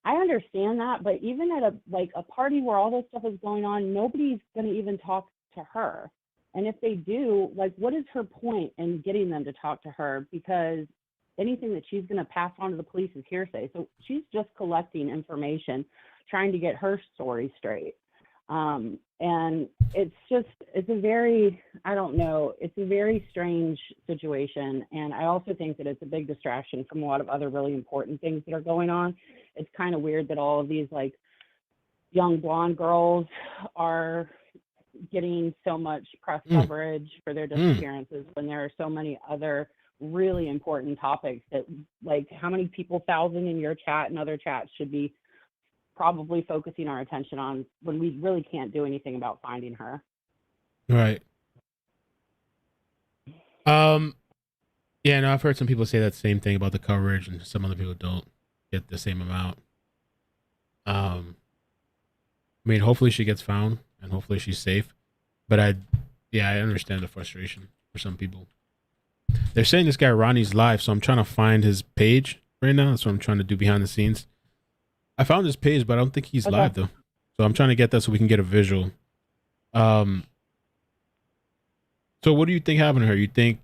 I understand that, but even at a party where all this stuff is going on, nobody's going to even talk to her. And if they do, like, what is her point in getting them to talk to her? Because anything that she's going to pass on to the police is hearsay. So she's just collecting information, trying to get her story straight. And it's a very, I don't know, it's a very strange situation. And I also think that it's a big distraction from a lot of other really important things that are going on. It's kind of weird that all of these like young blonde girls are getting so much press coverage for their disappearances when there are so many other really important topics that, like, how many people, 1,000 in your chat and other chats, should be probably focusing our attention on when we really can't do anything about finding her. Right. Yeah, no, I've heard some people say that same thing about the coverage, and some other people don't get the same amount. I mean, hopefully she gets found and hopefully she's safe. But I understand the frustration for some people. They're saying this guy Ronnie's live, so I'm trying to find his page right now. That's what I'm trying to do behind the scenes. I found his page, but I don't think he's live though. So I'm trying to get that so we can get a visual. So what do you think happened to her? You think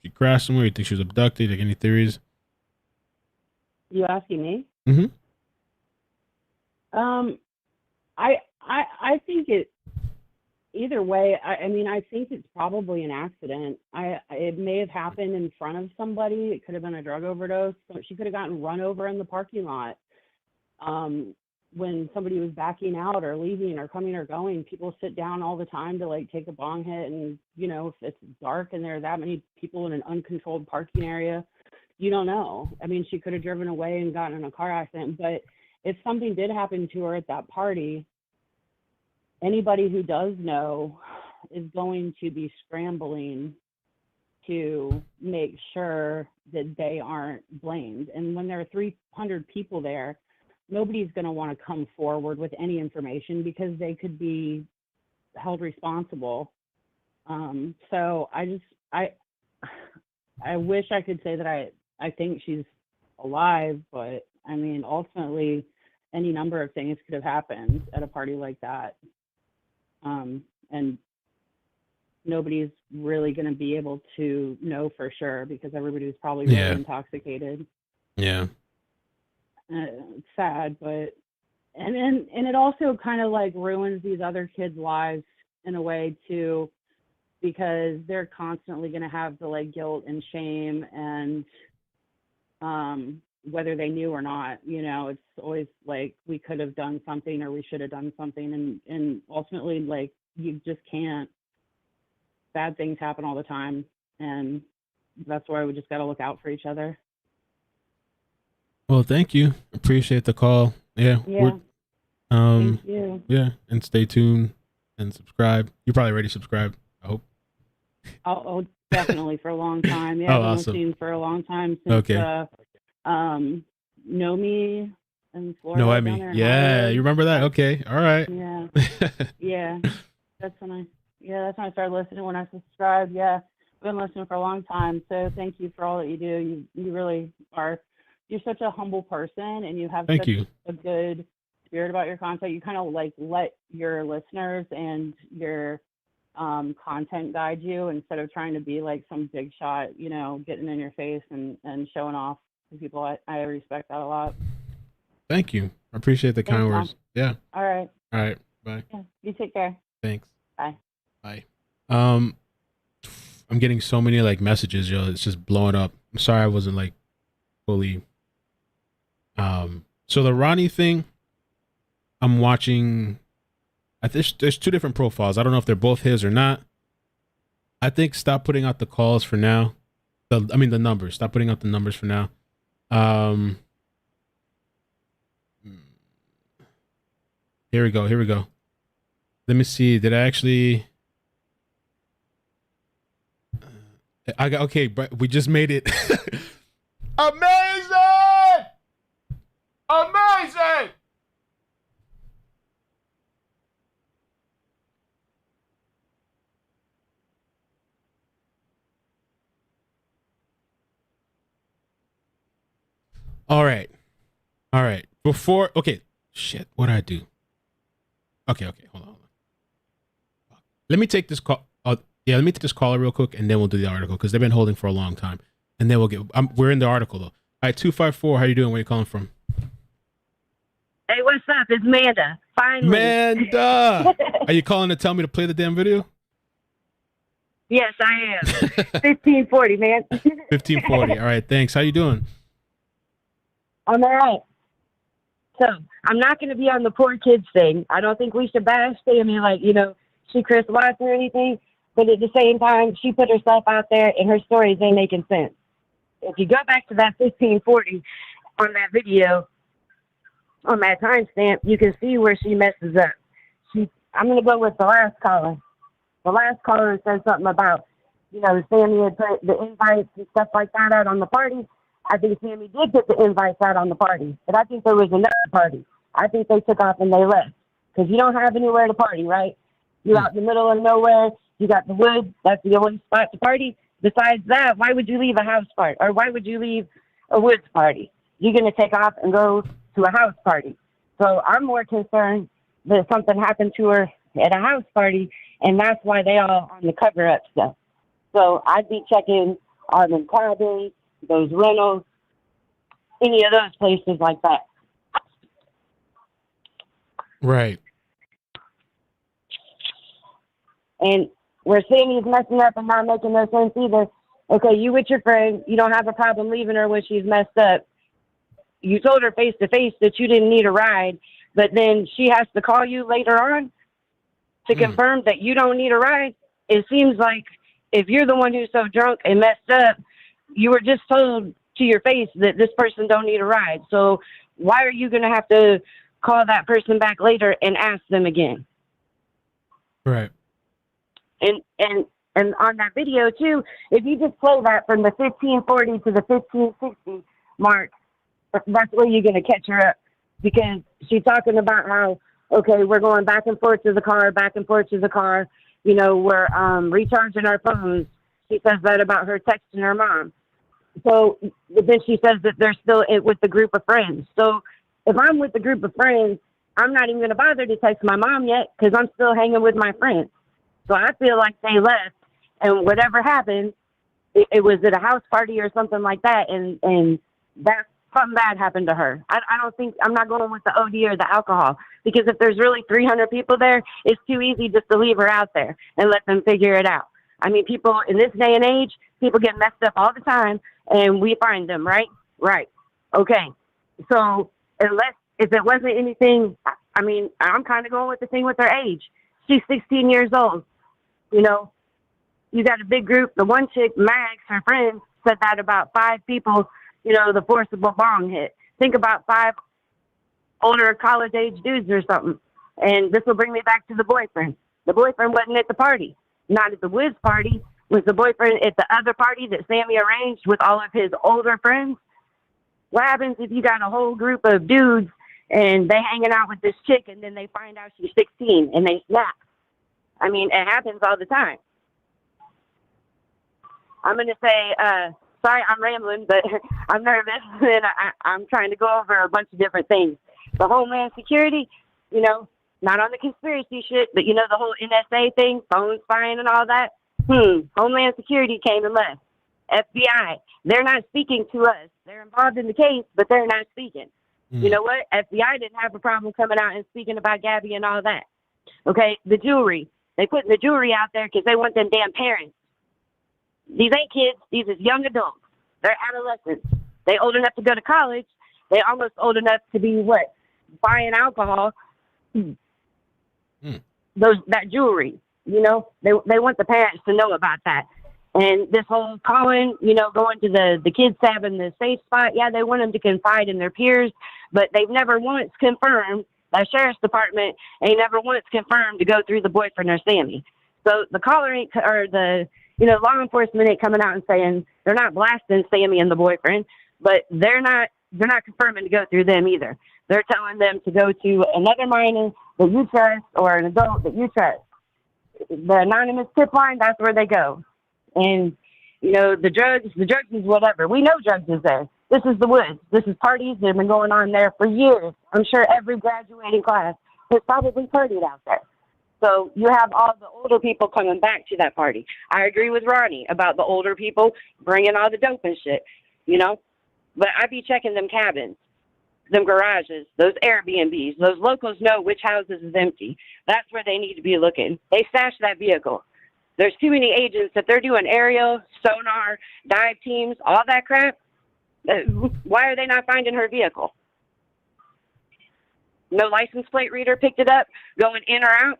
she crashed somewhere? You think she was abducted? Like, any theories? You asking me? Mm-hmm. I think it, either way, I mean, I think it's probably an accident. It may have happened in front of somebody. It could have been a drug overdose. So she could have gotten run over in the parking lot. When somebody was backing out or leaving or coming or going, people sit down all the time to like take a bong hit. And, you know, if it's dark and there are that many people in an uncontrolled parking area, you don't know. I mean, she could have driven away and gotten in a car accident, but if something did happen to her at that party, anybody who does know is going to be scrambling to make sure that they aren't blamed. And when there are 300 people there, nobody's going to want to come forward with any information because they could be held responsible. So I wish I could say that I think she's alive, but I mean, ultimately, any number of things could have happened at a party like that. And nobody's really going to be able to know for sure because everybody was probably really intoxicated. Yeah. It's sad, but and it also kind of like ruins these other kids' lives in a way too, because they're constantly going to have the like guilt and shame and whether they knew or not, you know, it's always like we could have done something or we should have done something, and ultimately like you just can't. Bad things happen all the time, and that's why we just got to look out for each other. Well, thank you. Appreciate the call. Yeah. Thank you. Yeah, and stay tuned and subscribe. You probably already subscribed, I hope. Oh, definitely for a long time. Yeah, Oh, I've been awesome. listening for a long time since Nomi in Florida. down Noemi. there in Yeah, Hollywood. you remember that? Okay. All right. Yeah. Yeah. That's when I started listening, when I subscribed. Yeah. I've been listening for a long time. So thank you for all that you do. You really are, you're such a humble person, and you have Thank such you. a good spirit about your content. You kind of like let your listeners and your content guide you instead of trying to be like some big shot, you know, getting in your face and showing off to people. I respect that a lot. Thank you. I appreciate the kind Thanks, words. Yeah. All right. All right. Bye. Yeah. You take care. Thanks. Bye. Bye. I'm getting so many like messages, yo. It's just blowing up. I'm sorry I wasn't like fully. So the Ronnie thing, I'm watching. There's two different profiles. I don't know if they're both his or not. I think stop putting out the calls for now. The numbers. Stop putting out the numbers for now. Here we go. Let me see. Did I actually? Okay, but we just made it. Amazing! Amazing! All right. Before, okay, shit, what'd I do? Okay, hold on. Let me take this call. Let me take this caller real quick, and then we'll do the article, because they've been holding for a long time. And then we'll get, we're in the article, though. All right, 254, how you doing? Where you calling from? Hey, what's up? It's Manda. Finally. Manda! Are you calling to tell me to play the damn video? Yes, I am. 1540, man. 1540. All right, thanks. How you doing? I'm all right. So, I'm not going to be on the poor kids thing. I don't think we should bash Sammy like, you know, she Chris Watts or anything. But at the same time, she put herself out there, and her stories ain't making sense. If you go back to that 1540 on that video, on that timestamp, you can see where she messes up. I'm going to go with the last caller. The last caller said something about, you know, Sammy had put the invites and stuff like that out on the party. I think Sammy did put the invites out on the party, but I think there was another party. I think they took off and they left, because you don't have anywhere to party, right? You're out in the middle of nowhere. You got the woods. That's the only spot to party. Besides that, why would you leave a house party? Or why would you leave a woods party? You're going to take off and go to a house party. So I'm more concerned that something happened to her at a house party, and that's why they all on the cover-up stuff. So I'd be checking on the cabins, those rentals, any of those places like that. Right. And where Sammy's messing up and not making no sense either. Okay, you with your friend, you don't have a problem leaving her when she's messed up. You told her face to face that you didn't need a ride, but then she has to call you later on to confirm that you don't need a ride. It seems like if you're the one who's so drunk and messed up, you were just told to your face that this person don't need a ride. So why are you going to have to call that person back later and ask them again? Right. And on that video too, if you just play that from the 1540 to the 1560 mark, that's where you're going to catch her up, because she's talking about how, okay, we're going back and forth to the car, you know, we're recharging our phones. She says that about her texting her mom. So then she says that they're still with the group of friends. So if I'm with the group of friends, I'm not even going to bother to text my mom yet, because I'm still hanging with my friends. So I feel like they left, and whatever happened, it was at a house party or something like that, and something bad happened to her. I don't think, I'm not going with the OD or the alcohol, because if there's really 300 people there, it's too easy just to leave her out there and let them figure it out. I mean, people in this day and age, people get messed up all the time, and we find them, right? Right. Okay. So if it wasn't anything, I mean, I'm kind of going with the thing with her age. She's 16 years old. You know, you got a big group. The one chick, Max, her friend, said that about 5 people, you know, the forcible bong hit. Think about 5 older college-age dudes or something. And this will bring me back to the boyfriend. The boyfriend wasn't at the party. Not at the Wiz party. Was the boyfriend at the other party that Sammy arranged with all of his older friends? What happens if you got a whole group of dudes and they hanging out with this chick and then they find out she's 16 and they snap? I mean, it happens all the time. I'm going to say, sorry, I'm rambling, but I'm nervous and I'm trying to go over a bunch of different things. The Homeland Security, you know, not on the conspiracy shit, but you know, the whole NSA thing, phone spying and all that. Homeland Security came and left. FBI, they're not speaking to us. They're involved in the case, but they're not speaking. You know what? FBI didn't have a problem coming out and speaking about Gabby and all that. Okay, the jewelry. They put the jewelry out there because they want them damn parents. These ain't kids. These is young adults. They're adolescents. They old enough to go to college. They almost old enough to be what? Buying alcohol. That jewelry. You know, they want the parents to know about that. And this whole calling, you know, going to the kids having the safe spot, yeah, they want them to confide in their peers, but they've never once confirmed, the sheriff's department ain't never once confirmed to go through the boyfriend or Sammy. So the caller ain't, or the, you know, law enforcement ain't coming out and saying, they're not blasting Sammy and the boyfriend, but they're not confirming to go through them either. They're telling them to go to another minor that you trust or an adult that you trust. The anonymous tip line, that's where they go. And, you know, the drugs is whatever. We know drugs is there. This is the woods. This is parties that have been going on there for years. I'm sure every graduating class has probably partied out there. So you have all the older people coming back to that party. I agree with Ronnie about the older people bringing all the dope and shit, you know. But I be checking them cabins, them garages, those Airbnbs. Those locals know which houses is empty. That's where they need to be looking. They stash that vehicle. There's too many agents that they're doing aerial, sonar, dive teams, all that crap. Why are they not finding her vehicle? No license plate reader picked it up, going in or out.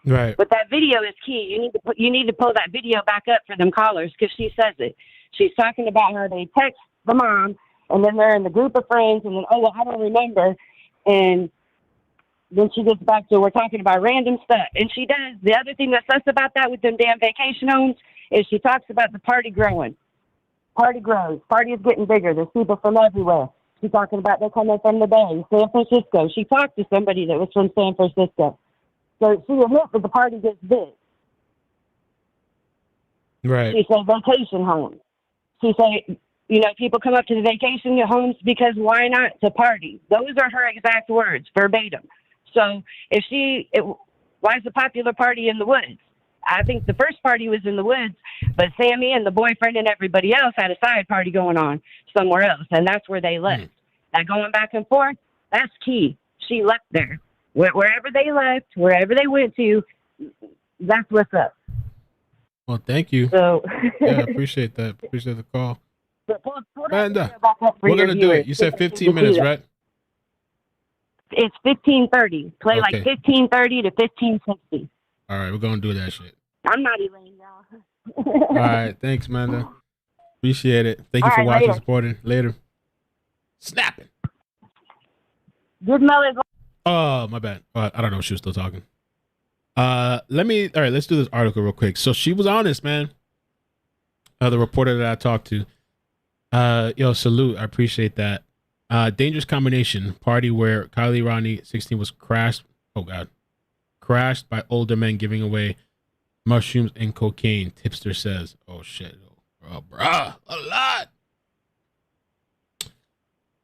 Right. But that video is key. You need to pull that video back up for them callers because she says it. She's talking about how they text the mom, and then they're in the group of friends, and then, oh, well, I don't remember. And then she gets back to, we're talking about random stuff. And she does. The other thing that's sus about that with them damn vacation homes is she talks about the party growing. Party grows. Party is getting bigger. There's people from everywhere. She's talking about they're coming from the Bay, San Francisco. She talked to somebody that was from San Francisco. So she admits that the party gets big. Right. She said vacation homes. She said, you know, people come up to the vacation homes because why not to party? Those are her exact words, verbatim. So why is the popular party in the woods? I think the first party was in the woods, but Sammy and the boyfriend and everybody else had a side party going on somewhere else, and that's where they left. That going back and forth, that's key. She left there. Wherever they left, wherever they went to, that's what's up. Well, thank you. So yeah, I appreciate that. Appreciate the call. And We're going to do it. You said 15 minutes, right? It's 15:30. Play Okay. like 15:30 to 15:60. All right, we're going to do that shit. I'm not Elaine, y'all. All right, thanks, Amanda. Appreciate it. Thank you for watching, later. supporting. Later. Snapping. iCkEdMeL is. Oh, my bad. I don't know if she was still talking. All right, let's do this article real quick. So she was honest, man. The reporter that I talked to. Yo, salute. I appreciate that. Dangerous combination. Party where Kiely Rodni, 16, was crashed. Oh, God. Crashed by older men giving away mushrooms and cocaine. Tipster says. Oh, shit. Oh, bruh. A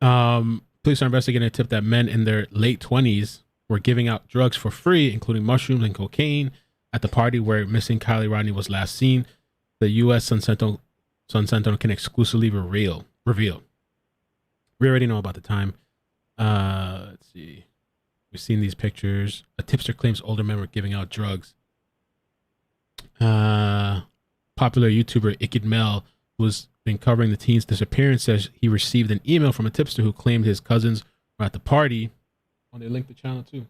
lot. Police are investigating a tip that men in their late 20s were giving out drugs for free, including mushrooms and cocaine, at the party where missing Kiely Rodni was last seen. The U.S. Sun Sentinel Sun Sentinel can exclusively reveal. We already know about the time. Let's see. We've seen these pictures. A tipster claims older men were giving out drugs. Popular YouTuber iCkEdMeL, who's been covering the teen's disappearance, says he received an email from a tipster who claimed his cousins were at the party. Oh, they linked the channel too.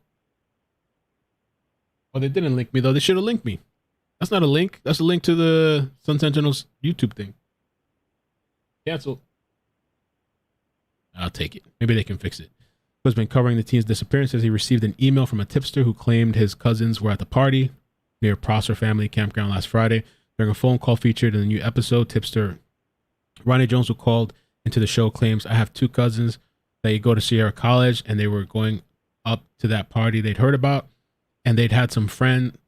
Oh, they didn't link me though. They should have linked me. That's not a link. That's a link to the Sun Sentinel's YouTube thing. Cancel. I'll take it. Maybe they can fix it. Who's been covering the teen's disappearance says he received an email from a tipster who claimed his cousins were at the party near Prosser Family Campground last Friday. During a phone call featured in the new episode, tipster Ronnie Jones, who called into the show, claims, I have two cousins. They go to Sierra College, and they were going up to that party they'd heard about, and they'd had some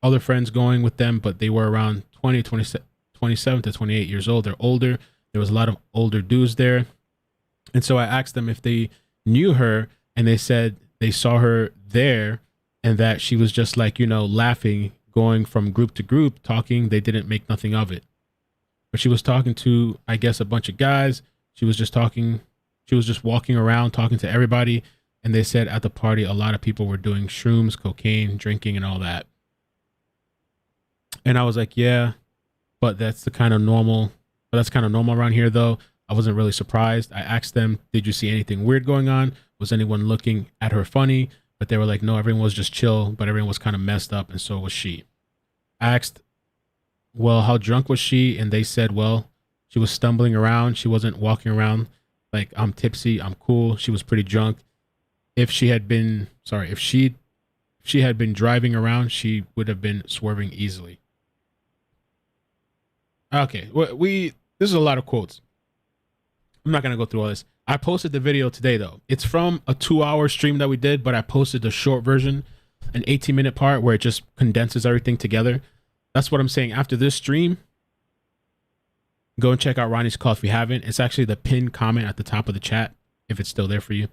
other friends going with them, but they were around 27 to 28 years old. They're older. There was a lot of older dudes there. And so I asked them if they knew her, and they said they saw her there and that she was just like, laughing, going from group to group, talking. They didn't make nothing of it. But she was talking to, I guess, a bunch of guys. She was just walking around talking to everybody. And they said at the party, a lot of people were doing shrooms, cocaine, drinking, and all that. And I was like, yeah, but that's kind of normal around here, though. I wasn't really surprised. I asked them, did you see anything weird going on? Was anyone looking at her funny? But they were like, no, everyone was just chill, but everyone was kind of messed up, and so was she. I asked, well, how drunk was she? And they said, well, she was stumbling around. She wasn't walking around like, I'm tipsy, I'm cool. She was pretty drunk. If she had been driving around, she would have been swerving easily. Okay, this is a lot of quotes. I'm not going to go through all this. I posted the video today, though. It's from a 2-hour stream that we did, but I posted the short version, an 18-minute part where it just condenses everything together. That's what I'm saying. After this stream, go and check out Ronnie's call if you haven't. It's actually the pinned comment at the top of the chat, if it's still there for you.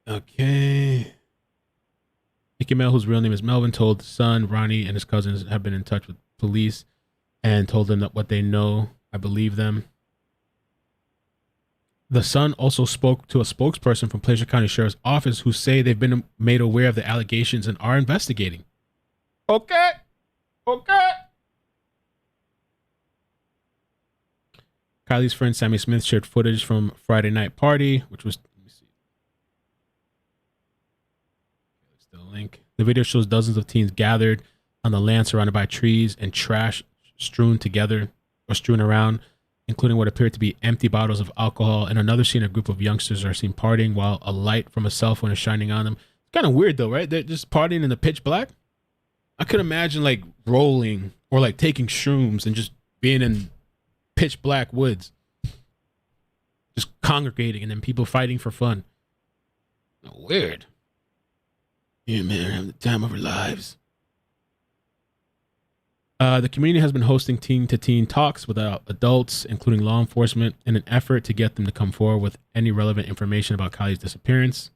Okay. iCkEdMeL, whose real name is Melvin, told son Ronnie and his cousins have been in touch with police and told them that what they know. I believe them. The son also spoke to a spokesperson from Placer County Sheriff's Office who say they've been made aware of the allegations and are investigating. Okay. Kylie's friend Sammy Smith shared footage from Friday night party, which was, let me see. There's the link. The video shows dozens of teens gathered on the land surrounded by trees and trash strewn around, including what appeared to be empty bottles of alcohol. In another scene, a group of youngsters are seen partying while a light from a cell phone is shining on them. It's kind of weird though, right? They're just partying in the pitch black. I could imagine like rolling or like taking shrooms and just being in pitch black woods, just congregating, and then people fighting for fun. Weird. Yeah, man, having the time of our lives. The community has been hosting teen-to-teen talks with adults, including law enforcement, in an effort to get them to come forward with any relevant information about Kylie's disappearance.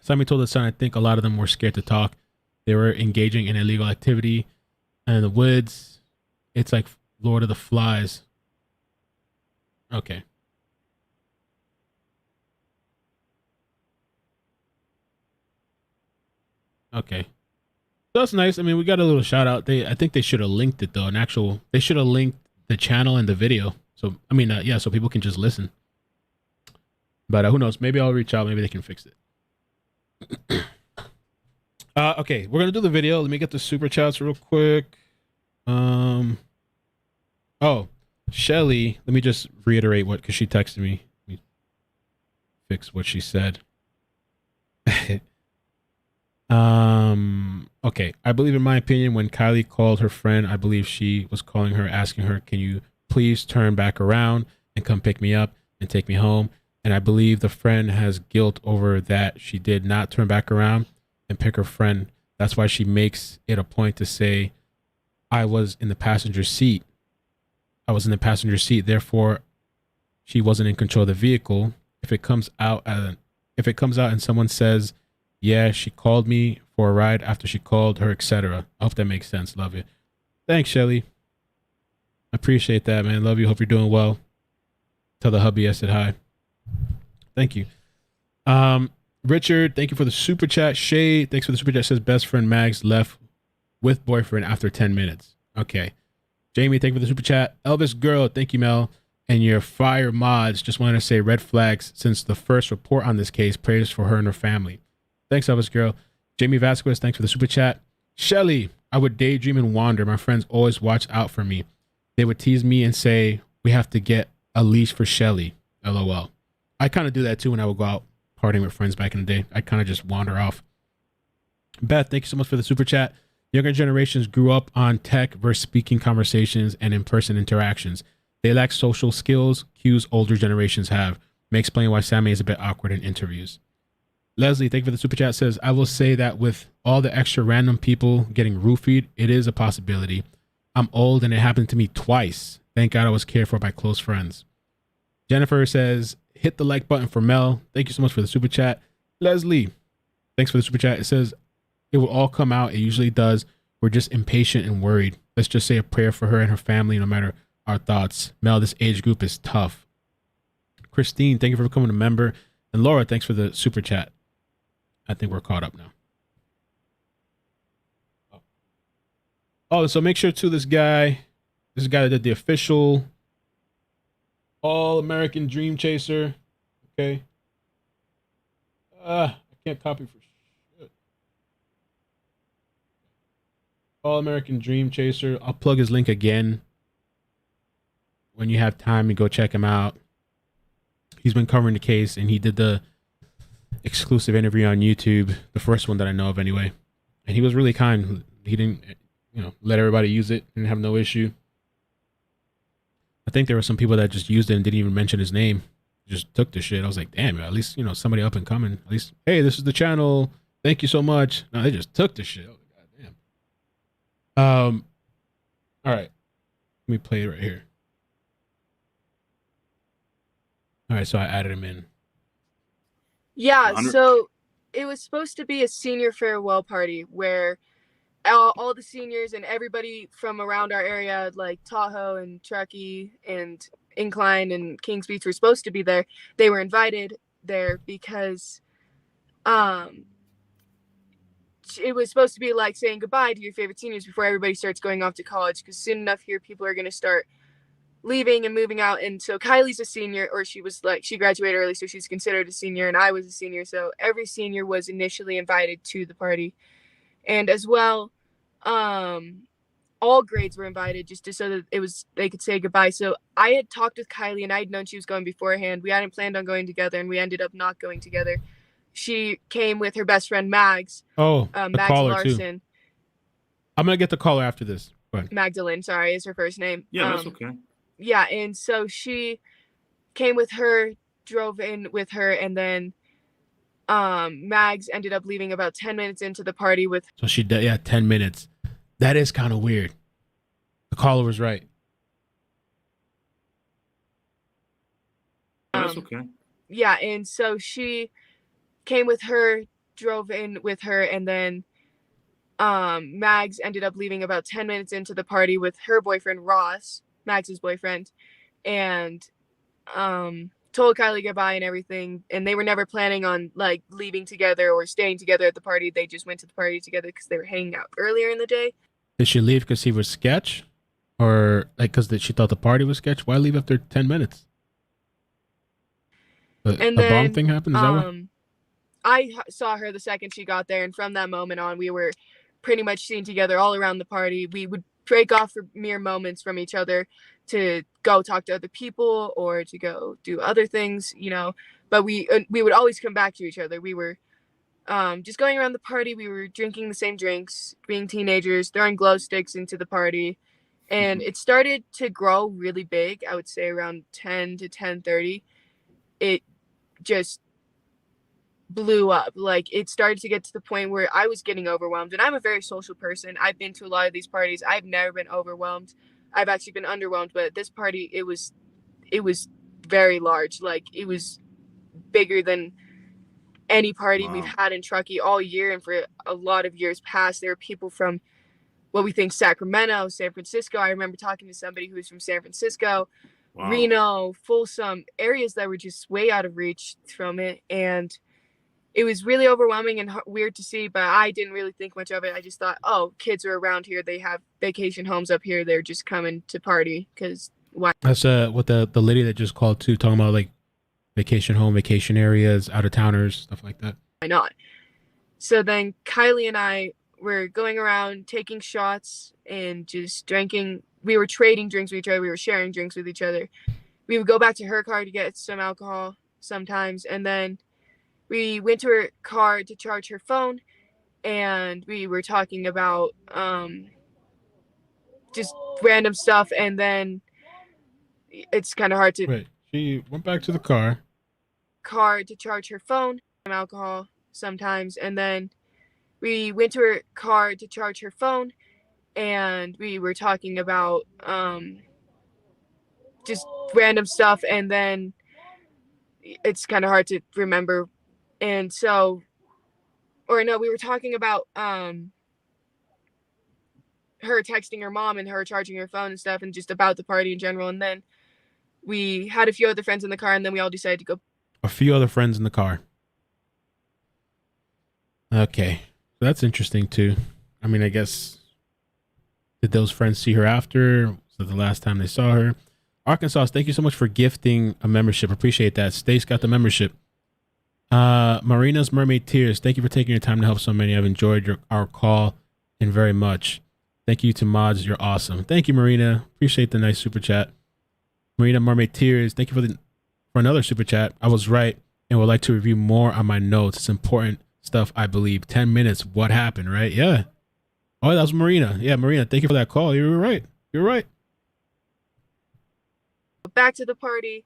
Sammy told his son, I think a lot of them were scared to talk. They were engaging in illegal activity in the woods. It's like Lord of the Flies. Okay. That's nice. I mean, we got a little shout out. I think they should have linked it though. They should have linked the channel and the video. So, I mean, yeah, so people can just listen. But who knows? Maybe I'll reach out. Maybe they can fix it. Okay, we're gonna do the video. Let me get the super chats real quick. Oh, Shelly. Let me just reiterate because she texted me. Let me fix what she said. Okay. I believe, in my opinion, when Kiely called her friend, I believe she was calling her, asking her, can you please turn back around and come pick me up and take me home? And I believe the friend has guilt over that she did not turn back around and pick her friend. That's why she makes it a point to say, I was in the passenger seat. Therefore, she wasn't in control of the vehicle. If it comes out and someone says, Yeah, she called me for a ride after she called her, etc. I hope that makes sense. Love you. Thanks, Shelly. Appreciate that, man. Love you. Hope you're doing well. Tell the hubby I said hi. Thank you. Richard, thank you for the super chat. Shay, thanks for the super chat. Says best friend Mags left with boyfriend after 10 minutes. Okay. Jamie, thank you for the super chat. Elvis Girl, thank you, Mel. And your fire mods, just wanted to say red flags since the first report on this case. Prayers for her and her family. Thanks, Elvis Girl. Jamie Vasquez, thanks for the super chat. Shelly, I would daydream and wander. My friends always watch out for me. They would tease me and say, we have to get a leash for Shelly. LOL. I kind of do that too when I would go out partying with friends back in the day. I kind of just wander off. Beth, thank you so much for the super chat. Younger generations grew up on tech versus speaking conversations and in-person interactions. They lack social skills, cues older generations have. May explain why Sammy is a bit awkward in interviews. Leslie, thank you for the super chat. Says, I will say that with all the extra random people getting roofied, it is a possibility. I'm old and it happened to me twice. Thank God I was cared for by close friends. Jennifer says, hit the like button for Mel. Thank you so much for the super chat. Leslie, thanks for the super chat. It says, it will all come out. It usually does. We're just impatient and worried. Let's just say a prayer for her and her family, no matter our thoughts. Mel, this age group is tough. Christine, thank you for becoming a member. And Laura, thanks for the super chat. I think we're caught up now. Oh, so make sure to this guy that did the official All-American Dream Chaser. Okay. I can't copy for shit. All-American Dream Chaser. I'll plug his link again. When you have time, you go check him out. He's been covering the case, and he did the exclusive interview on YouTube, the first one that I know of anyway. And he was really kind. He didn't, let everybody use it. Didn't have no issue. I think there were some people that just used it and didn't even mention his name. Just took the shit. I was like, damn, at least, somebody up and coming. At least, hey, this is the channel. Thank you so much. No, they just took the shit. Oh, God damn. All right. Let me play it right here. All right, so I added him in. Yeah, so it was supposed to be a senior farewell party where all the seniors and everybody from around our area, like Tahoe and Truckee and Incline and Kings Beach, were supposed to be there. They were invited there because it was supposed to be like saying goodbye to your favorite seniors before everybody starts going off to college, because soon enough here people are going to start leaving and moving out. And so Kylie's a senior, or she graduated early, so she's considered a senior, and I was a senior, so every senior was initially invited to the party. And as well, all grades were invited just so that they could say goodbye. So I had talked with Kiely, and I had known she was going beforehand. We hadn't planned on going together, and we ended up not going together. She came with her best friend Mags. Oh, Mags Larson. Too. I'm gonna get the caller after this. Go ahead. Magdalene, sorry, is her first name. Yeah, that's okay. Yeah, and so she came with her, drove in with her, and then Mags ended up leaving about 10 minutes into the party with. So she did, 10 minutes. That is kind of weird. The caller was right. That's okay. Yeah, and so she came with her, drove in with her, and then Mags ended up leaving about 10 minutes into the party with her boyfriend Ross, Max's boyfriend, and told Kiely goodbye and everything. And they were never planning on like leaving together or staying together at the party. They just went to the party together because they were hanging out earlier in the day. Did she leave because he was sketch, or like because she thought the party was sketch? Why leave after 10 minutes? A bomb thing happened? Is that what? I saw her the second she got there, and from that moment on, we were pretty much seen together all around the party. We would break off for mere moments from each other to go talk to other people or to go do other things, but we would always come back to each other. We were just going around the party. We were drinking the same drinks, being teenagers, throwing glow sticks into the party, and it started to grow really big. I would say around 10 to 10:30 it just blew up. Like, it started to get to the point where I was getting overwhelmed, and I'm a very social person. I've been to a lot of these parties. I've never been overwhelmed. I've actually been underwhelmed, but at this party it was very large. Like, it was bigger than any party we've had in Truckee all year. And for a lot of years past, there were people from what we think Sacramento, San Francisco. I remember talking to somebody who was from San Francisco, Reno, Folsom, areas that were just way out of reach from it. And it was really overwhelming and weird to see, but I didn't really think much of it. I just thought, oh, kids are around here. They have vacation homes up here. They're just coming to party because why? That's what the lady that just called too, talking about like vacation home, vacation areas, out of towners, stuff like that. Why not? So then Kiely and I were going around taking shots and just drinking. We were trading drinks with each other. We were sharing drinks with each other. We would go back to her car to get some alcohol sometimes, and then we went to her car to charge her phone, and we were talking about just random stuff, and then it's kind of hard to... Wait, she went back to the car to charge her phone, some alcohol sometimes, and then we went to her car to charge her phone, and we were talking about just random stuff, and then it's kind of hard to remember. And so, or no, we were talking about her texting her mom and her charging her phone and stuff, and just about the party in general. And then we had a few other friends in the car, and then we all decided to go. A few other friends in the car. Okay, so that's interesting too. I mean, I guess, did those friends see her after? Was that the last time they saw her? Arkansas, thank you so much for gifting a membership. Appreciate that. Stace got the membership. Marina's Mermaid Tears, thank you for taking your time to help so many. I've enjoyed our call and very much. Thank you to Mods. You're awesome. Thank you, Marina. Appreciate the nice super chat. Marina Mermaid Tears, thank you for another super chat. I was right and would like to review more on my notes. It's important stuff, I believe. 10 minutes. What happened, right? Yeah. Oh, that was Marina. Yeah, Marina, thank you for that call. You were right. You're right. Back to the party,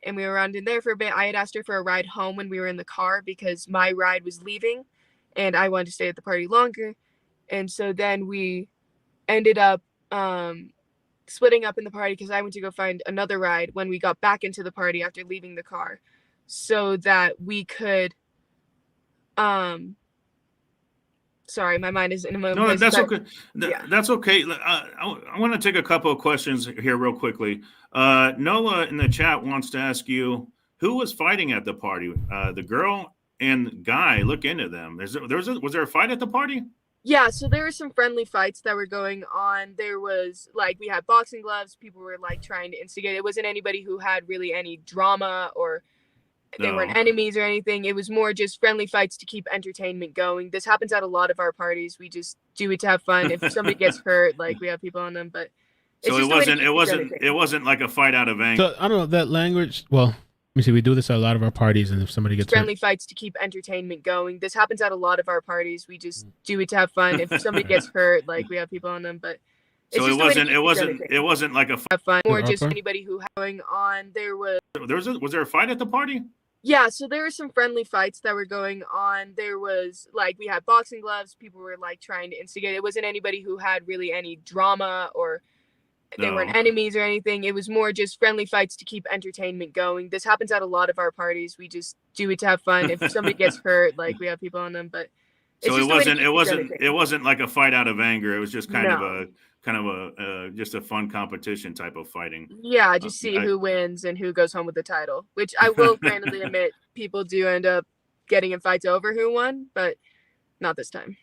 and we were around in there for a bit. I had asked her for a ride home when we were in the car because my ride was leaving and I wanted to stay at the party longer. And so then we ended up splitting up in the party because I went to go find another ride when we got back into the party after leaving the car, so that we could sorry, my mind is in a moment. No, that's okay. That's okay. I want to take a couple of questions here real quickly. Noah in the chat wants to ask you, who was fighting at the party? The girl and guy, look into them. Was there a fight at the party? Yeah, so there were some friendly fights that were going on. There was, like, we had boxing gloves. People were, like, trying to instigate. It wasn't anybody who had really any drama or they weren't enemies or anything. It was more just friendly fights to keep entertainment going. This happens at a lot of our parties. We just do it to have fun. If somebody gets hurt, like, we have people on them, but so it wasn't like a fight out of anger. So I don't know that language. Well, let me see. We do this at a lot of our parties, and if somebody gets friendly hurt, fights to keep entertainment going. This happens at a lot of our parties. We just do it to have fun. If somebody gets hurt, like, we have people on them, but so it wasn't like a have fun or just anybody who had going on. Was there a fight at the party? Yeah, so there were some friendly fights that were going on. There was, like, we had boxing gloves. People were, like, trying to instigate. It wasn't anybody who had really any drama or they weren't enemies or anything. It was more just friendly fights to keep entertainment going. This happens at a lot of our parties. We just do it to have fun. If somebody gets hurt, like, we have people on them, but so it wasn't like a fight out of anger. It was just kind of a just a fun competition type of fighting. Yeah, just see who wins and who goes home with the title, which I will randomly admit people do end up getting in fights over who won, but not this time.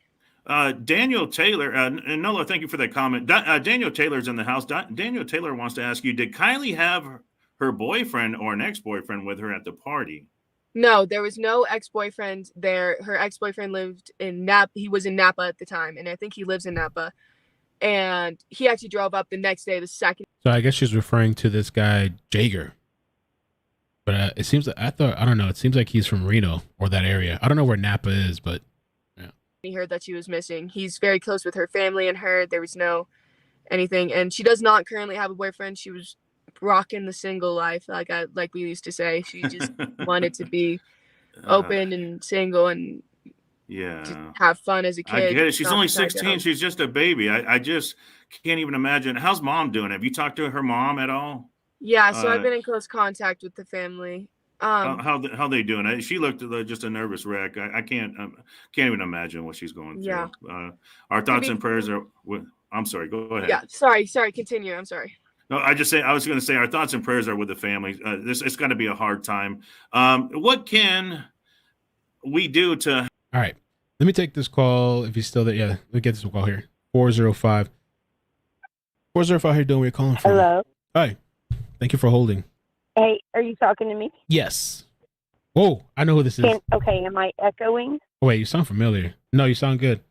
Daniel Taylor, and Nola, thank you for that comment. Daniel Taylor's in the house. Daniel Taylor wants to ask you, did Kiely have her boyfriend or an ex-boyfriend with her at the party? No, there was no ex-boyfriend there. Her ex-boyfriend lived in Napa. He was in Napa at the time, and I think he lives in Napa. And he actually drove up the next day, the second. So I guess she's referring to this guy, Jager. But it seems that I don't know. It seems like he's from Reno or that area. I don't know where Napa is, but yeah. He heard that she was missing. He's very close with her family and her. There was no anything. And she does not currently have a boyfriend. She was rocking the single life, like we used to say. She just wanted to be open and single and just have fun as a kid. I get it. She's only 16. She's just a baby. I just can't even imagine. How's mom doing? Have you talked to her mom at all? Yeah, so I've been in close contact with the family. How they doing? She looked just a nervous wreck. I can't even imagine what she's going through. Yeah. Our thoughts and prayers are with. I'm sorry. Go ahead. Yeah. Sorry. Continue. I'm sorry. No, I was going to say our thoughts and prayers are with the family. It's got to be a hard time. What can we do to? All right. Let me take this call if he's still there. Yeah, let me get this call here. 405. 405, how you doing? Where you calling from? Hello. Hi. Thank you for holding. Hey, are you talking to me? Yes. Whoa, I know who this is. Okay, am I echoing? Oh, wait, you sound familiar. No, you sound good.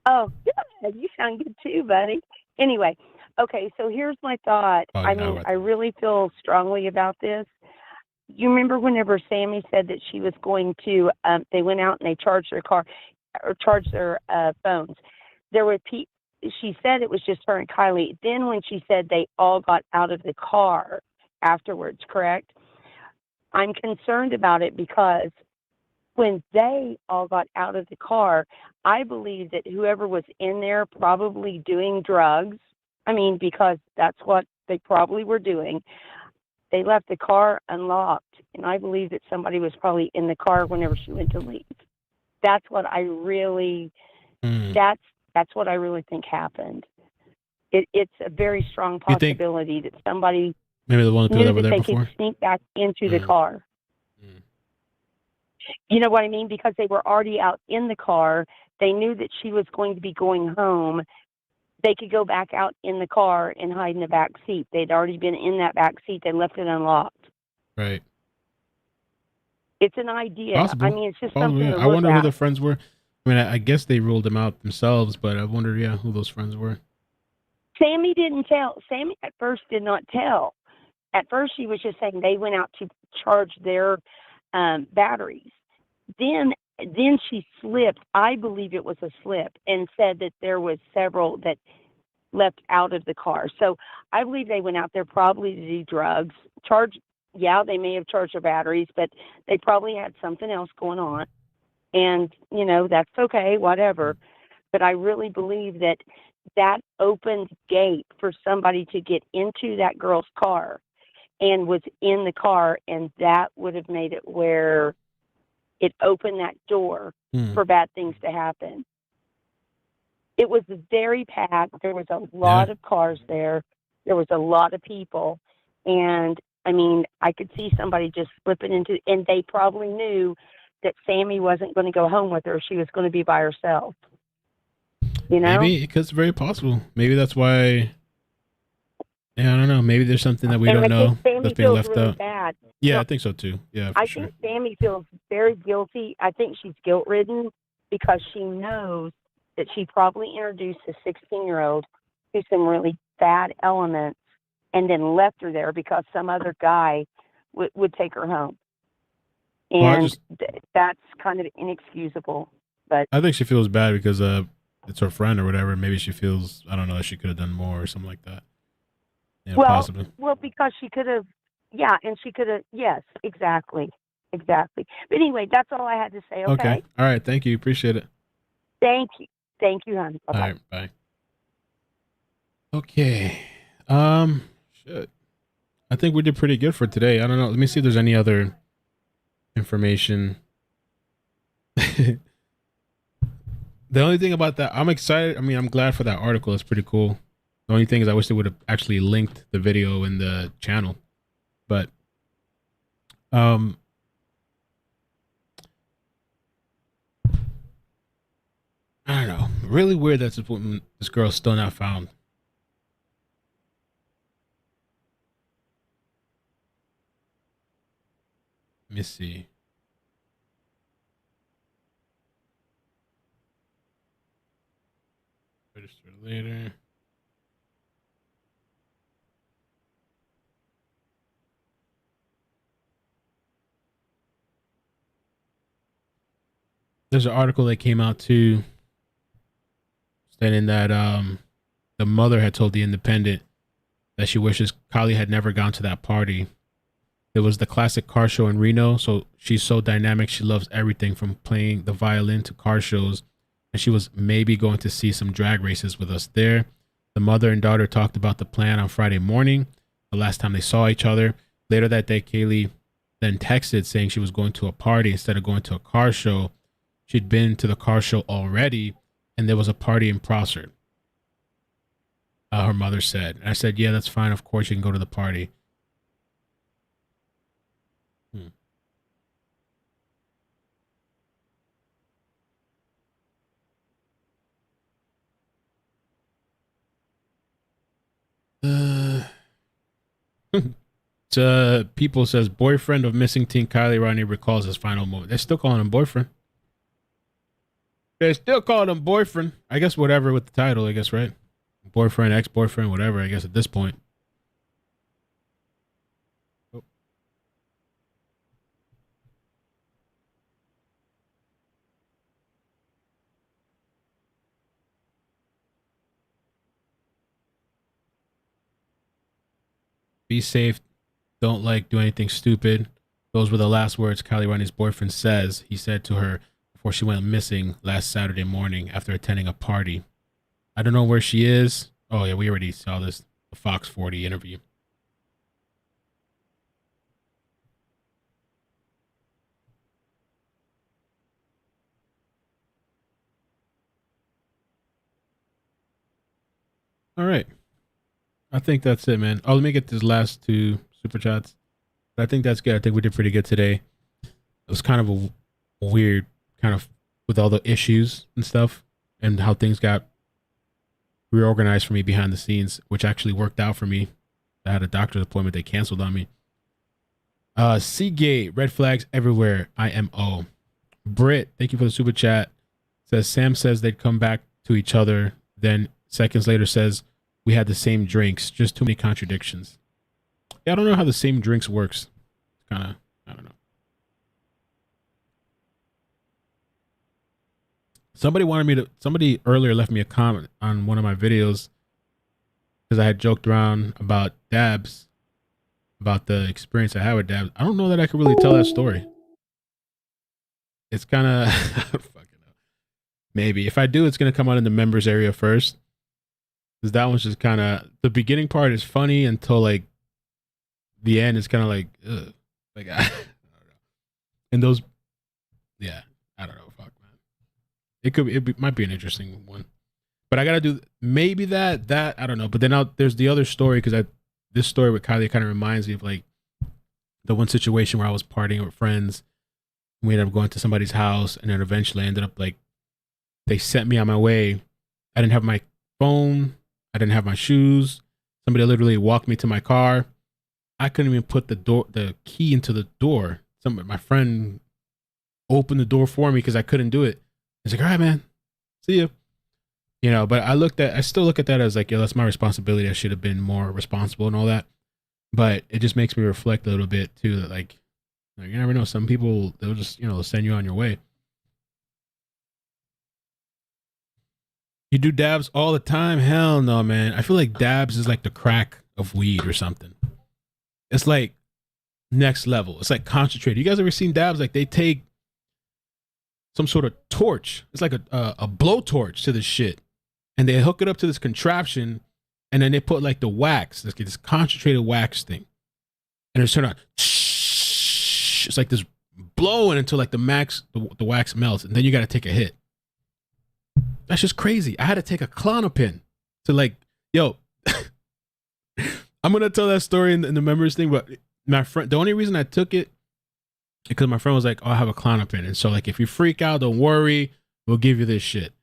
Oh, good. You sound good too, buddy. Anyway, okay, so here's my thought. Oh, I mean, I really feel strongly about this. You remember whenever Sammy said that she was going to, they went out and they charged their car, or charged their phones. There were people, she said it was just her and Kiely. Then when she said they all got out of the car afterwards, correct? I'm concerned about it because when they all got out of the car, I believe that whoever was in there probably doing drugs. I mean, because that's what they probably were doing. They left the car unlocked, and I believe that somebody was probably in the car whenever she went to leave. That's what I really, that's what I really think happened. It's a very strong possibility that somebody maybe the one knew that were that there they before could sneak back into the car. You know what I mean? Because they were already out in the car. They knew that she was going to be going home. They could go back out in the car and hide in the back seat. They'd already been in that back seat. They left it unlocked. Right. It's an idea. Possible. I mean, it's just Possible, something yeah. to I look wonder at. who the friends were. I mean, I guess they ruled them out themselves, but I wonder, who those friends were. Sammy didn't tell. Sammy at first did not tell. At first, she was just saying they went out to charge their batteries. Then she slipped. I believe it was a slip, and said that there was several that left out of the car. So I believe they went out there probably to do drugs. Yeah, they may have charged their batteries, but they probably had something else going on. And, that's okay, whatever. But I really believe that opened gate for somebody to get into that girl's car and was in the car, and that would have made it where it opened that door for bad things to happen. It was very packed. There was a lot of cars there. There was a lot of people. And, I mean, I could see somebody just slipping into, and they probably knew that Sammy wasn't going to go home with her. She was going to be by herself. Maybe, because it's very possible. Maybe that's why. Yeah, I don't know. Maybe there's something that we don't know that's being left really out. bad. Yeah, No, I think so too. Yeah, I think Sammy feels very guilty. I think she's guilt-ridden because she knows that she probably introduced a 16-year-old to some really bad elements and then left her there because some other guy would take her home. And that's kind of inexcusable. But I think she feels bad because it's her friend or whatever. Maybe she feels, I don't know, she could have done more or something like that. Yeah, possibly. Well, because she could have, and she could have, yes, exactly. But anyway, that's all I had to say, okay? All right, thank you. Appreciate it. Thank you, honey. Bye-bye. All right, bye. Okay. Shit. I think we did pretty good for today. I don't know. Let me see if there's any other information. The only thing about that, I'm excited. I mean, I'm glad for that article. It's pretty cool. The only thing is I wish they would have actually linked the video in the channel. But I don't know. Really weird that this girl's still not found. Let me see. Register later. There's an article that came out too, stating that the mother had told the Independent that she wishes Kiely had never gone to that party. It was the classic car show in Reno, so she's so dynamic. She loves everything from playing the violin to car shows, and she was maybe going to see some drag races with us there. The mother and daughter talked about the plan on Friday morning, the last time they saw each other. Later that day, Kiely then texted saying she was going to a party instead of going to a car show. She'd been to the car show already, and there was a party in Prosser. Her mother said. And I said, yeah, that's fine. Of course you can go to the party. People says boyfriend of missing teen Kiely Rodni recalls his final moment. They're still calling him boyfriend. They're still calling him boyfriend. I guess whatever with the title, I guess, right? Boyfriend, ex-boyfriend, whatever, I guess at this point. Oh. Be safe. Don't do anything stupid. Those were the last words Kiely Rodni's boyfriend says he said to her before she went missing last Saturday morning after attending a party. I don't know where she is. Oh, yeah, we already saw this. The Fox 40 interview. All right. I think that's it, man. Oh, let me get these last two super chats. But I think that's good. I think we did pretty good today. It was kind of a weird kind of with all the issues and stuff and how things got reorganized for me behind the scenes, which actually worked out for me. I had a doctor's appointment. They canceled on me. Seagate, red flags everywhere. IMO. Britt, thank you for the super chat. Says Sam says they'd come back to each other. Then seconds later says we had the same drinks. Just too many contradictions. Yeah, I don't know how the same drinks works. It's kind of, I don't know. Somebody earlier left me a comment on one of my videos because I had joked around about dabs, about the experience I had with dabs. I don't know that I could really tell that story. It's kind of, fucking know. Maybe if I do, it's going to come out in the members area first. Because that one's just kind of, the beginning part is funny until the end is kind of ugh. I don't know. And those, yeah, I don't know. Fuck, man. It might be an interesting one. But I got to do maybe that, I don't know. But then there's the other story because this story with Kiely kind of reminds me of the one situation where I was partying with friends. We ended up going to somebody's house and then eventually ended up they sent me on my way. I didn't have my phone. I didn't have my shoes. Somebody literally walked me to my car. I couldn't even put the key into the door. My friend opened the door for me because I couldn't do it. He's like, all right, man, see you. But I still look at that as yo, that's my responsibility. I should have been more responsible and all that. But it just makes me reflect a little bit too, that you never know. Some people, they'll just, send you on your way. You do dabs all the time? Hell no, man. I feel like dabs is the crack of weed or something. It's next level. It's concentrated. You guys ever seen dabs? They take some sort of torch. It's like a blowtorch to this shit. And they hook it up to this contraption. And then they put the wax. This concentrated wax thing. And it's turned on. It's this blowing until the wax melts. And then you got to take a hit. That's just crazy. I had to take a Klonopin to yo, I'm going to tell that story in the members thing, but my friend, the only reason I took it because my friend was like, oh, I have a Klonopin. And so if you freak out, don't worry. We'll give you this shit.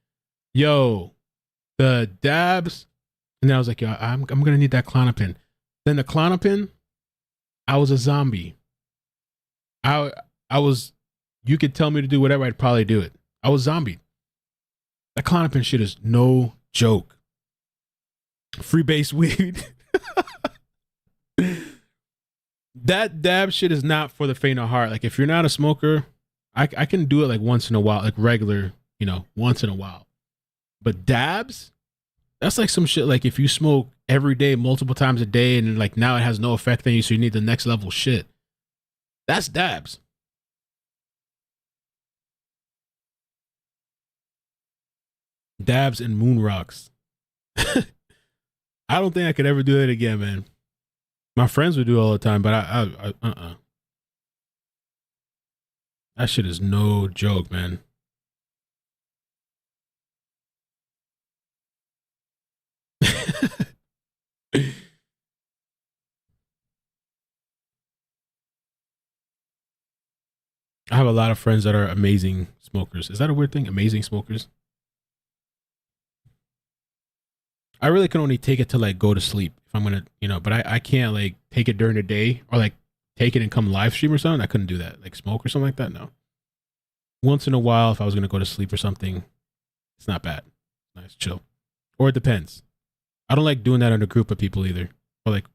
Yo, the dabs. And then I was like, yo, I'm going to need that Klonopin. Then the Klonopin, I was a zombie. I was, you could tell me to do whatever, I'd probably do it. I was zombie. That Klonopin shit is no joke. Free base weed. That dab shit is not for the faint of heart. If you're not a smoker, I can do it once in a while, regular, once in a while. But dabs, that's some shit. If you smoke every day, multiple times a day, and now it has no effect on you, so you need the next level shit. That's dabs. Dabs and moon rocks. I don't think I could ever do that again, man. My friends would do it all the time, but I that shit is no joke, man. I have a lot of friends that are amazing smokers. Is that a weird thing? Amazing smokers? I really can only take it to like go to sleep if I'm gonna, but I can't like take it during the day or like take it and come live stream or something. I couldn't do that. Like smoke or something like that. No. Once in a while, if I was gonna go to sleep or something, it's not bad. Nice, chill. Or it depends. I don't like doing that in a group of people either. Or like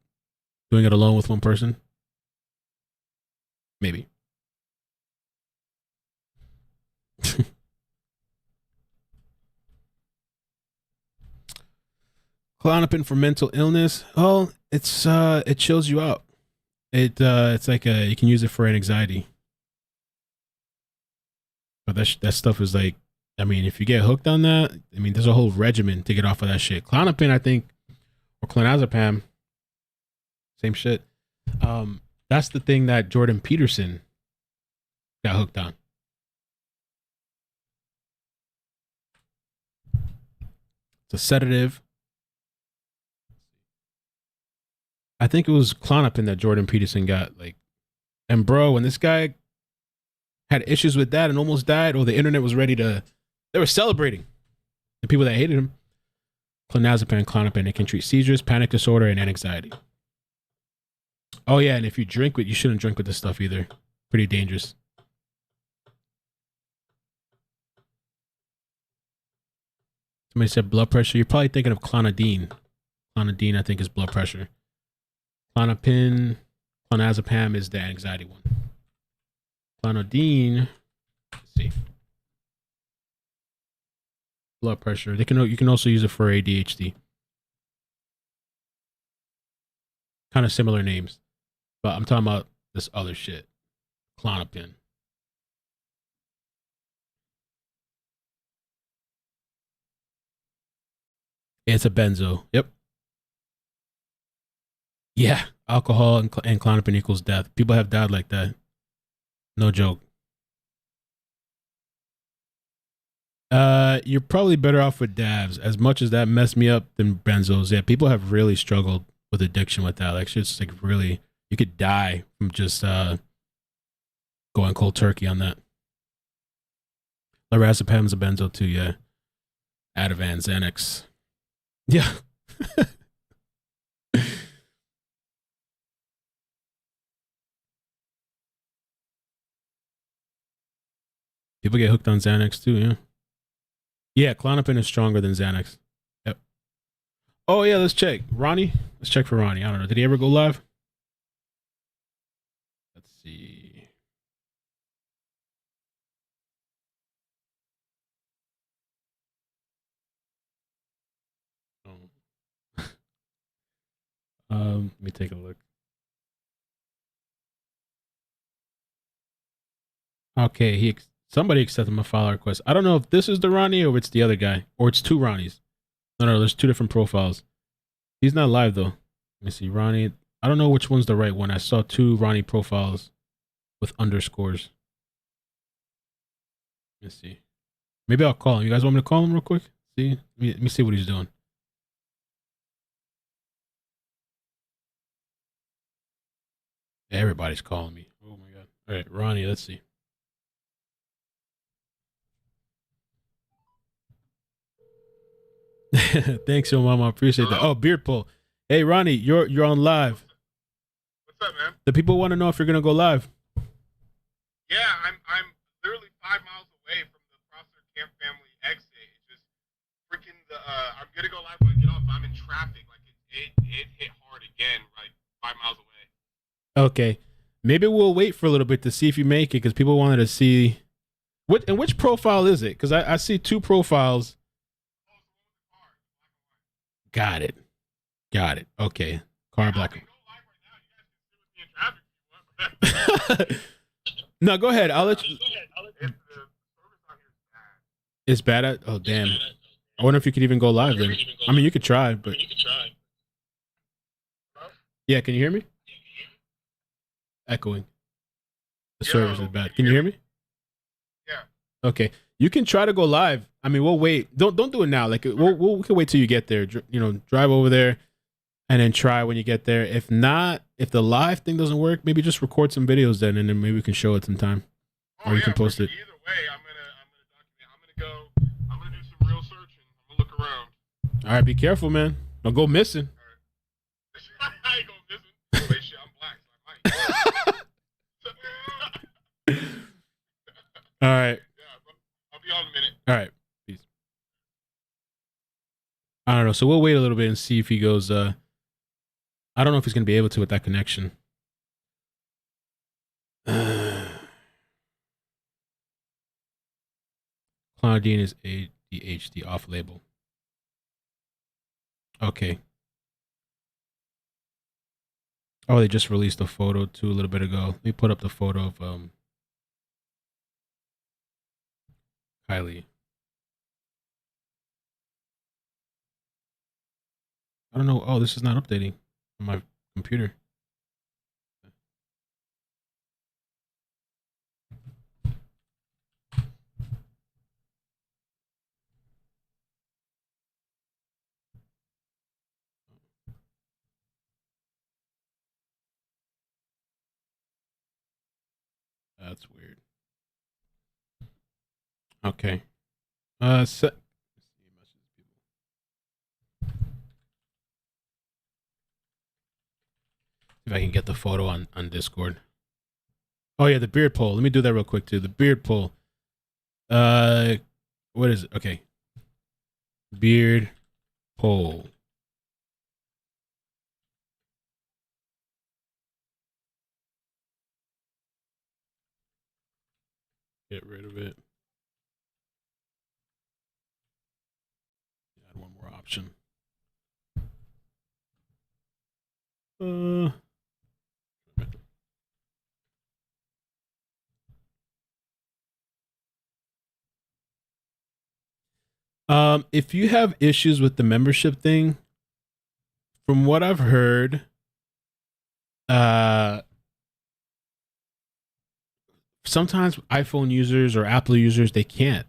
doing it alone with one person. Maybe. Klonopin for mental illness. Oh, it chills you out. It's like you can use it for anxiety. But that stuff is like, I mean, if you get hooked on that, I mean, there's a whole regimen to get off of that shit. Klonopin, I think, or clonazepam, same shit. That's the thing that Jordan Peterson got hooked on. It's a sedative. I think it was Klonopin that Jordan Peterson got. Like, and bro, when this guy had issues with that and almost died, or the internet was ready to, they were celebrating. The people that hated him. Clonazepam, Klonopin, it can treat seizures, panic disorder, and anxiety. Oh yeah, and if you drink with, you shouldn't drink with this stuff either. Pretty dangerous. Somebody said blood pressure. You're probably thinking of clonidine. Clonidine, I think, is blood pressure. Klonopin, clonazepam is the anxiety one. Clonidine, let's see. Blood pressure. You can also use it for ADHD. Kind of similar names. But I'm talking about this other shit. Klonopin. It's a benzo. Yep. Yeah. Alcohol and Klonopin equals death. People have died like that. No joke. You're probably better off with dabs. As much as that messed me up than benzos. Yeah, people have really struggled with addiction with that. Like shit's like really, you could die from just going cold turkey on that. Lorazepam's a benzo too, yeah. Ativan, Xanax. Yeah. People get hooked on Xanax too, yeah. Yeah, Klonopin is stronger than Xanax. Yep. Oh yeah, let's check. Ronnie? Let's check for Ronnie. I don't know. Did he ever go live? Let's see. Oh. Let me take a look. Okay, somebody accepted my follow request. I don't know if this is the Ronnie or if it's the other guy. Or it's two Ronnies. No, there's two different profiles. He's not live though. Let me see. Ronnie. I don't know which one's the right one. I saw two Ronnie profiles with underscores. Let's see. Maybe I'll call him. You guys want me to call him real quick? See? Let me see what he's doing. Everybody's calling me. Oh my god. All right, Ronnie, let's see. Thanks, yo mama. I appreciate that. Oh, Beard Pull. Hey, Ronnie, you're on live. What's up, man? The people want to know if you're gonna go live. Yeah, I'm literally 5 miles away from the Prosser Family exit. It's just freaking I'm gonna go live when I get off. I'm in traffic. Like it hit hard again, like 5 miles away. Okay, maybe we'll wait for a little bit to see if you make it because people wanted to see which profile is it? Because I see two profiles. Got it. Okay, car black. No, go ahead. I'll let you. It's bad at. Oh damn. I wonder if you could even go live then. I mean, you could try, but. Yeah, can you hear me? Echoing. The service is bad. Can you hear me? Yeah. Okay. You can try to go live. I mean, we'll wait. Don't do it now. Like we can wait till you get there. You know, drive over there and then try when you get there. If not, if the live thing doesn't work, maybe just record some videos then, and then maybe we can show it sometime, or you can post it. Either way, I'm gonna do some real searching. I'm gonna look around. All right, be careful, man. Don't go missing. I ain't gonna missing. Wait, shit, I'm black. All right. I'll be on in a minute. All right. Peace. I don't know. So we'll wait a little bit and see if he goes. I don't know if he's gonna be able to with that connection. Claudine is ADHD off label. Okay. Oh, they just released a photo too a little bit ago. Let me put up the photo of Kiely. I don't know. Oh, this is not updating on my computer. That's weird. Okay. See if I can get the photo on Discord. Oh yeah, the beard poll. Let me do that real quick too. The beard poll. What is it? Okay. Beard poll. Get rid of it. Add one more option. If you have issues with the membership thing, from what I've heard, sometimes iPhone users or Apple users, they can't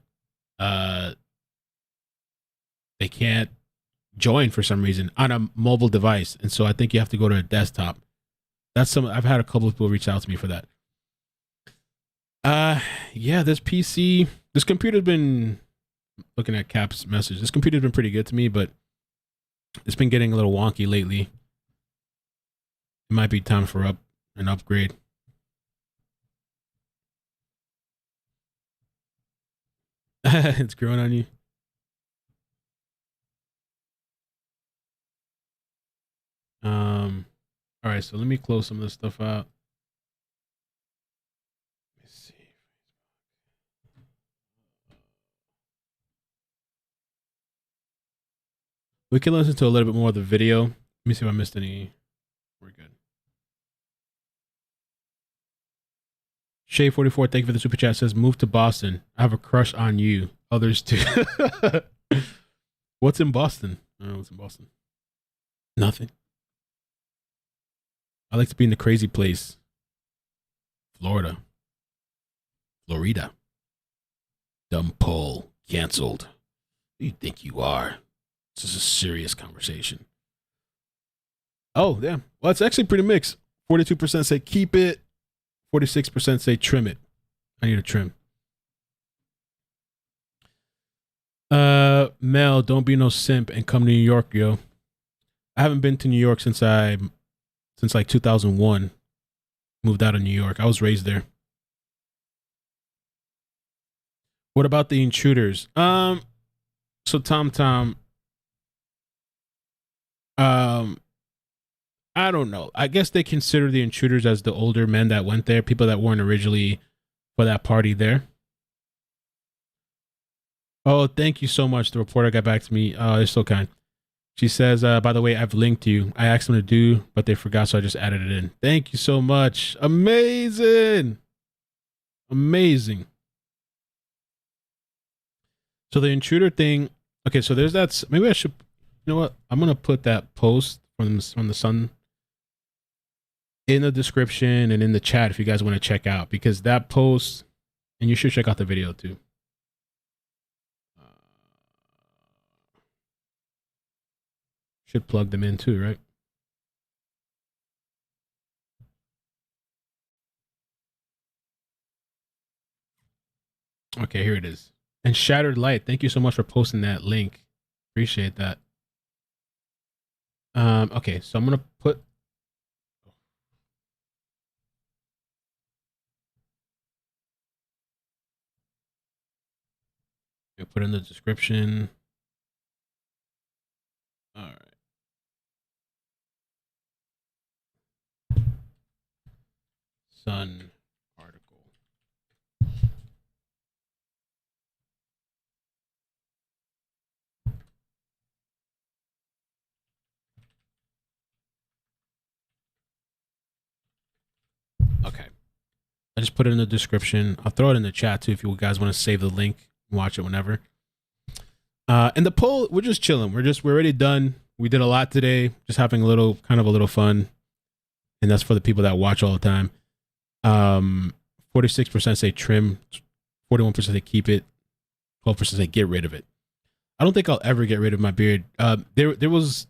join for some reason on a mobile device, and so I think you have to go to a desktop. I've had a couple of people reach out to me for that. Yeah, this computer's been, looking at Cap's message, this computer's been pretty good to me, but it's been getting a little wonky lately. It might be time for an upgrade. It's growing on you. All right, so let me close some of this stuff out. Let me see. We can listen to a little bit more of the video. Let me see if I missed any. We're good. Shay44, thank you for the super chat. Says, move to Boston. I have a crush on you. Others too. What's in Boston? I don't know what's in Boston. Nothing. I like to be in the crazy place. Florida. Dumb poll. Canceled. Who do you think you are? This is a serious conversation. Oh, damn. Well, it's actually pretty mixed. 42% say keep it. 46% say trim it. I need a trim. Mel, don't be no simp and come to New York, yo. I haven't been to New York since like 2001. Moved out of New York. I was raised there. What about the intruders? So Tom, I don't know. I guess they consider the intruders as the older men that went there, people that weren't originally for that party there. Oh, thank you so much. The reporter got back to me. Oh, they're so kind. She says, by the way, I've linked you. I asked them to do, but they forgot, so I just added it in. Thank you so much. Amazing. Amazing. So the intruder thing. Okay, so there's that. Maybe I should, you know what? I'm going to put that post from the Sun in the description and in the chat if you guys want to check out, because that post, and you should check out the video too. Should plug them in too, right? Okay, here it is. And Shattered Light, thank you so much for posting that link. Appreciate that. Okay, so I'm gonna put in the description. All right. Sun article. Okay. I just put it in the description. I'll throw it in the chat too if you guys want to save the link and watch it whenever. And the poll, we're just chilling. We're already done. We did a lot today, just having a little fun. And that's for the people that watch all the time. 46% say trim, 41% say keep it, 12% say get rid of it. I don't think I'll ever get rid of my beard. I was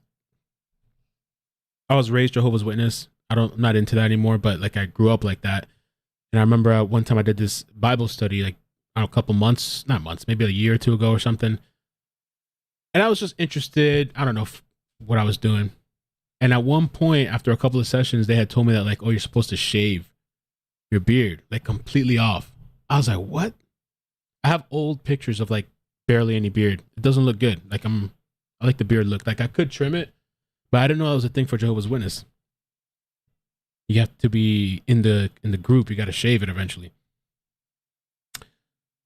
raised Jehovah's Witness. I'm not into that anymore, but like I grew up like that. And I remember one time I did this Bible study, like a couple months, not months, maybe a year or two ago or something. And I was just interested. I don't know what I was doing. And at one point, after a couple of sessions, they had told me that like, oh, you're supposed to shave your beard, like completely off. I was like, what? I have old pictures of like barely any beard. It doesn't look good. Like I like the beard look. Like I could trim it, but I didn't know that was a thing for Jehovah's Witness. You have to be in the group. You got to shave it eventually.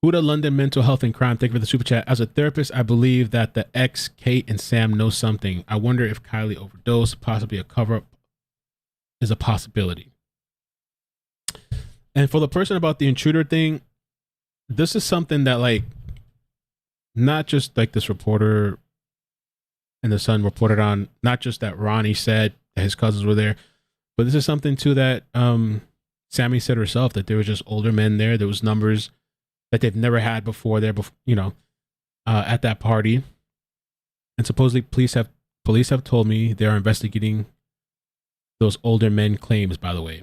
Huda London Mental Health and Crime. Thank you for the super chat. As a therapist, I believe that the ex, Kate and Sam, know something. I wonder if Kiely overdosed, possibly a cover-up, is a possibility. And for the person about the intruder thing, this is something that like, not just like this reporter and the Sun reported on, not just that Ronnie said that his cousins were there, but this is something too that Sammy said herself, that there were just older men there. There was numbers that they've never had before there, at that party. And supposedly police have told me they are investigating those older men claims, by the way.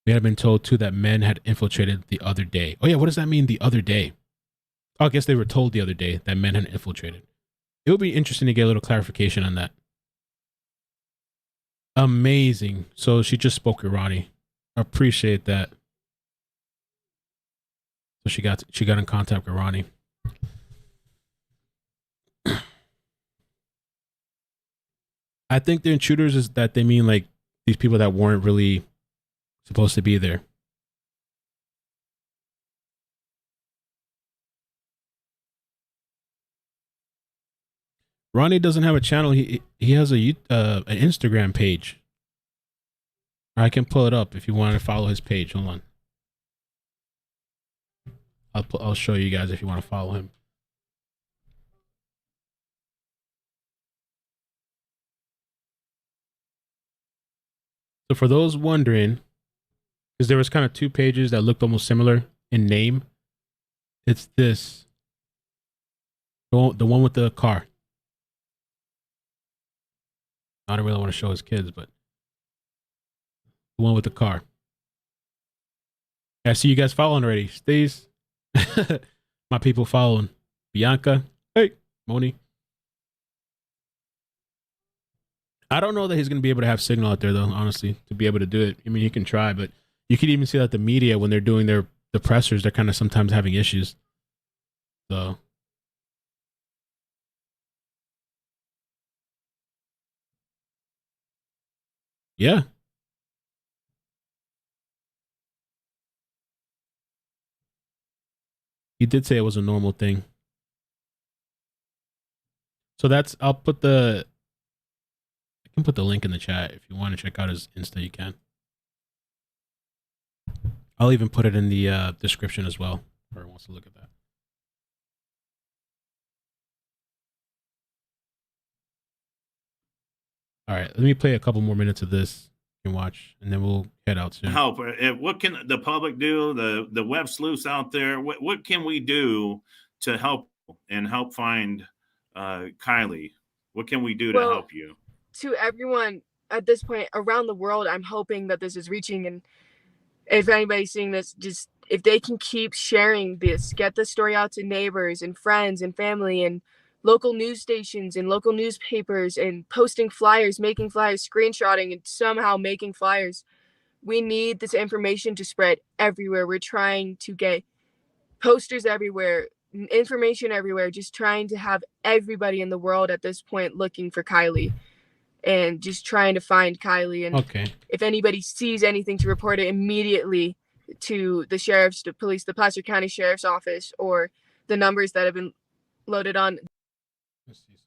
We had been told too that men had infiltrated the other day. Oh yeah, what does that mean, the other day? Oh, I guess they were told the other day that men had infiltrated. It would be interesting to get a little clarification on that. Amazing. So she just spoke with Ronnie. Appreciate that. So she got in contact with Ronnie. I think the intruders is that they mean like these people that weren't really supposed to be there. Ronnie doesn't have a channel. He has an Instagram page. I can pull it up if you want to follow his page. Hold on. I'll show you guys if you want to follow him. So for those wondering, because there was kind of two pages that looked almost similar in name, it's this. The one with the car. I don't really want to show his kids, but the one with the car. I see you guys following already. Stays. My people following. Bianca. Hey, Moni. I don't know that he's going to be able to have signal out there, though, honestly, to be able to do it. I mean, he can try, but you can even see that the media, when they're doing the pressers, they're kind of sometimes having issues. So. Yeah. He did say it was a normal thing. So I can put the link in the chat. If you want to check out his Insta, you can. I'll even put it in the description as well, whoever wants to look at that. All right, let me play a couple more minutes of this. can watch, and then we'll head out soon. Help. What can the public do? The web sleuths out there. What can we do to help and help find Kiely? What can we do to help you? To everyone at this point around the world, I'm hoping that this is reaching, and if anybody's seeing this, just if they can keep sharing this, get the story out to neighbors and friends and family and local news stations and local newspapers, and posting flyers, making flyers, screenshotting, and somehow making flyers. We need this information to spread everywhere. We're trying to get posters everywhere, information everywhere, just trying to have everybody in the world at this point looking for Kiely and just trying to find Kiely. And if anybody sees anything, to report it immediately to the sheriff's, to police, the Placer County Sheriff's Office, or the numbers that have been loaded on. Let's see something.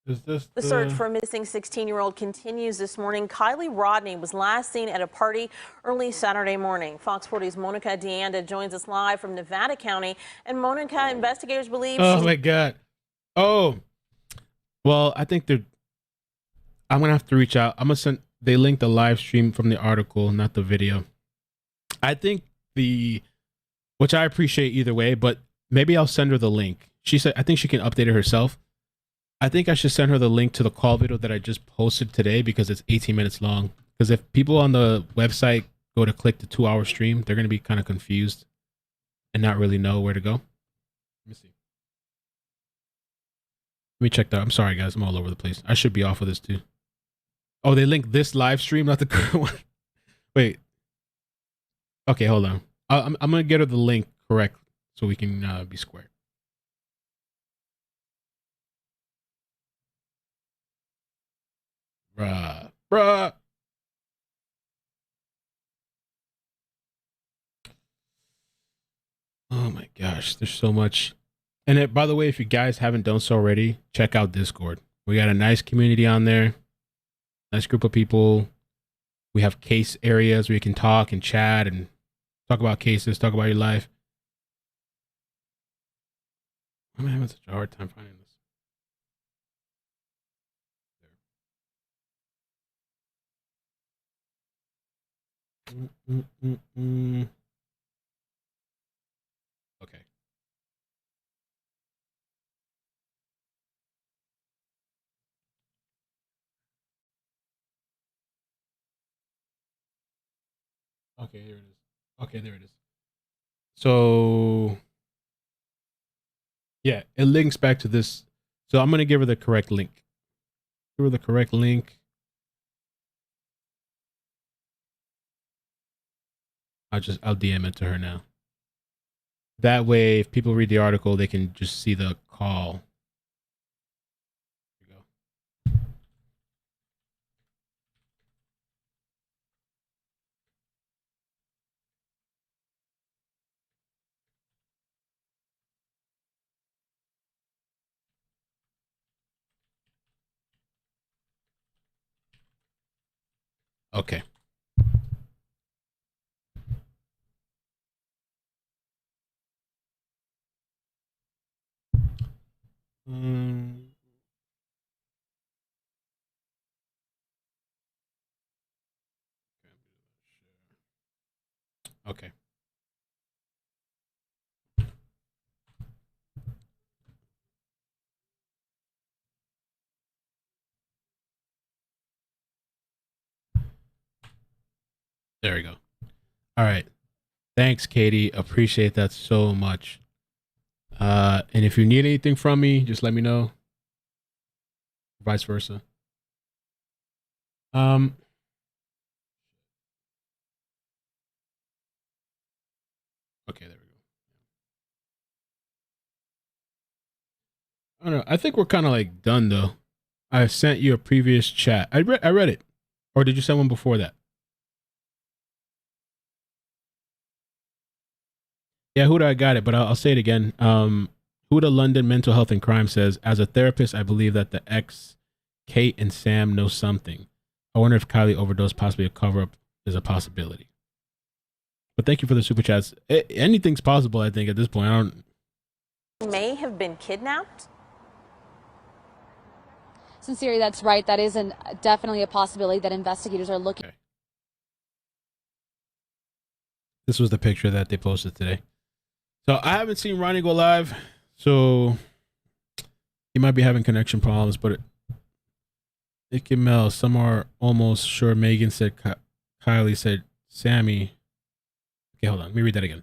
Is this The search for a missing 16-year-old continues this morning. Kiely Rodni was last seen at a party early Saturday morning. Fox 40's Monica Deanda joins us live from Nevada County. And Monica, investigators believe Oh my God. Oh, well, I think I'm going to have to reach out. I'm going to send, they linked the live stream from the article, not the video. I think which I appreciate either way, but maybe I'll send her the link. She said, I think she can update it herself. I think I should send her the link to the call video that I just posted today, because it's 18 minutes long. Because if people on the website go to click the 2-hour stream, they're going to be kind of confused and not really know where to go. Let me see. Let me check that. I'm sorry, guys. I'm all over the place. I should be off of this too. Oh, they linked this live stream, not the current one. Wait. Okay, hold on. I'm going to get her the link correct so we can be square. Bruh. Oh my gosh, there's so much. And by the way, if you guys haven't done so already, check out Discord. We got a nice community on there. Nice group of people. We have case areas where you can talk and chat and talk about cases, talk about your life. I'm having such a hard time finding this. Okay. Okay, there it is. Okay, there it is. So, yeah, it links back to this. So I'm going to give her the correct link. Give her the correct link. I'll DM it to her now. That way, if people read the article, they can just see the call. Here we go. Okay. Okay. There we go. All right. Thanks, Katie. Appreciate that so much. And if you need anything from me, just let me know. Vice versa. Okay, there we go. I don't know. I think we're kind of like done though. I sent you a previous chat. I read it. Or did you send one before that? Yeah, Huda, I got it, but I'll say it again. Huda London Mental Health and Crime says, as a therapist, I believe that the ex, Kate and Sam know something. I wonder if Kiely overdosed, possibly a cover-up, is a possibility. But thank you for the super chats. Anything's possible, I think, at this point. may have been kidnapped? Sincerely, that's right. That is definitely a possibility that investigators are looking. Okay. This was the picture that they posted today. So I haven't seen Ronnie go live, so he might be having connection problems, but iCkEdMeL, some are almost sure Megan said, Kiely said, Sammy. Okay, hold on. Let me read that again.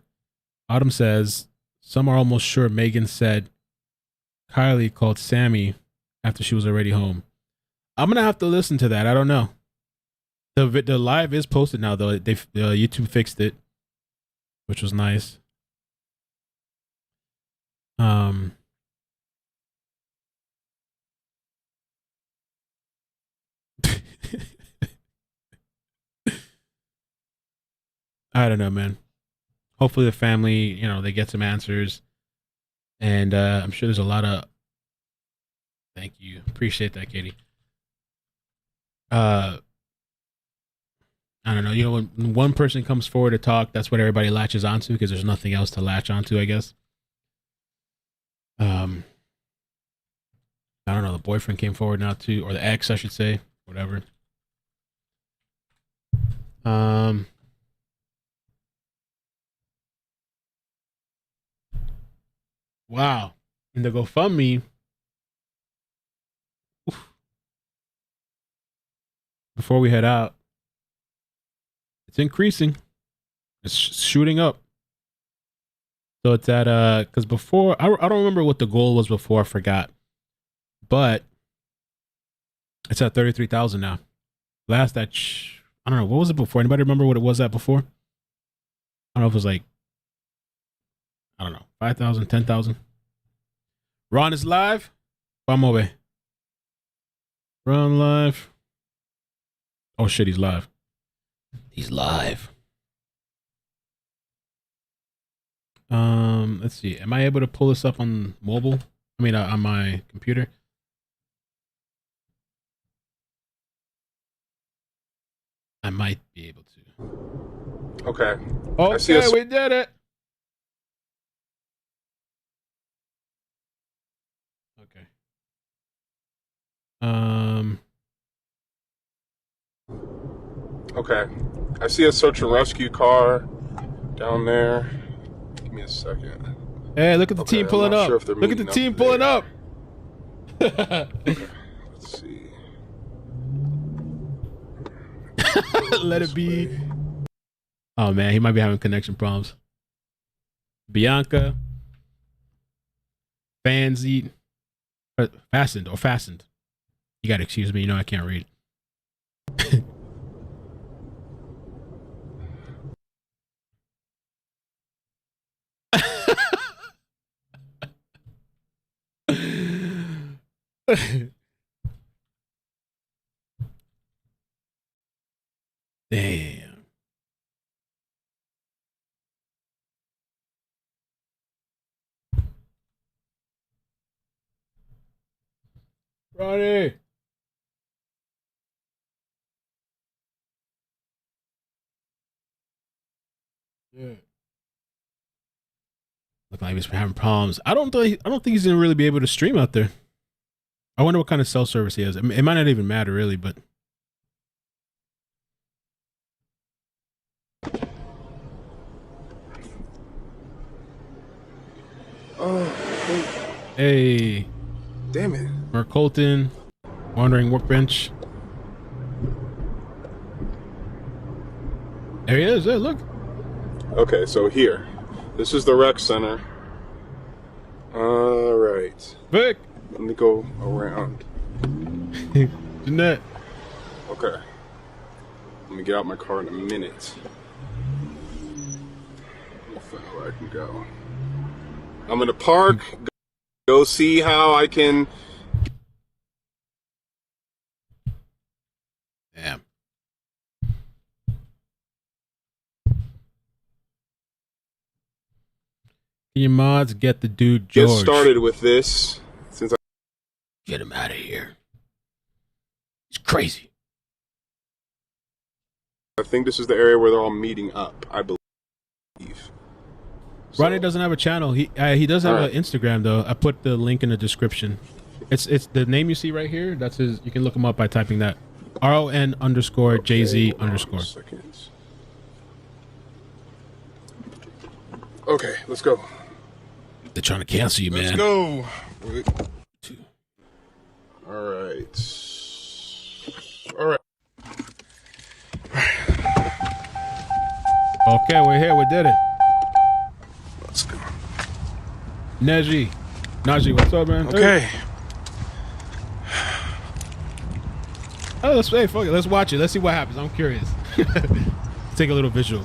Autumn says, some are almost sure Megan said Kiely called Sammy after she was already home. I'm going to have to listen to that. I don't know. The live is posted now, though. YouTube fixed it, which was nice. I don't know, man. Hopefully the family, they get some answers. And I'm sure there's a lot of... Thank you. Appreciate that, Katie. I don't know. When one person comes forward to talk, that's what everybody latches onto because there's nothing else to latch onto, I guess. I don't know. The boyfriend came forward now too, or the ex, I should say, whatever. Wow. And the GoFundMe. Before we head out, it's increasing. It's shooting up. So it's at because before I don't remember what the goal was before. I forgot, but it's at 33,000 now. Last I don't know, what was it before? Anybody remember what it was at before? I don't know if it was like, I don't know, 5,000, 10,000. Ron is live. Vamos ver. Ron live. Oh shit, he's live. He's live. Let's see. Am I able to pull this up on mobile? I mean, on my computer. I might be able to. Okay. Okay, we did it. Okay. Okay. I see a search and rescue car down there. Give me a second. Hey, look at the team pulling up. Sure look at the team pulling up. Okay. Let's see. Let it be. Oh man, he might be having connection problems. Bianca, Fanzy, fastened. You gotta excuse me. I can't read. Damn. Ronnie. Yeah. Look like he's having problems. I don't think he's gonna really be able to stream out there. I wonder what kind of cell service he has. It might not even matter really, but Oh, hey. Damn it. Mark Colton, Wandering Workbench. There he is. Hey, look. Okay, so here. This is the rec center. All right. Vic. Let me go around. Jeanette. Okay. Let me get out my car in a minute. I'll find out where I can go. I'm gonna park. Go see how I can. Damn. Can your mods get the dude George? Get started with this. Since I get him out of here. He's crazy. think this is the area where they're all meeting up, I believe. Ronnie doesn't have a channel. He does have an Instagram though. I put the link in the description. It's the name you see right here. That's his. You can look him up by typing that RON_JZ_. Okay, let's go. They're trying to cancel you, man. Let's go. All right. Okay, we're here. We did it. Let's go. Najee, what's up, man? Okay. Hey. Oh, let's fuck it. Let's watch it. Let's see what happens. I'm curious. Take a little visual.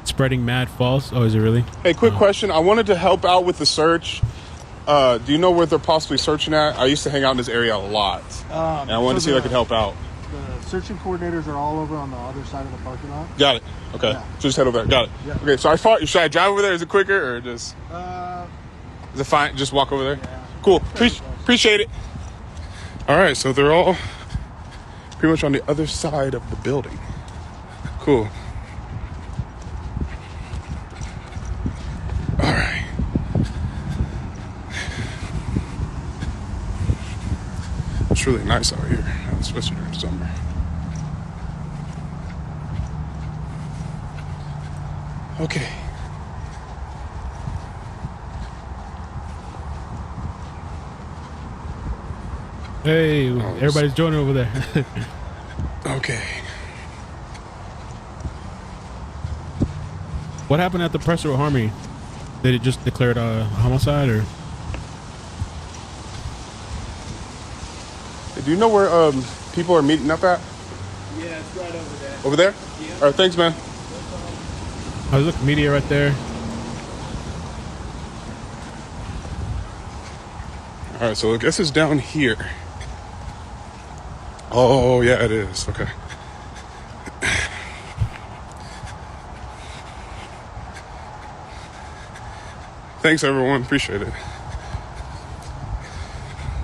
Spreading mad false. Oh, is it really? Hey, quick question. I wanted to help out with the search. Do you know where they're possibly searching at? I used to hang out in this area a lot, and I wanted to see if I could help out. The searching coordinators are all over on the other side of the parking lot. Got it. Okay. Yeah. So just head over there. Got it. Yeah. Okay. So should I drive over there? Is it quicker or just? Is it fine? Just walk over there. Yeah. Cool. Appreciate it. All right. So they're all pretty much on the other side of the building. Cool. All right. It's really nice out here, especially during summer. Okay. Hey, everybody's joining over there. Okay. What happened at the Prosser Family? Did it just declare a homicide, or? Do you know where people are meeting up at? Yeah, it's right over there. Over there? Yeah. All right, thanks, man. Oh, look, media right there. All right, so I guess it's down here. Oh, yeah, it is. Okay. Thanks, everyone. Appreciate it.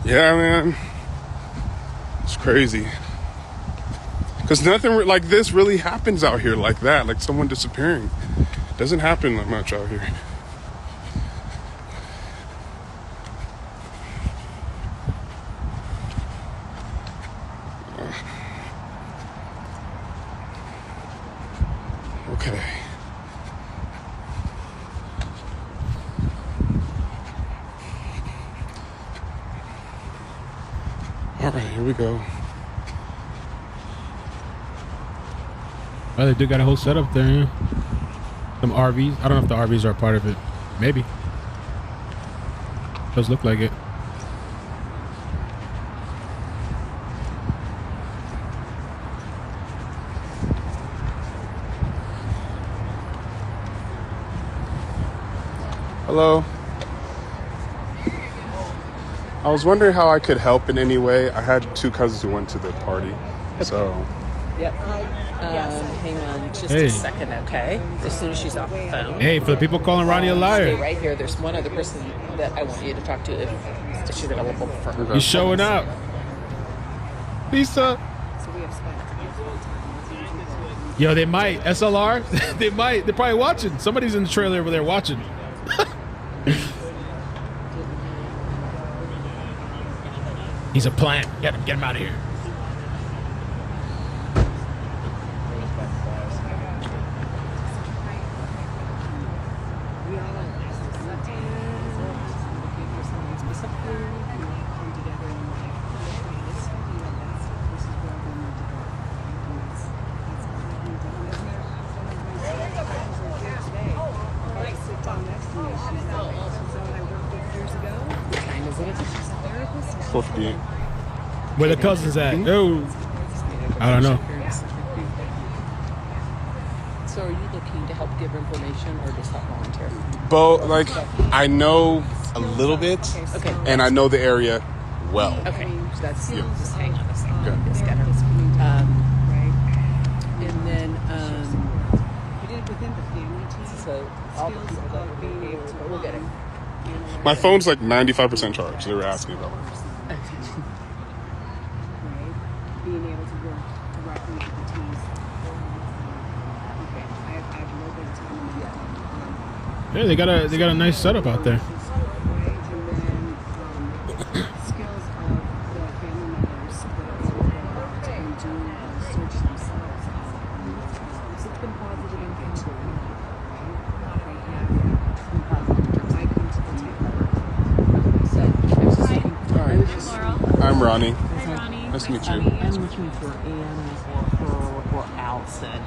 Yeah, man. It's crazy. Because nothing like this really happens out here like that. Like someone disappearing. Doesn't happen that much out here. Okay. All right, here we go. Oh, they do got a whole setup there. Yeah. Some RVs. I don't know if the RVs are a part of it. Maybe. Does look like it. Hello. I was wondering how I could help in any way. I had two cousins who went to the party, so. Yep. Hang on just Hey. a second, okay? As soon as she's off the phone. Hey, for the people calling Ronnie a liar. Stay right here. There's one other person that I want you to talk to if she's available for her. He's showing up. Lisa. So we have spent. Yo, they might. SLR? They might. They're probably watching. Somebody's in the trailer over there watching. He's a plant. Get him out of here. Supposed to be. Where the cousins at? Oh, I don't know. So are you looking to help give information or just help volunteer? Both, like, I know a little bit, Okay. and I know the area well. Okay, so that's Yeah. just hang on a second. Okay. Just get her. And then so all the people that will be able to, we'll get it. My phone's like 95% charged. They were asking about it. Being able to work directly with the teams. Okay, I have a little bit of time Yeah, they got a nice setup out there. I'm Ronnie. Hi, Ronnie. Nice to meet you. I'm looking for Ann or Allison,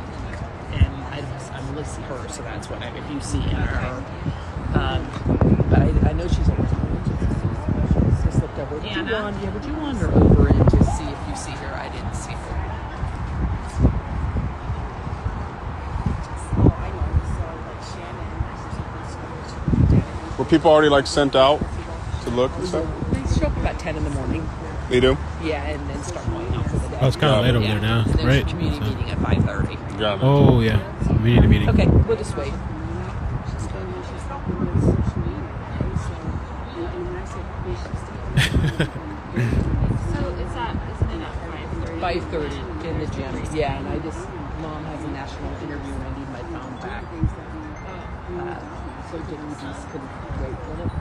and I'm listing her, so that's what if you see her. But I know she's around. Just looked over. Would you wander over and just see if you see her? I didn't see her. Were people already like sent out to look and stuff? They show up about 10 in the morning. They do? Yeah, and then start going out for the day. Oh, it's kind of late over there now, And there's right? a community meeting at 5:30. Got it. Oh yeah, we need a meeting. Okay, we'll just wait. Isn't it at 5:30 in the gym. Yeah, and Mom has a national interview and I need my phone back. So Denise could wait a minute.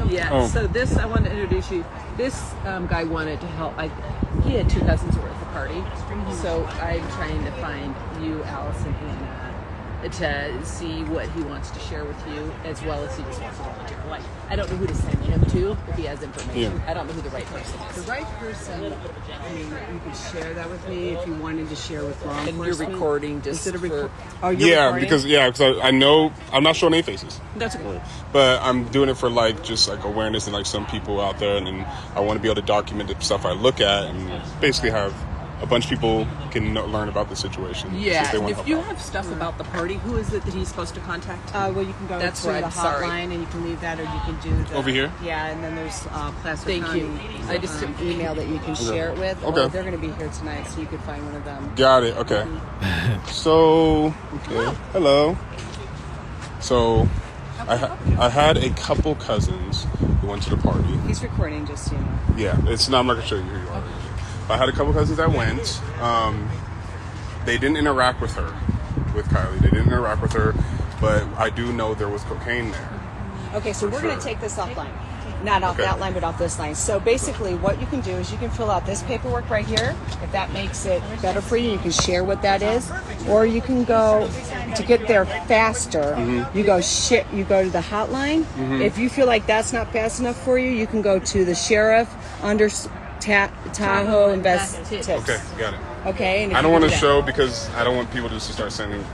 Yeah, so this, I want to introduce you. This guy wanted to help. He had 2 cousins who were at the party. So I'm trying to find you, Allison, and to see what he wants to share with you, as well as he just wants to volunteer. Like, I don't know who to send him to if he has information. Yeah. I don't know who the right person is. The right person, I mean, you could share that with me if you wanted to share with law And enforcement. you're recording just Instead of for... Oh, you're Yeah, recording? because I know I'm not showing any faces. That's okay. But I'm doing it for just awareness and some people out there, and then I want to be able to document the stuff I look at and basically have a bunch of people can learn about the situation. Yeah, if they want if help you out. have stuff about the party, who is it that he's supposed to contact? Well, you can go That's to right, the sorry. hotline and you can leave that, or you can do the... Over here? Yeah, and then there's Placer Thank County you. I just email that you can Okay. share it with. Okay. Or they're going to be here tonight, so you could find one of them. Got it. Okay. So, okay. Hello. So, I had a couple cousins who went to the party. He's recording, just so you know. Yeah, I'm not going to show you who you are. I had a couple cousins that went. They didn't interact with Kiely. They didn't interact with her, but I do know there was cocaine there. Okay, so For we're going to sure. take this offline. Not off Okay. that line, but off this line. So basically what you can do is you can fill out this paperwork right here. If that makes it better for you, you can share what that is. Or you can go, to get there faster, you go to the hotline. Mhm. If you feel like that's not fast enough for you, you can go to the sheriff under Tahoe Investigates. Okay, got it. Okay. And if I don't you want do to that- show because I don't want people just to start sending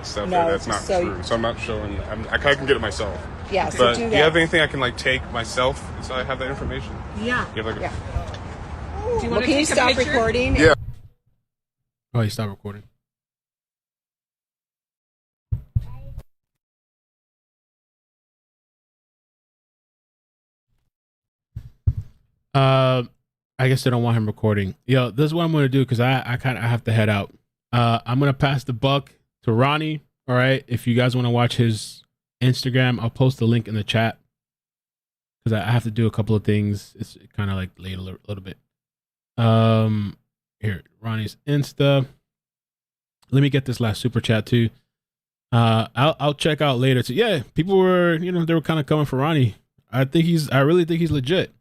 stuff No, that's not so- true. So I'm not showing. I can get it myself. Yeah, so but do do you that. have anything I can take myself so I have that information? Yeah. You have Yeah. Do you Well, want to can you take a stop picture? recording? Yeah. Oh, you stopped recording. I guess they don't want him recording. Yo, this is what I'm gonna do because I have to head out. I'm gonna pass the buck to Ronnie. All right. If you guys want to watch his Instagram, I'll post the link in the chat because I have to do a couple of things. It's kind of like late a little bit. Here, Ronnie's Insta. Let me get this last super chat too. I'll check out later too. Yeah, people were, they were kind of coming for Ronnie. I really think he's legit.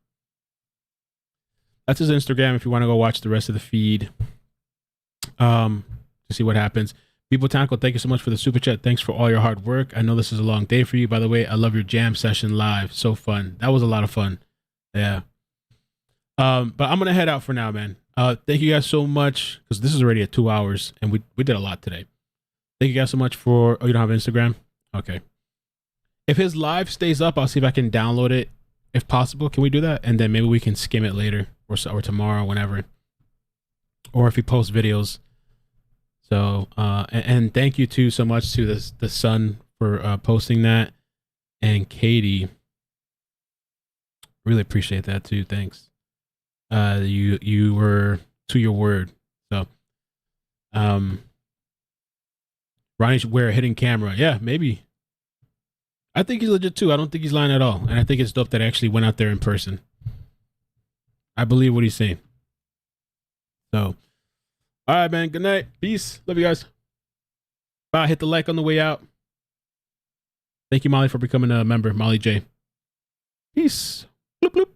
That's his Instagram if you want to go watch the rest of the feed. To see what happens. People Tackle, thank you so much for the super chat. Thanks for all your hard work. I know this is a long day for you. By the way, I love your jam session live. So fun. That was a lot of fun. Yeah. But I'm gonna head out for now, man. Thank you guys so much because this is already at 2 hours and we did a lot today. Thank you guys so much for. Oh, you don't have Instagram? Okay. If his live stays up, I'll see if I can download it if possible. Can we do that? And then maybe we can skim it later or tomorrow, whenever. Or if he posts videos. So, and thank you too so much to the son for posting that, and Katie. Really appreciate that too. Thanks. You were to your word. So, Ronnie should wear a hidden camera. Yeah, maybe. I think he's legit too. I don't think he's lying at all, and I think it's dope that I actually went out there in person. I believe what he's saying. So, all right, man. Good night. Peace. Love you guys. Bye. Hit the like on the way out. Thank you, Molly, for becoming a member. Molly J. Peace. Bloop, bloop.